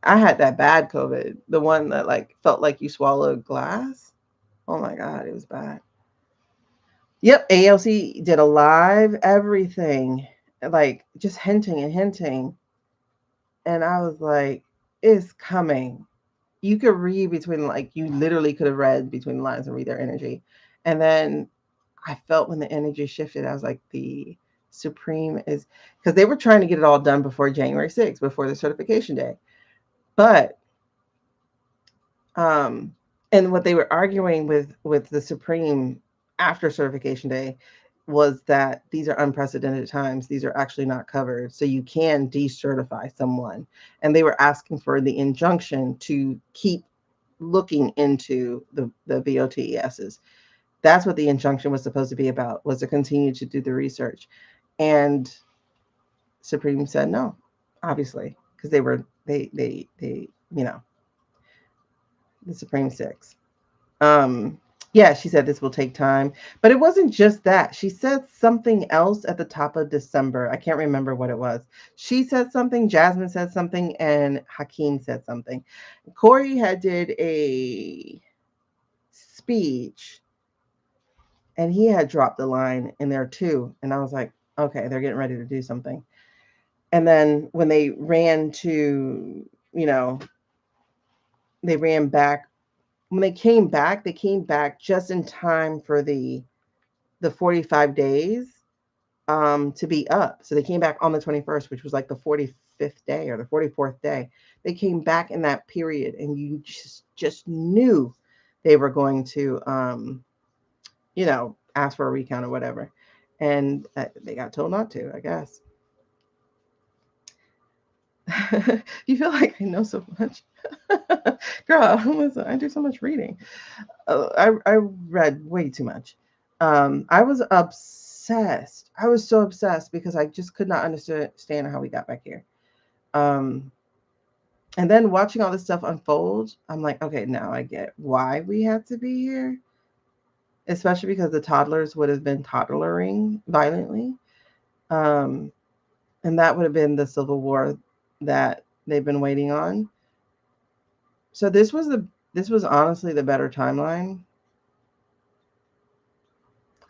I had that bad COVID, the one that like felt like you swallowed glass. Oh my God, it was bad. Yep, AOC did a live everything, like just hinting and hinting. And I was like, it's coming. You could read between, like, you literally could have read between the lines and read their energy. And then I felt when the energy shifted, I was like, the Supreme is, because they were trying to get it all done before January 6th, before the certification day. But, and what they were arguing with the Supreme after certification day was that these are unprecedented times. These are actually not covered. So you can decertify someone. And they were asking for the injunction to keep looking into the VOTESs. That's what the injunction was supposed to be about, was to continue to do the research. And Supreme said no, obviously, because they the Supreme Six. Yeah, she said this will take time, but it wasn't just that. She said something else at the top of December. I can't remember what it was. She said something, Jasmine said something, and Hakeem said something. Corey had did a speech, and he had dropped the line in there too. And I was like, okay, they're getting ready to do something. And then when they ran to, they ran back. When they came back just in time for the 45 days to be up. So they came back on the 21st, which was like the 45th day or the 44th day. They came back in that period, and you just knew they were going to, ask for a recount or whatever. And they got told not to, I guess. You feel like I know so much. Girl, listen, I do so much reading. I read way too much. I was obsessed. I was so obsessed because I just could not understand how we got back here. And then watching all this stuff unfold, I'm like, okay, now I get why we had to be here. Especially because the toddlers would have been toddlering violently. And that would have been the civil war that they've been waiting on. So this was honestly the better timeline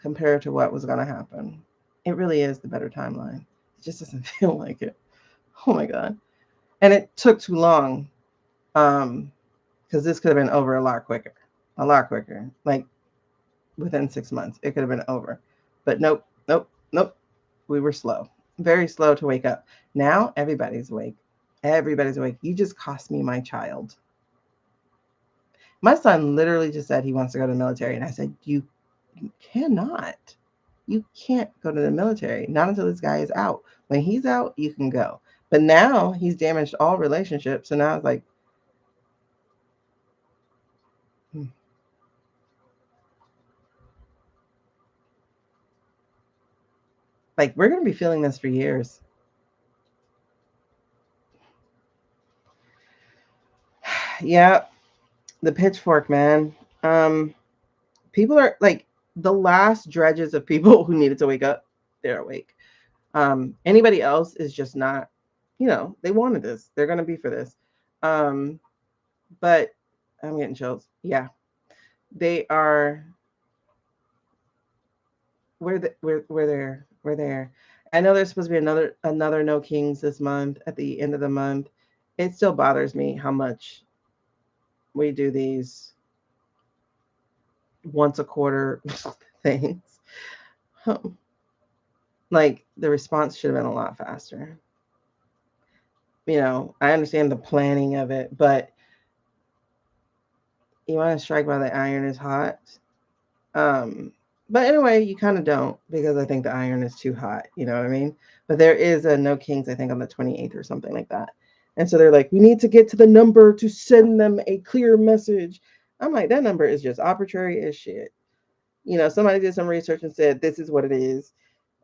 compared to what was going to happen. It really is the better timeline. It just doesn't feel like it. Oh my God. And it took too long. Because this could have been over a lot quicker. Like within 6 months, it could have been over. But nope. We were slow. Very slow to wake up. Now everybody's awake. You just cost me my child. My son literally just said he wants to go to the military. And I said, you cannot. You can't go to the military. Not until this guy is out. When he's out, you can go. But now he's damaged all relationships. So now it's like, we're going to be feeling this for years. Yeah. The pitchfork, man. People are like the last dredges of people who needed to wake up. They're awake. Anybody else is just not, they wanted this. They're going to be for this. But I'm getting chills. Yeah. They are. We're there. I know there's supposed to be another No Kings this month at the end of the month. It still bothers me how much we do these once a quarter things. Like the response should have been a lot faster. I understand the planning of it, but you want to strike while the iron is hot. But anyway, you kind of don't, because I think the iron is too hot. You know what I mean? But there is a No Kings, I think, on the 28th or something like that. And so they're like, we need to get to the number to send them a clear message. I'm like, that number is just arbitrary as shit. Somebody did some research and said, this is what it is.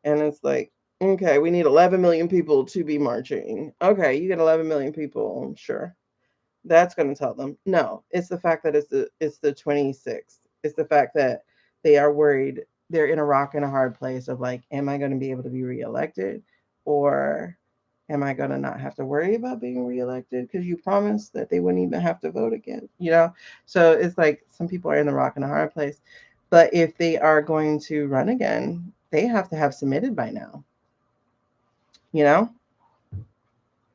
And it's like, okay, we need 11 million people to be marching. Okay, you get 11 million people. Sure. That's going to tell them. No, it's the fact that it's the 26th. It's the fact that they are worried. They're in a rock and a hard place of like, am I going to be able to be reelected? Or am I going to not have to worry about being reelected? Because you promised that they wouldn't even have to vote again, So it's like some people are in the rock and a hard place. But if they are going to run again, they have to have submitted by now.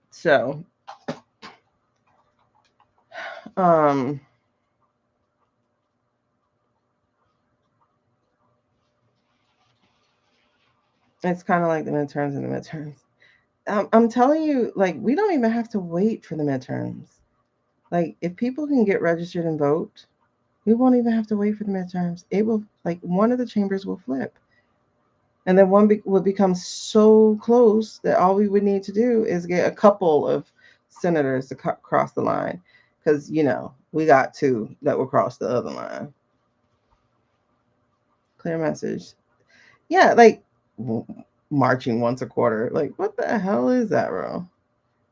So it's kind of like the midterms and the midterms. I'm telling you, like, we don't even have to wait for the midterms. Like, if people can get registered and vote, we won't even have to wait for the midterms. It will, like, one of the chambers will flip. And then one will become so close that all we would need to do is get a couple of senators to cross the line. Because, we got two that will cross the other line. Clear message. Yeah, like, marching once a quarter. Like, what the hell is that, bro?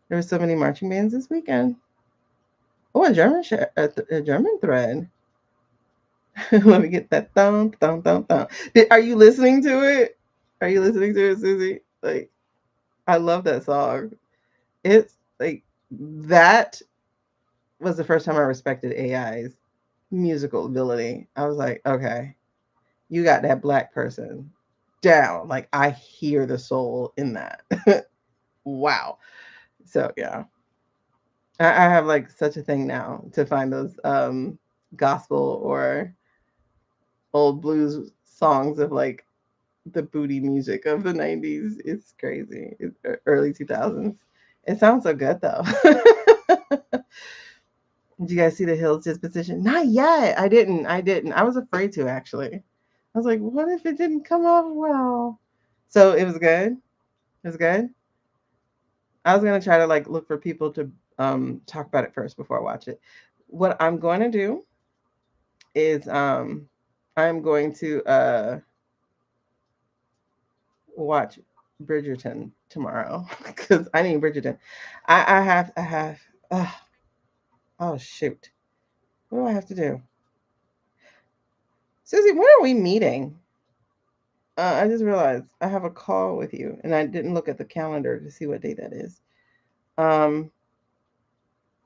There were so many marching bands this weekend. Oh, a German thread. Let me get that thump. Are you listening to it? Are you listening to it, Susie? Like, I love that song. It's like, that was the first time I respected AI's musical ability. I was like, okay, you got that black person down. Like, I hear the soul in that. Wow. So yeah, I have like such a thing now to find those gospel or old blues songs of like the booty music of the 90s. It's crazy. It's early 2000s. It sounds so good though. Did you guys see the Hills disposition? Not yet. I didn't. I was afraid to, actually. I was like, what if it didn't come off well? So it was good. It was good. I was gonna try to like look for people to talk about it first before I watch it. What I'm going to do is I'm going to watch Bridgerton tomorrow because I need Bridgerton. I have. Oh shoot, what do I have to do? Susie, when are we meeting? I just realized I have a call with you, and I didn't look at the calendar to see what day that is. I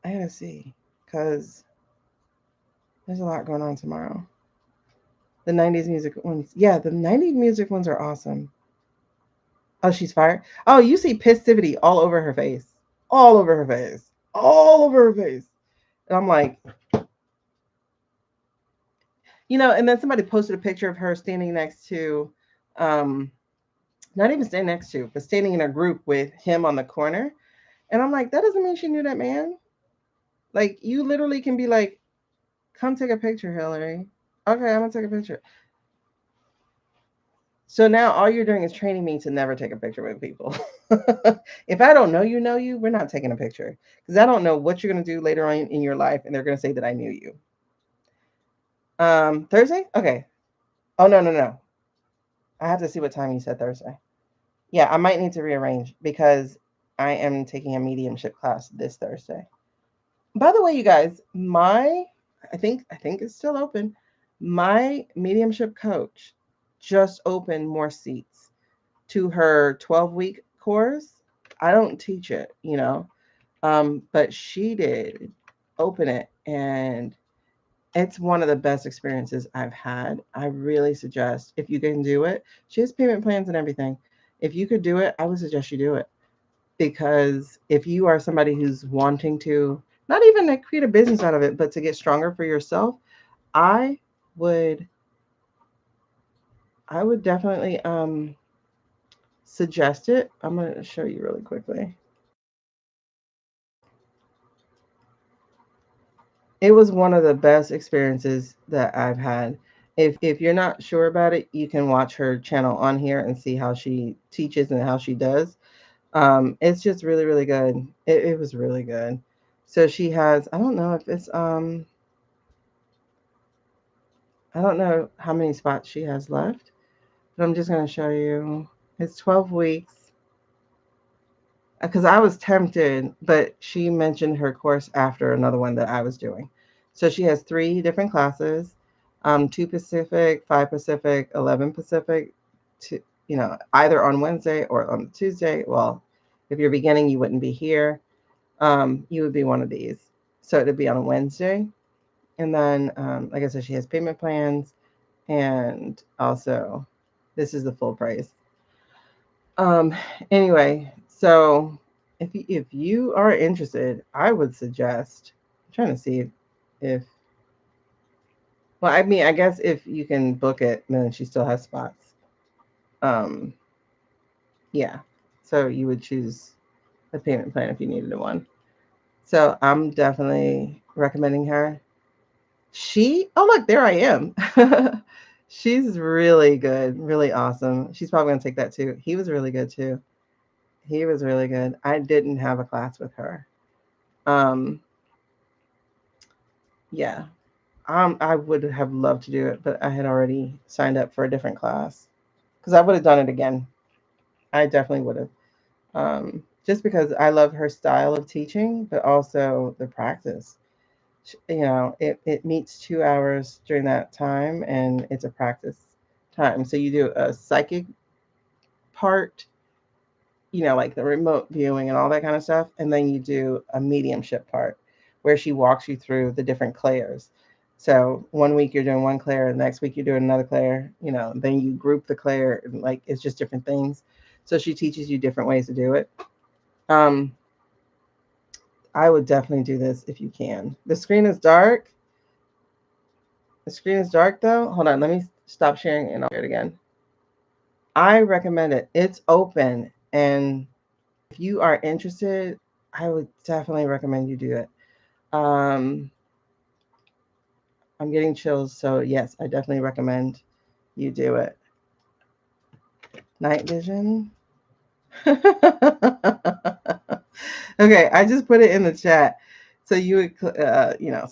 gotta see because there's a lot going on tomorrow. The 90s music ones. Yeah, the 90s music ones are awesome. Oh, she's fired. Oh, you see pissivity all over her face. All over her face. All over her face. And I'm like, and then somebody posted a picture of her standing next to, not even standing next to, but standing in a group with him on the corner. And I'm like, that doesn't mean she knew that man. Like, you literally can be like, come take a picture, Hillary. Okay, I'm going to take a picture. So now all you're doing is training me to never take a picture with people. If I don't know you, we're not taking a picture. Because I don't know what you're going to do later on in your life, and they're going to say that I knew you. Thursday? Okay. Oh, no. I have to see what time you said Thursday. Yeah, I might need to rearrange because I am taking a mediumship class this Thursday. By the way, you guys, I think it's still open. My mediumship coach just opened more seats to her 12-week course. I don't teach it, but she did open it, and it's one of the best experiences I've had. I really suggest, if you can do it, she has payment plans and everything. If you could do it, I would suggest you do it, because if you are somebody who's wanting to not even to create a business out of it, but to get stronger for yourself, I would definitely suggest it. I'm going to show you really quickly. It was one of the best experiences that I've had. If you're not sure about it, you can watch her channel on here and see how she teaches and how she does. It's just really, really good. It was really good. So she has, I don't know if it's I don't know how many spots she has left, but I'm just going to show you. It's 12 weeks. Because I was tempted, but she mentioned her course after another one that I was doing. So she has 3 different classes, 2 Pacific, 5 Pacific, 11 Pacific, either on Wednesday or on Tuesday. Well, if you're beginning, you wouldn't be here. You would be one of these. So it would be on a Wednesday. And then, like I said, she has payment plans. And also, this is the full price. Anyway, so if you are interested, I would suggest, I'm trying to see if well, I mean, I guess if you can book it, then she still has spots. Yeah. So you would choose a payment plan if you needed one. So I'm definitely recommending her. Oh look, there I am. She's really good, really awesome. She's probably gonna take that too. He was really good too. He was really good. I didn't have a class with her. Yeah. I would have loved to do it, but I had already signed up for a different class because I would have done it again. I definitely would have. Just because I love her style of teaching, but also the practice. It meets 2 hours during that time, and it's a practice time. So you do a psychic part, like the remote viewing and all that kind of stuff. And then you do a mediumship part where she walks you through the different clairs. So one week you're doing one clair, and the next week you're doing another clair, then you group the clair, and like it's just different things. So she teaches you different ways to do it. I would definitely do this if you can. The screen is dark. The screen is dark though. Hold on, let me stop sharing and I'll share it again. I recommend it. It's open, and if you are interested, I would definitely recommend you do it. I'm getting chills, so yes, I definitely recommend you do it. Night vision. Okay, I just put it in the chat, so you would, so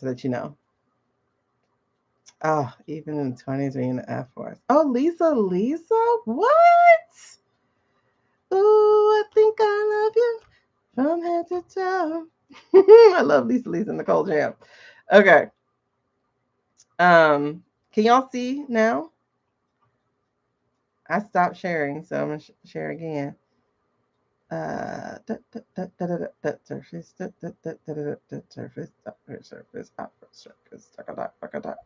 that you know. Oh, even in the 20s, we're in the F Force. Oh, Lisa, what? Ooh, I think I love you from head to toe. I love Lisa and Nicole Jam. Okay. Can y'all see now? I stopped sharing, so I'm gonna share again. Surface, surface, polka dot.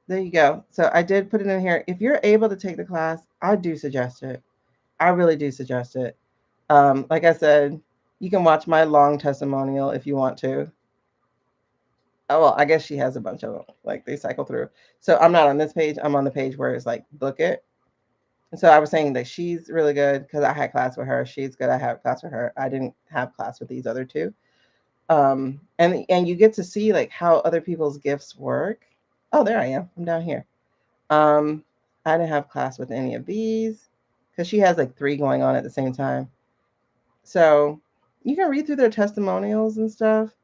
There you go. So I did put it in here. If you're able to take the class, I do suggest it. I really do suggest it. Like I said, you can watch my long testimonial if you want to. Oh, well, I guess she has a bunch of them. Like they cycle through. So I'm not on this page. I'm on the page where it's like book it. And so I was saying that she's really good because I had class with her. She's good. I had class with her. I didn't have class with these other two. And you get to see like how other people's gifts work. Oh, there I am. I'm down here. I didn't have class with any of these because she has like 3 going on at the same time. So you can read through their testimonials and stuff,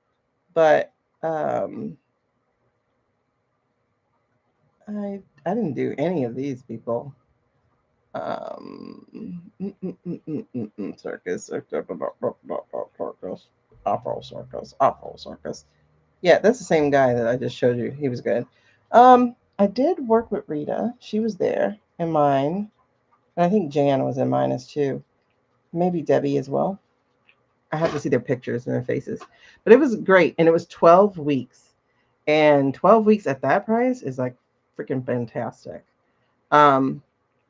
but I didn't do any of these people. Circus, Opera Circus. Yeah, that's the same guy that I just showed you. He was good. I did work with Rita. She was there in mine. And I think Jan was in mine as too. Maybe Debbie as well. I have to see their pictures and their faces. But it was great. And it was 12 weeks. And 12 weeks at that price is like freaking fantastic.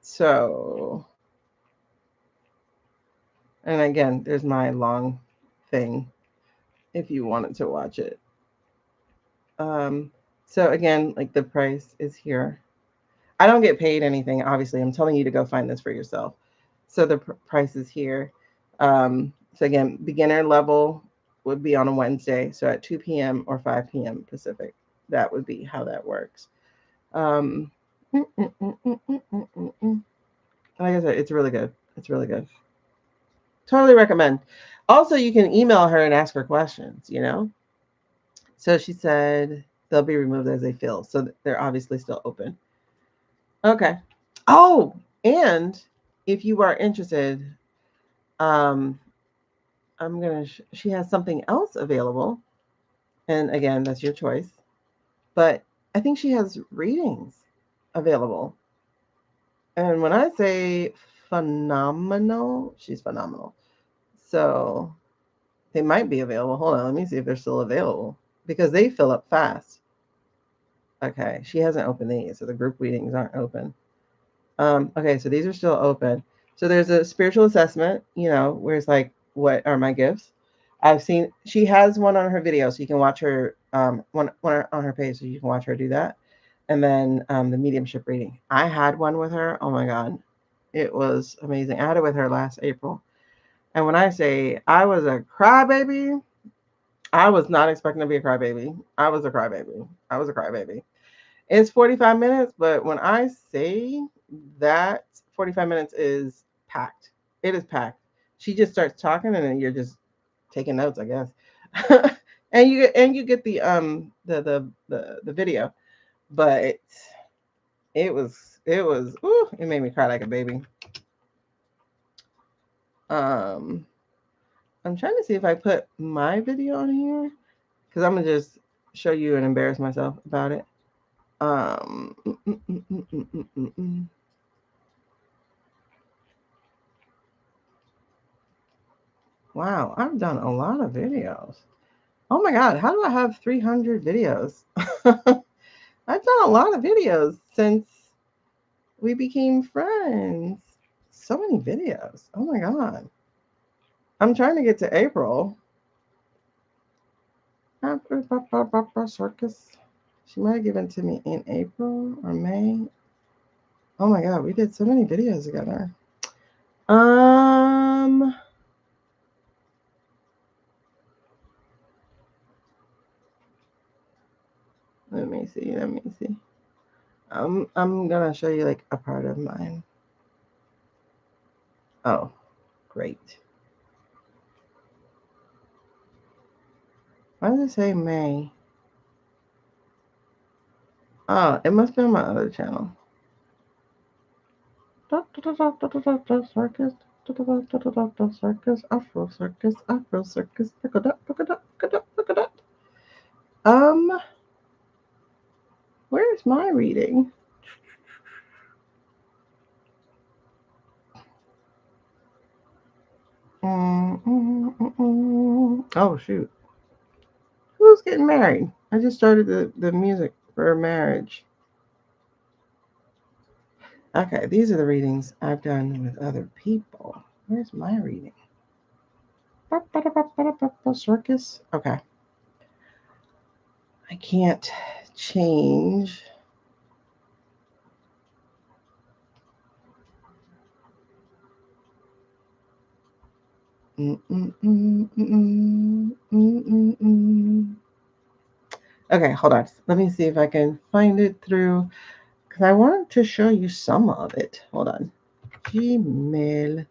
So, and again, there's my long thing if you wanted to watch it. So again, like the price is here. I don't get paid anything, obviously. I'm telling you to go find this for yourself. So the price is here. So again, beginner level would be on a Wednesday. So at 2 p.m. or 5 p.m. Pacific. That would be how that works. Like I said, it's really good. It's really good. Totally recommend. Also, you can email her and ask her questions, you know? So she said they'll be removed as they fill. So they're obviously still open. Okay. Oh, and if you are interested, I'm going to, she has something else available. And again, that's your choice. But I think she has readings available. And when I say phenomenal, she's phenomenal. So they might be available. Hold on, let me see if they're still available because they fill up fast. Okay, she hasn't opened these, so the group readings aren't open. Okay, so these are still open. So there's a spiritual assessment, you know, where it's like, what are my gifts? I've seen she has one on her video, so you can watch her one on her page, so you can watch her do that. And then the mediumship reading. I had one with her. Oh my God, it was amazing. I had it with her last April. And when I say I was a crybaby, I was not expecting to be a crybaby. I was a crybaby. I was a crybaby. It's 45 minutes, but when I say that 45 minutes is packed, it is packed. She just starts talking, and then you're just taking notes, I guess. and you get the video, but it was ooh, it made me cry like a baby. I'm trying to see if I put my video on here because I'm gonna just show you and embarrass myself about it. Wow, I've done a lot of videos. Oh my God, how do I have 300 videos? I've done a lot of videos since we became friends. So many videos. Oh my God. I'm trying to get to April. Circus. She might have given it to me in April or May. Oh my God, we did so many videos together. Let me see. I'm gonna show you like a part of mine. Oh, great. Why does it say May? Oh, it must be on my other channel. Circus, circus, Afro circus, Afro circus, look at that, look at that, look at that, look at that. Where's my reading? Oh shoot. Who's getting married? I just started the music for marriage. Okay, these are the readings I've done with other people. Where's my reading? Circus. Okay. I can't change. Okay, hold on. Let me see if I can find it through, because I wanted to show you some of it. Hold on. Gmail.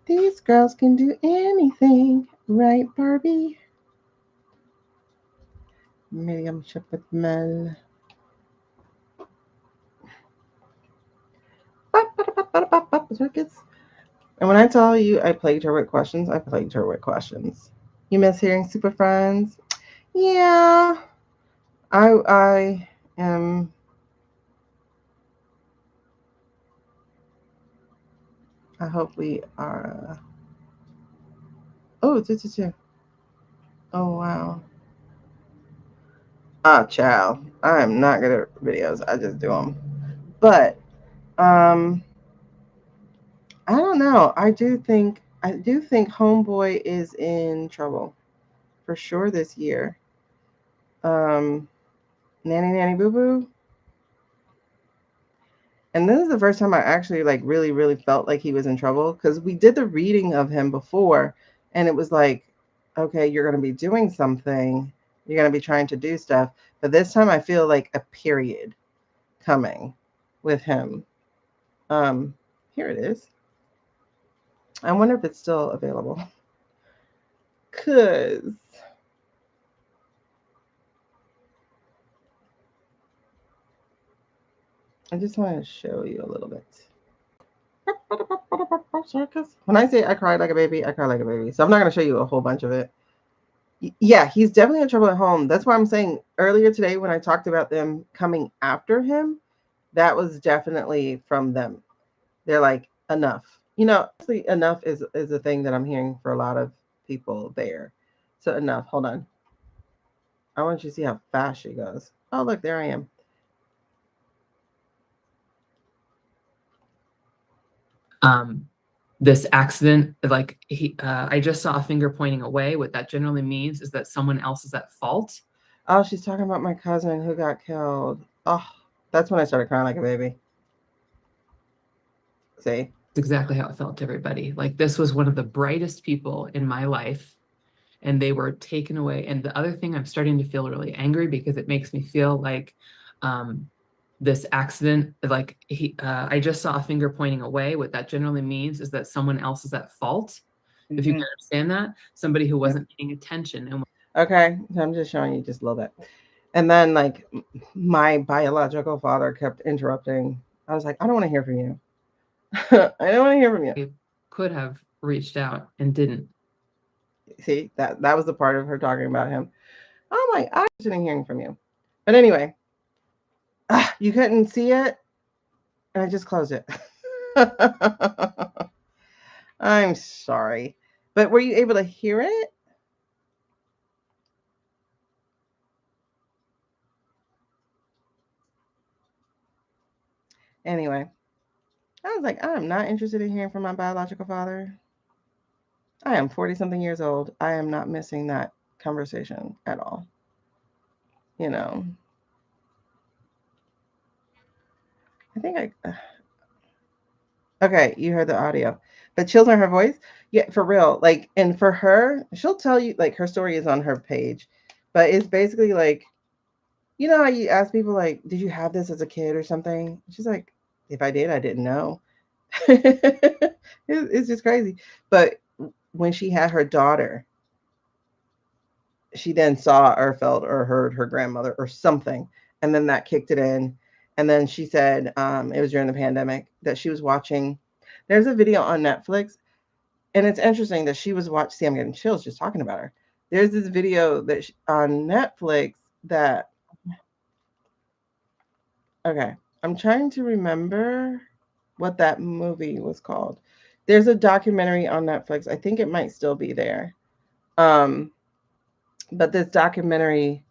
These girls can do anything, right, Barbie? Miriam Shepherd Mel. Circuits. And when I tell you I plagued her with questions, I plagued her with questions. You miss hearing Super Friends? Yeah. I am. I hope we are. Oh, 222. Oh, wow. Ah, child. I am not good at videos. I just do them. But, I don't know. I do think Homeboy is in trouble for sure this year. Nanny Nanny Boo Boo. And this is the first time I actually like really, really felt like he was in trouble, because we did the reading of him before and it was like, okay, you're going to be doing something. You're going to be trying to do stuff. But this time I feel like a period coming with him. Here it is. I wonder if it's still available. Cause I just want to show you a little bit. Circus. When I say I cried like a baby, I cried like a baby. So I'm not going to show you a whole bunch of it. Yeah, he's definitely in trouble at home. That's why I'm saying earlier today when I talked about them coming after him, that was definitely from them. They're like, enough. You know, actually, enough is a thing that I'm hearing for a lot of people there. So enough. Hold on. I want you to see how fast she goes. Oh, look, there I am. This accident, like I just saw a finger pointing away. What that generally means is that someone else is at fault. Oh, she's talking about my cousin who got killed. Oh, that's when I started crying like a baby. See? It's exactly how it felt to everybody. Like this was one of the brightest people in my life, and they were taken away. And the other thing, I'm starting to feel really angry because it makes me feel like this accident, like I just saw a finger pointing away. What that generally means is that someone else is at fault. If you can understand that, somebody who wasn't paying attention. And okay, so I'm just showing you just a little bit. And then like my biological father kept interrupting. I was like, I don't want to hear from you. I don't want to hear from you. I could have reached out and didn't. See, that was the part of her talking about him. I'm like, I'm interested in hearing from you. But anyway, you couldn't see it, and I just closed it. I'm sorry. But were you able to hear it? Anyway, I was like, I'm not interested in hearing from my biological father. I am 40-something years old. I am not missing that conversation at all. You know. I think okay, you heard the audio. But chills on her voice? Yeah, for real. Like, and for her, she'll tell you, like, her story is on her page. But it's basically like, you know how you ask people, like, did you have this as a kid or something? She's like, if I did, I didn't know. It's just crazy. But when she had her daughter, she then saw or felt or heard her grandmother or something. And then that kicked it in. And then she said it was during the pandemic that she was watching. There's a video on Netflix, and it's interesting that she was watching. See, I'm getting chills just talking about her. There's this video that on Netflix that. Okay, I'm trying to remember what that movie was called. There's a documentary on Netflix. I think it might still be there. But this documentary,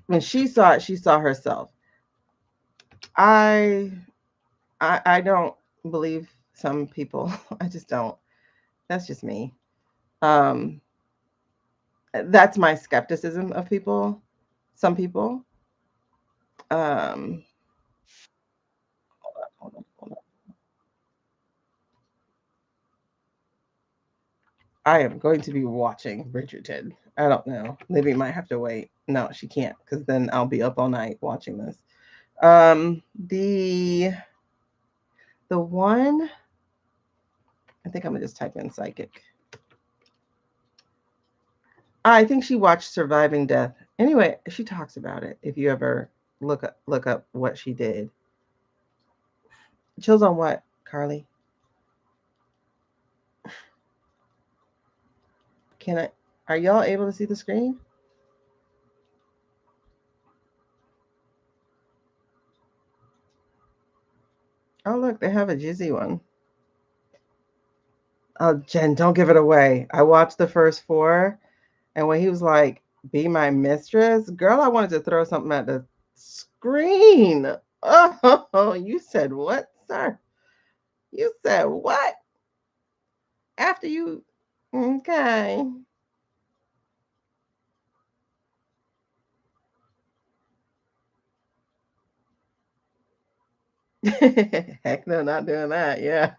when she saw it, she saw herself. I don't believe some people. I just don't. That's just me. That's my skepticism of people. Some people. Hold on. I am going to be watching Bridgerton. I don't know. Libby might have to wait. No, she can't, because then I'll be up all night watching this. The one, I think I'm gonna just type in psychic. I think she watched Surviving Death. Anyway, she talks about it. If you ever look up what she did. Chills on what, Carly? Are y'all able to see the screen? Oh, look, they have a Jizzy one. Oh, Jen, don't give it away. I watched the first 4, and when he was like, "Be my mistress," girl, I wanted to throw something at the screen. Oh, you said what, sir? You said what? After you, okay. Heck no, not doing that. Yeah.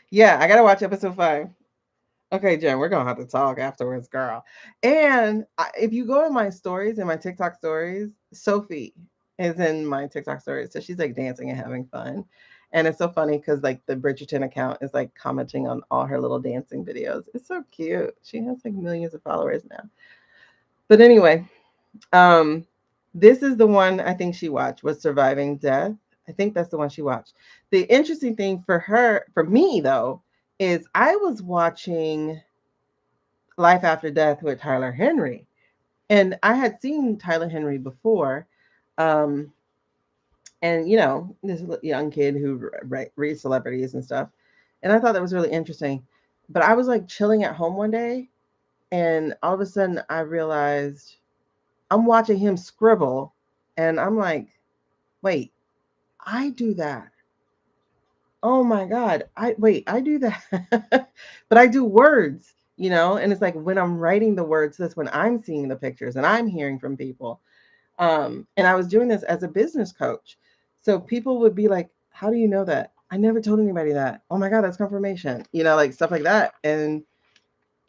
Yeah, I gotta watch episode 5. Okay, Jen, we're gonna have to talk afterwards, girl. And if you go in my stories, in my TikTok stories, Sophie is in my TikTok stories. So she's like dancing and having fun. And it's so funny because like the Bridgerton account is like commenting on all her little dancing videos. It's so cute. She has like millions of followers now. But anyway, this is the one I think she watched, was Surviving Death. I think that's the one she watched. The interesting thing for me though, is I was watching Life After Death with Tyler Henry. And I had seen Tyler Henry before. And, this young kid who reads celebrities and stuff. And I thought that was really interesting. But I was like chilling at home one day. And all of a sudden I realized I'm watching him scribble. And I'm like, wait, I do that. Oh my God. I do that. But I do words, and it's like when I'm writing the words, that's when I'm seeing the pictures and I'm hearing from people. And I was doing this as a business coach. So people would be like, how do you know that? I never told anybody that. Oh my God, that's confirmation, like stuff like that. And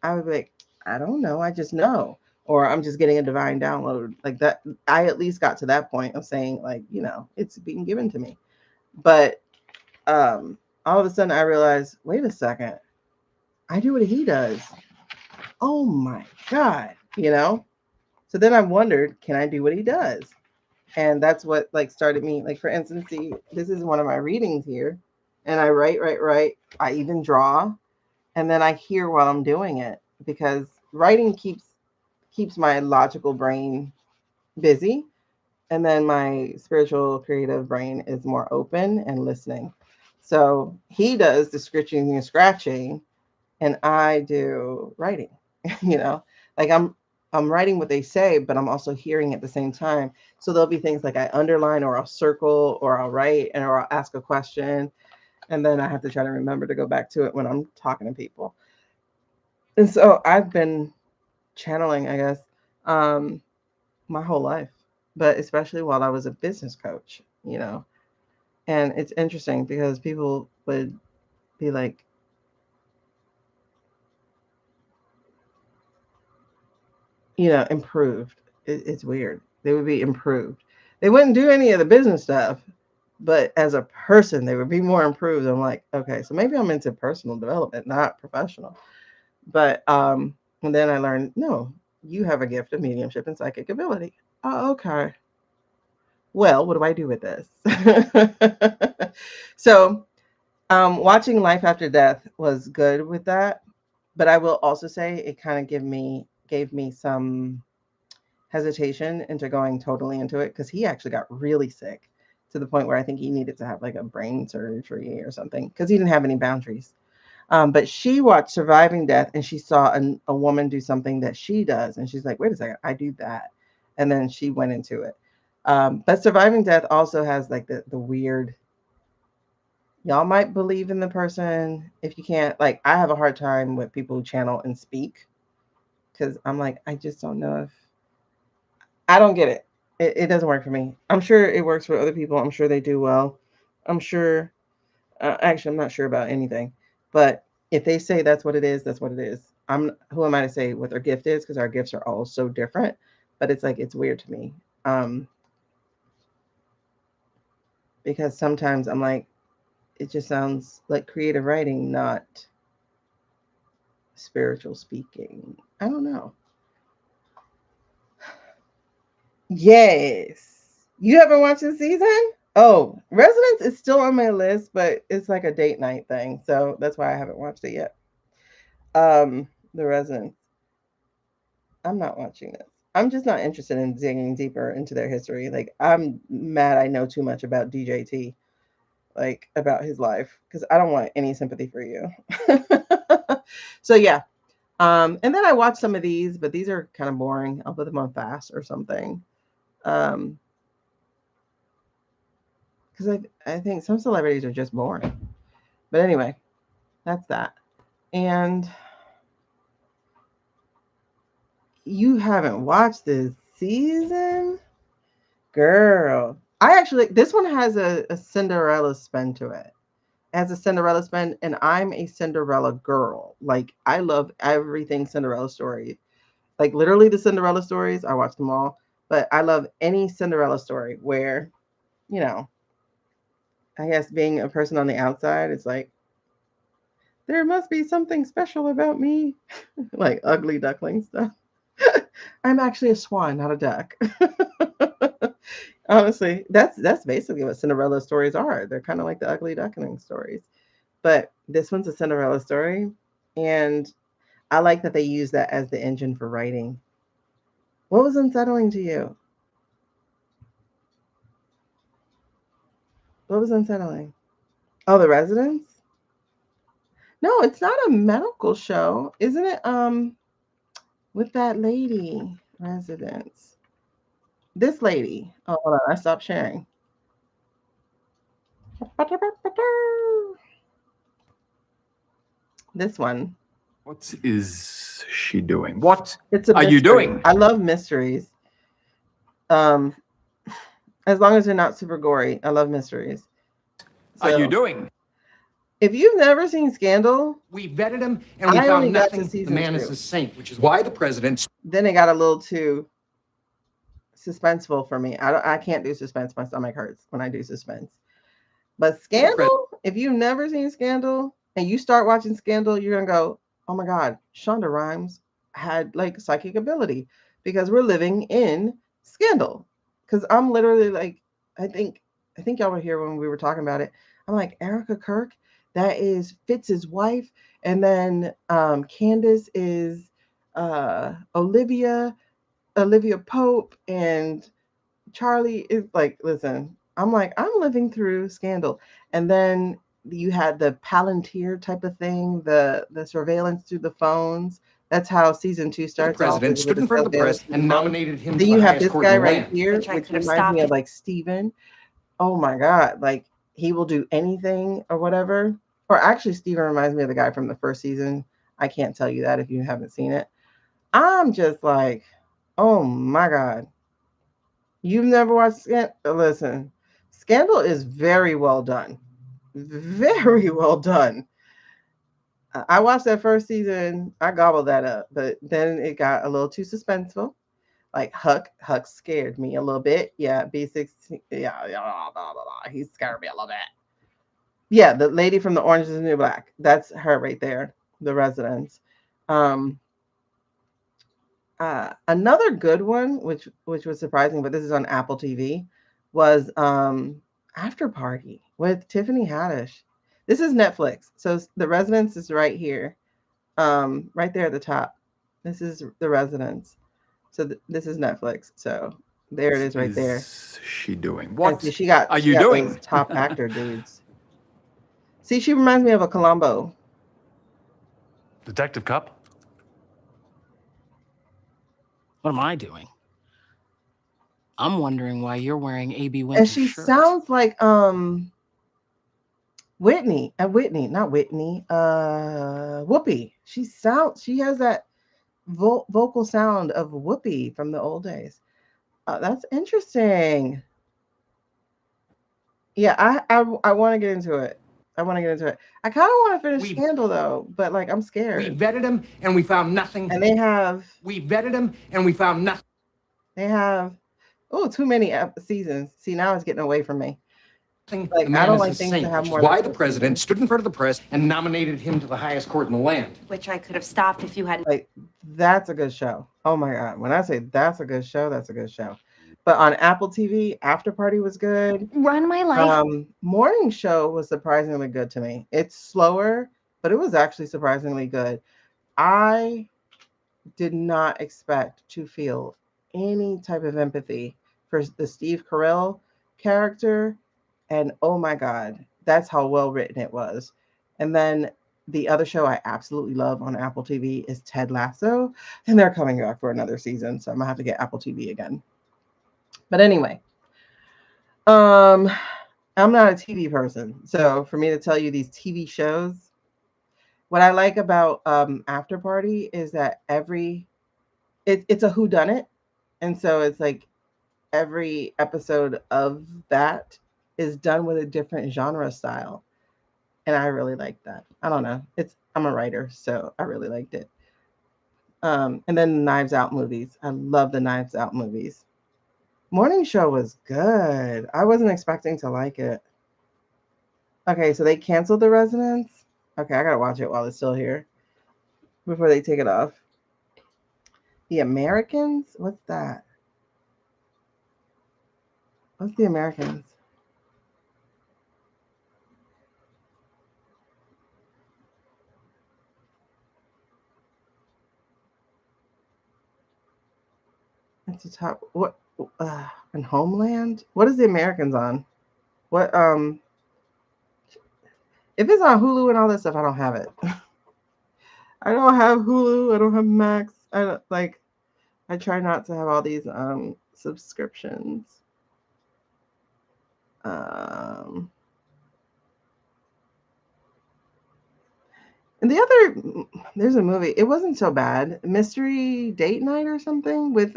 I would be like, I don't know. I just know. Or I'm just getting a divine download like that. I at least got to that point of saying like, it's being given to me. But all of a sudden I realized, wait a second, I do what he does. Oh my God, So then I wondered, can I do what he does? And that's what like started me. Like for instance, see, this is one of my readings here. And I write. I even draw. And then I hear while I'm doing it, because writing keeps my logical brain busy. And then my spiritual creative brain is more open and listening. So he does the scratching and scratching, and I do writing. Like I'm writing what they say, but I'm also hearing at the same time. So there'll be things like I underline, or I'll circle, or I'll write, or I'll ask a question, and then I have to try to remember to go back to it when I'm talking to people. And so I've been channeling, I guess, my whole life, but especially while I was a business coach, And it's interesting because people would be like, improved. It's weird. They would be improved. They wouldn't do any of the business stuff, but as a person, they would be more improved. I'm like, okay, so maybe I'm into personal development, not professional. But and then I learned, no, you have a gift of mediumship and psychic ability. Oh, okay. Well, what do I do with this? So, watching Life After Death was good with that, but I will also say it kind of gave me some hesitation into going totally into it because he actually got really sick to the point where I think he needed to have like a brain surgery or something because he didn't have any boundaries. But she watched Surviving Death and she saw a woman do something that she does. And she's like, wait a second, I do that. And then she went into it. But Surviving Death also has like the weird, y'all might believe in the person if you can't. Like, I have a hard time with people who channel and speak because I'm like, I just don't know if I don't get it. It doesn't work for me. I'm sure it works for other people. I'm sure they do well. I'm sure. Actually, I'm not sure about anything. But if they say that's what it is, that's what it is. Who am I to say what their gift is? Because our gifts are all so different. But it's like it's weird to me. Because sometimes I'm like, it just sounds like creative writing, not spiritual speaking. I don't know. Yes. You haven't watched this season? Oh, Residence is still on my list, but it's like a date night thing. So that's why I haven't watched it yet. The Residence. I'm not watching this. I'm just not interested in digging deeper into their history. Like, I'm mad I know too much about DJT, like about his life, because I don't want any sympathy for you. So yeah. And then I watched some of these, but these are kind of boring. I'll put them on fast or something. Because I think some celebrities are just boring. But anyway, that's that. And you haven't watched this season? Girl. This one has a Cinderella spin to it. It has a Cinderella spin, and I'm a Cinderella girl. Like, I love everything Cinderella story. Like, literally the Cinderella stories, I watch them all. But I love any Cinderella story where, I guess being a person on the outside, it's like, there must be something special about me. Like ugly duckling stuff. I'm actually a swan, not a duck. Honestly, that's basically what Cinderella stories are. They're kind of like the ugly duckling stories. But this one's a Cinderella story. And I like that they use that as the engine for writing. What was unsettling to you? What was unsettling? Oh, The Residence? No, it's not a medical show. Isn't it with that lady? Residence. This lady. Oh, hold on. I stopped sharing. This one. What is she doing? What It's a are you mystery. doing? I love mysteries. As long as they're not super gory. I love mysteries. Are you doing? If you've never seen Scandal, We vetted him and we I only found got to nothing. The season man 2. is a saint, which is why the president. Then it got a little too suspenseful for me. I can't do suspense. My stomach hurts when I do suspense. But Scandal, if you've never seen Scandal and you start watching Scandal, you're gonna go, oh my God, Shonda Rhimes had like psychic ability because we're living in Scandal. Because I'm literally like, I think y'all were here when we were talking about it. I'm like, Erica Kirk, that is Fitz's wife, and then Candace is Olivia Pope, and Charlie is like, listen, I'm like, I'm living through Scandal. And then you had the Palantir type of thing, the surveillance through the phones. That's how season 2 The starts off. president stood in front of the press and nominated him Then to you the have highest this court guy in the right land. here, which reminds me of like Steven. Oh my God. Like, he will do anything or whatever. Or actually, Steven reminds me of the guy from the first season. I can't tell you that if you haven't seen it. I'm just like, oh my God. You've never watched Scandal? Listen, Scandal is very well done. Very well done. I watched that first season. I gobbled that up, but then it got a little too suspenseful. Like Huck scared me a little bit. Yeah, B16. Yeah, blah, blah, blah. He scared me a little bit. Yeah, the lady from the Orange is the New Black. That's her right there. The Residence. Another good one, which was surprising, but this is on Apple TV. was After Party with Tiffany Haddish. This is Netflix. So The Residence is right here. Right there at the top. This is The Residence. So this is Netflix. So there it is right there. Is she doing? And What see, she got are you doing? those top actor dudes. See, she reminds me of a Columbo. Detective Cup? What am I doing? I'm wondering why you're wearing A.B. And Winter's she shirt. sounds like Whitney, not Whitney, Whoopi. She has that vocal sound of Whoopi from the old days. That's interesting. Yeah, I want to get into it. I kind of want to finish Scandal though, but like I'm scared. We vetted him and we found nothing. And they have. We vetted him and we found nothing. They have. Oh, too many seasons. See, now it's getting away from me. Like, The I man don't is like a things saint, to have which is more. why the president stood in front of the press and nominated him to the highest court in the land. Which I could have stopped if you hadn't. Like, that's a good show. Oh my God. When I say that's a good show, that's a good show. But on Apple TV, After Party was good. Run my life. Morning Show was surprisingly good to me. It's slower, but it was actually surprisingly good. I did not expect to feel any type of empathy for the Steve Carell character. And oh my God, that's how well written it was. And then the other show I absolutely love on Apple TV is Ted Lasso. And they're coming back for another season. So I'm gonna have to get Apple TV again. But anyway, I'm not a TV person. So for me to tell you these TV shows, what I like about After Party is that it's a whodunit. And so it's like every episode of that is done with a different genre style. And I really like that. I don't know. I'm a writer, so I really liked it. And then the Knives Out movies. I love the Knives Out movies. Morning Show was good. I wasn't expecting to like it. Okay, so they canceled The Residence. Okay, I gotta watch it while it's still here before they take it off. The Americans? What's that? What's The Americans? It's the top. What? And Homeland? What is The Americans on? What? If it's on Hulu and all that stuff, I don't have it. I don't have Hulu. I don't have Max. I try not to have all these subscriptions. And the other, there's a movie. It wasn't so bad. Mystery Date Night or something with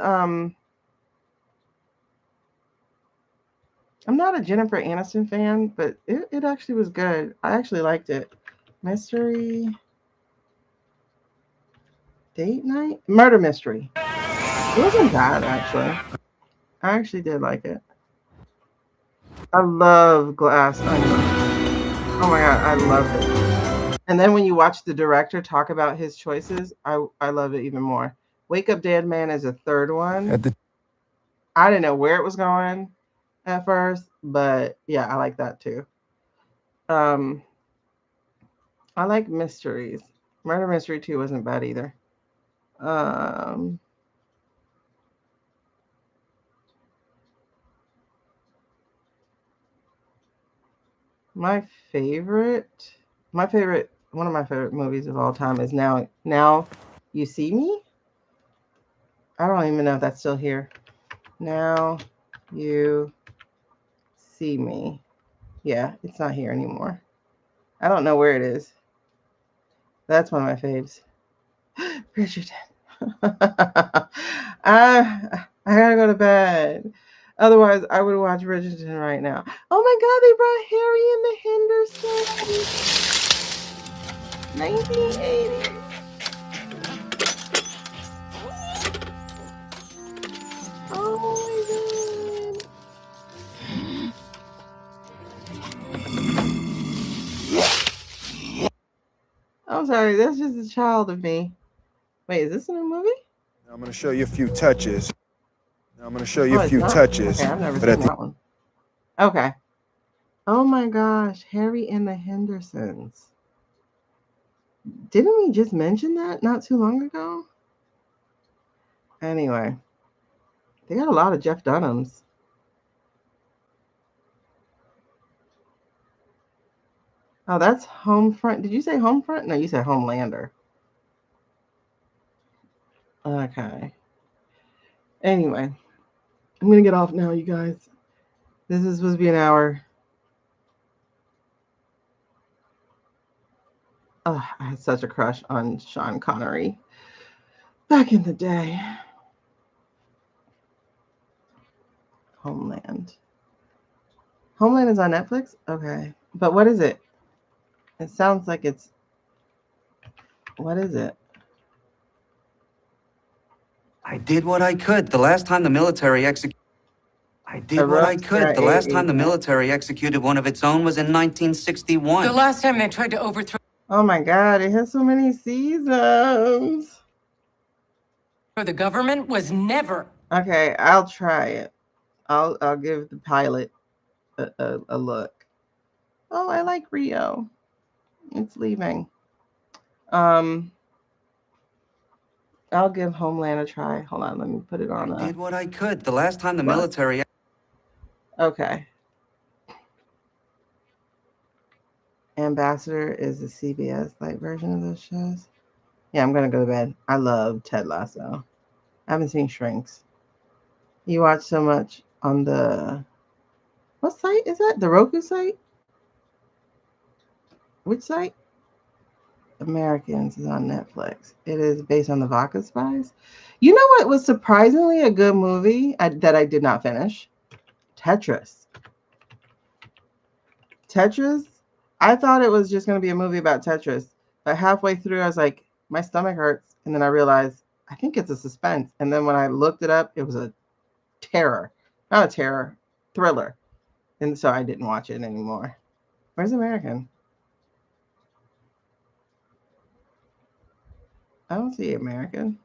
I'm not a Jennifer Aniston fan, but it actually was good. I actually liked it. Mystery Date Night? Murder Mystery. It wasn't bad, actually. I actually did like it. I love Glass Onion. Oh my God, I love it. And then when you watch the director talk about his choices, I love it even more. Wake Up Dead Man is a third one. I didn't know where it was going at first, but yeah, I like that too. I like mysteries. Murder Mystery 2 wasn't bad either. One of my favorite movies of all time is Now You See Me. I don't even know if that's still here. Now You See Me. Yeah, it's not here anymore. I don't know where it is. That's one of my faves. Bridgerton. I gotta go to bed. Otherwise, I would watch Bridgerton right now. Oh my God, they brought Harry and the Hendersons. 1980. Oh my God. I'm sorry, that's just a child of me. Wait, is this a new movie? I'm going to show you a few touches. Okay, Okay, I've never seen that one. Okay. Oh my gosh, Harry and the Hendersons. Didn't we just mention that not too long ago? Anyway, they got a lot of Jeff Dunhams. Oh, that's Homefront. Did you say Homefront? No, you said Homelander. Okay. Anyway, I'm going to get off now, you guys. This is supposed to be an hour. Oh, I had such a crush on Sean Connery back in the day. Homeland. Homeland is on Netflix? Okay. But what is it? It sounds like it's... What is it? I did what I could the last time the military executed. I did what I could the last time the military executed one of its own was in 1961. The last time they tried to overthrow Oh my God, it has so many seasons. the government was never. Okay, I'll try it. I'll give the pilot a look. Oh, I like Rio. It's leaving. I'll give Homeland a try. Hold on, let me put it on. I did what I could the last time the military. Okay. Ambassador is the CBS like version of those shows. Yeah, I'm gonna go to bed. I love Ted Lasso. I haven't seen Shrinks. You watch so much on the what site is that? The Roku site? Which site? Americans is on Netflix. It is based on the Vodka Spies. You know what was surprisingly a good movie that I did not finish? Tetris. Tetris? I thought it was just going to be a movie about Tetris. But halfway through, I was like, my stomach hurts. And then I realized, I think it's a suspense. And then when I looked it up, it was a terror. Not a terror, thriller. And so I didn't watch it anymore. Where's American? I don't see American.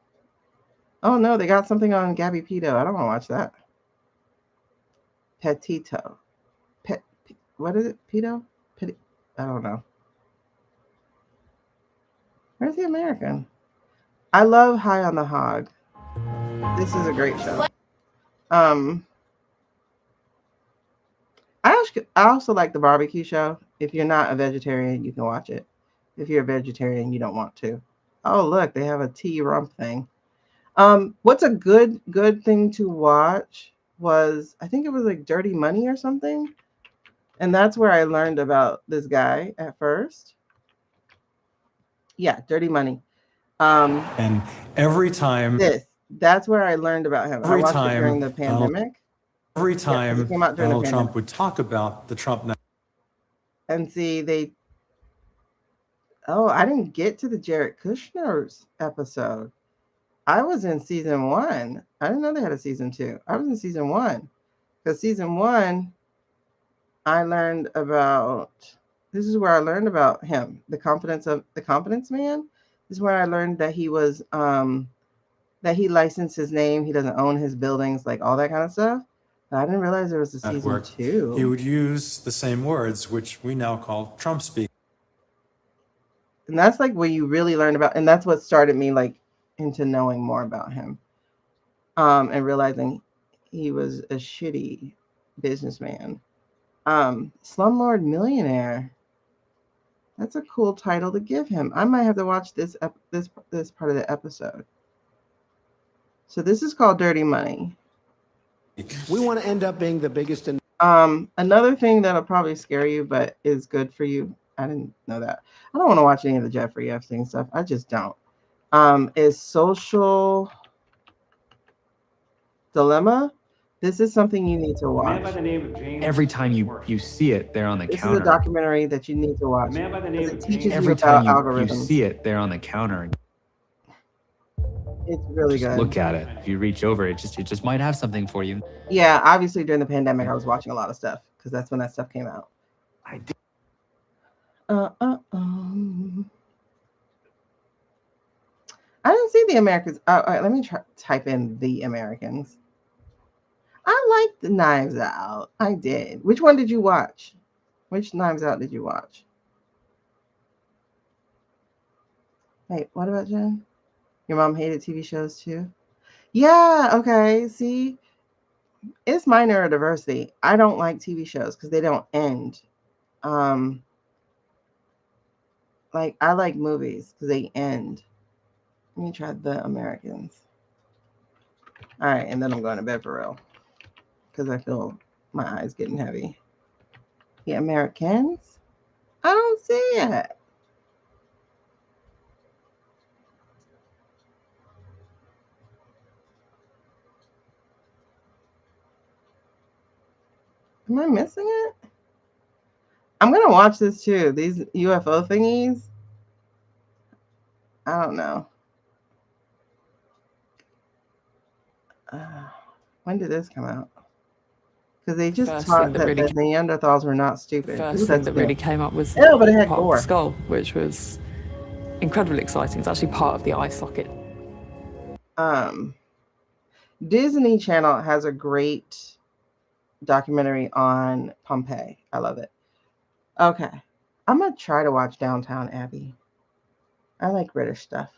Oh no, they got something on Gabby Pito. I don't want to watch that. Petito. What is it? Pito? I don't know. Where's the American? I love High on the Hog. This is a great show. I also like the barbecue show. If you're not a vegetarian, you can watch it. If you're a vegetarian, you don't want to. Oh, look, they have a tea rump thing. What's a good thing to watch was, I think it was like Dirty Money or something. And that's where I learned about this guy at first. Yeah, Dirty Money. And every time, that's where I learned about him. I watched it during the pandemic. Every time Donald Trump pandemic. would talk about the Trump. And see, I didn't get to the Jared Kushner's episode. I was in season 1. I didn't know they had a season 2. I was in season 1. Because season 1, I learned about, this is where I learned about him, the confidence man. This is where I learned that he was, that he licensed his name. He doesn't own his buildings, like all that kind of stuff. But I didn't realize there was a season 2. He would use the same words, which we now call Trump speak. And that's like where you really learn about, and that's what started me like into knowing more about him. And realizing he was a shitty businessman. Slumlord Millionaire. That's a cool title to give him. I might have to watch this part of the episode. So this is called Dirty Money. We want to end up being the biggest in. Another thing that'll probably scare you, but is good for you. I didn't know that. I don't want to watch any of the Jeffrey Epstein stuff. I just don't. Is Social Dilemma. This is something you need to watch. Every time you see it there on the counter. This is a documentary that you need to watch. It teaches Every you about time algorithms. you see it there on the counter. It's really good. Look at it. If you reach over, it just might have something for you. Yeah, obviously during the pandemic, I was watching a lot of stuff because that's when that stuff came out. I did. I didn't see The Americans. All right, let me type in The Americans. I liked the Knives Out. I did. Which one did you watch? Which Knives Out did you watch? Wait, what about Jen? Your mom hated TV shows too? Yeah, okay. See, it's my neurodiversity. I don't like TV shows because they don't end. Like I like movies because they end. Let me try The Americans. All right, and then I'm going to bed for real because I feel my eyes getting heavy. The Americans? I don't see it. Am I missing it? I'm gonna watch this too. These UFO thingies. I don't know. When did this come out? Because they just First taught thing that that really the Neanderthals were not stupid. first Ooh, thing that's that good. really came up was Oh, but it had part of gore. the skull, which was incredibly exciting. It's actually part of the eye socket. Disney Channel has a great documentary on Pompeii. I love it. Okay. I'm gonna try to watch Downtown Abbey. I like British stuff.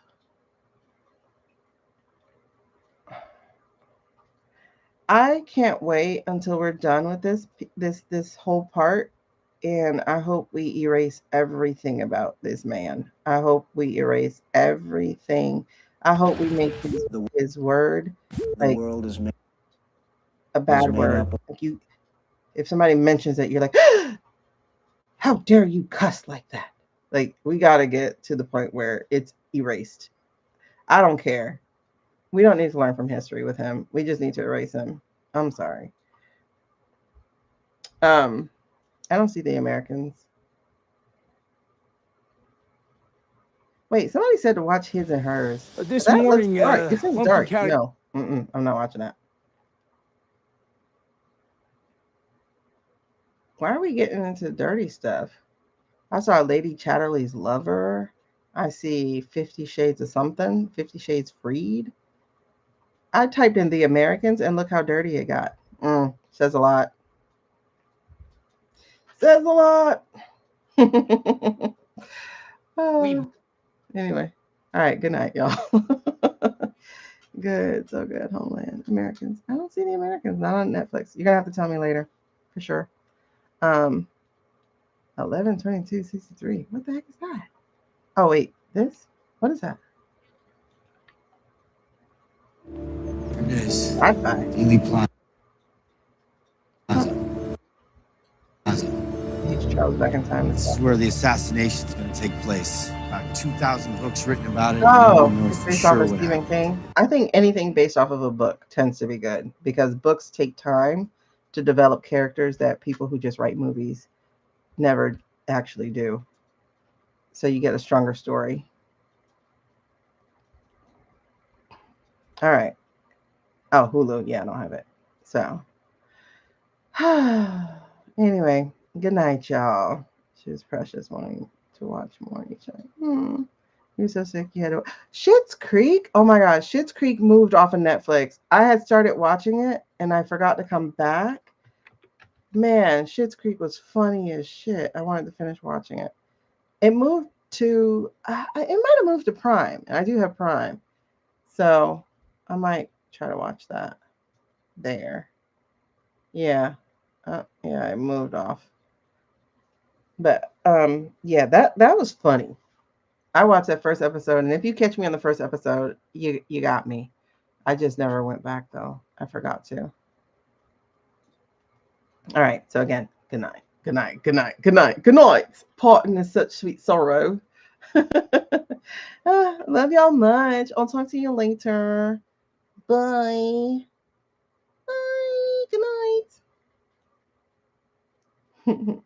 I can't wait until we're done with this whole part, and I hope we erase everything about this man. I hope we erase everything. I hope we make his word like world is made, a bad made word. up of- Like you, if somebody mentions it, you're like, how dare you cuss like that? Like we got to get to the point where it's erased. I don't care. We don't need to learn from history with him. We just need to erase him. I'm sorry. I don't see The Americans. Wait, somebody said to watch His and Hers. This That morning, looks dark. It seems Rump dark. County. No, I'm not watching that. Why are we getting into dirty stuff? I saw Lady Chatterley's Lover. I see 50 Shades of something. 50 Shades Freed. I typed in The Americans and look how dirty it got. Says a lot. Says a lot. Anyway. All right. Good night, y'all. Good. So good. Homeland. Americans. I don't see The Americans. Not on Netflix. You're going to have to tell me later. For sure. 11/22/63. What the heck is that? Oh, wait. This? What is that? There it is. Sci-fi. Ely Plaza. Teach Charles back in time. This is where the assassination is going to take place. About 2,000 books written about it. No Oh, one knows it's for based off sure of what Stephen happened. King. I think anything based off of a book tends to be good because books take time to develop characters that people who just write movies never actually do. So you get a stronger story. All right. Oh, Hulu. Yeah, I don't have it. So, anyway, good night, y'all. She was precious wanting to watch more each night. You're so sick. You had to. Schitt's Creek. Oh my gosh, Schitt's Creek moved off of Netflix. I had started watching it and I forgot to come back. Man, Schitt's Creek was funny as shit. I wanted to finish watching it. It moved to. It might have moved to Prime. I do have Prime, so I might try to watch that there. Yeah, yeah, it moved off. But yeah, that was funny. I watched that first episode, and if you catch me on the first episode, you got me. I just never went back though. I forgot to. All right. So again, good night. Good night. Good night. Good night. Good night. Parting is such sweet sorrow. Love y'all much. I'll talk to you later. Bye. Bye. Good night.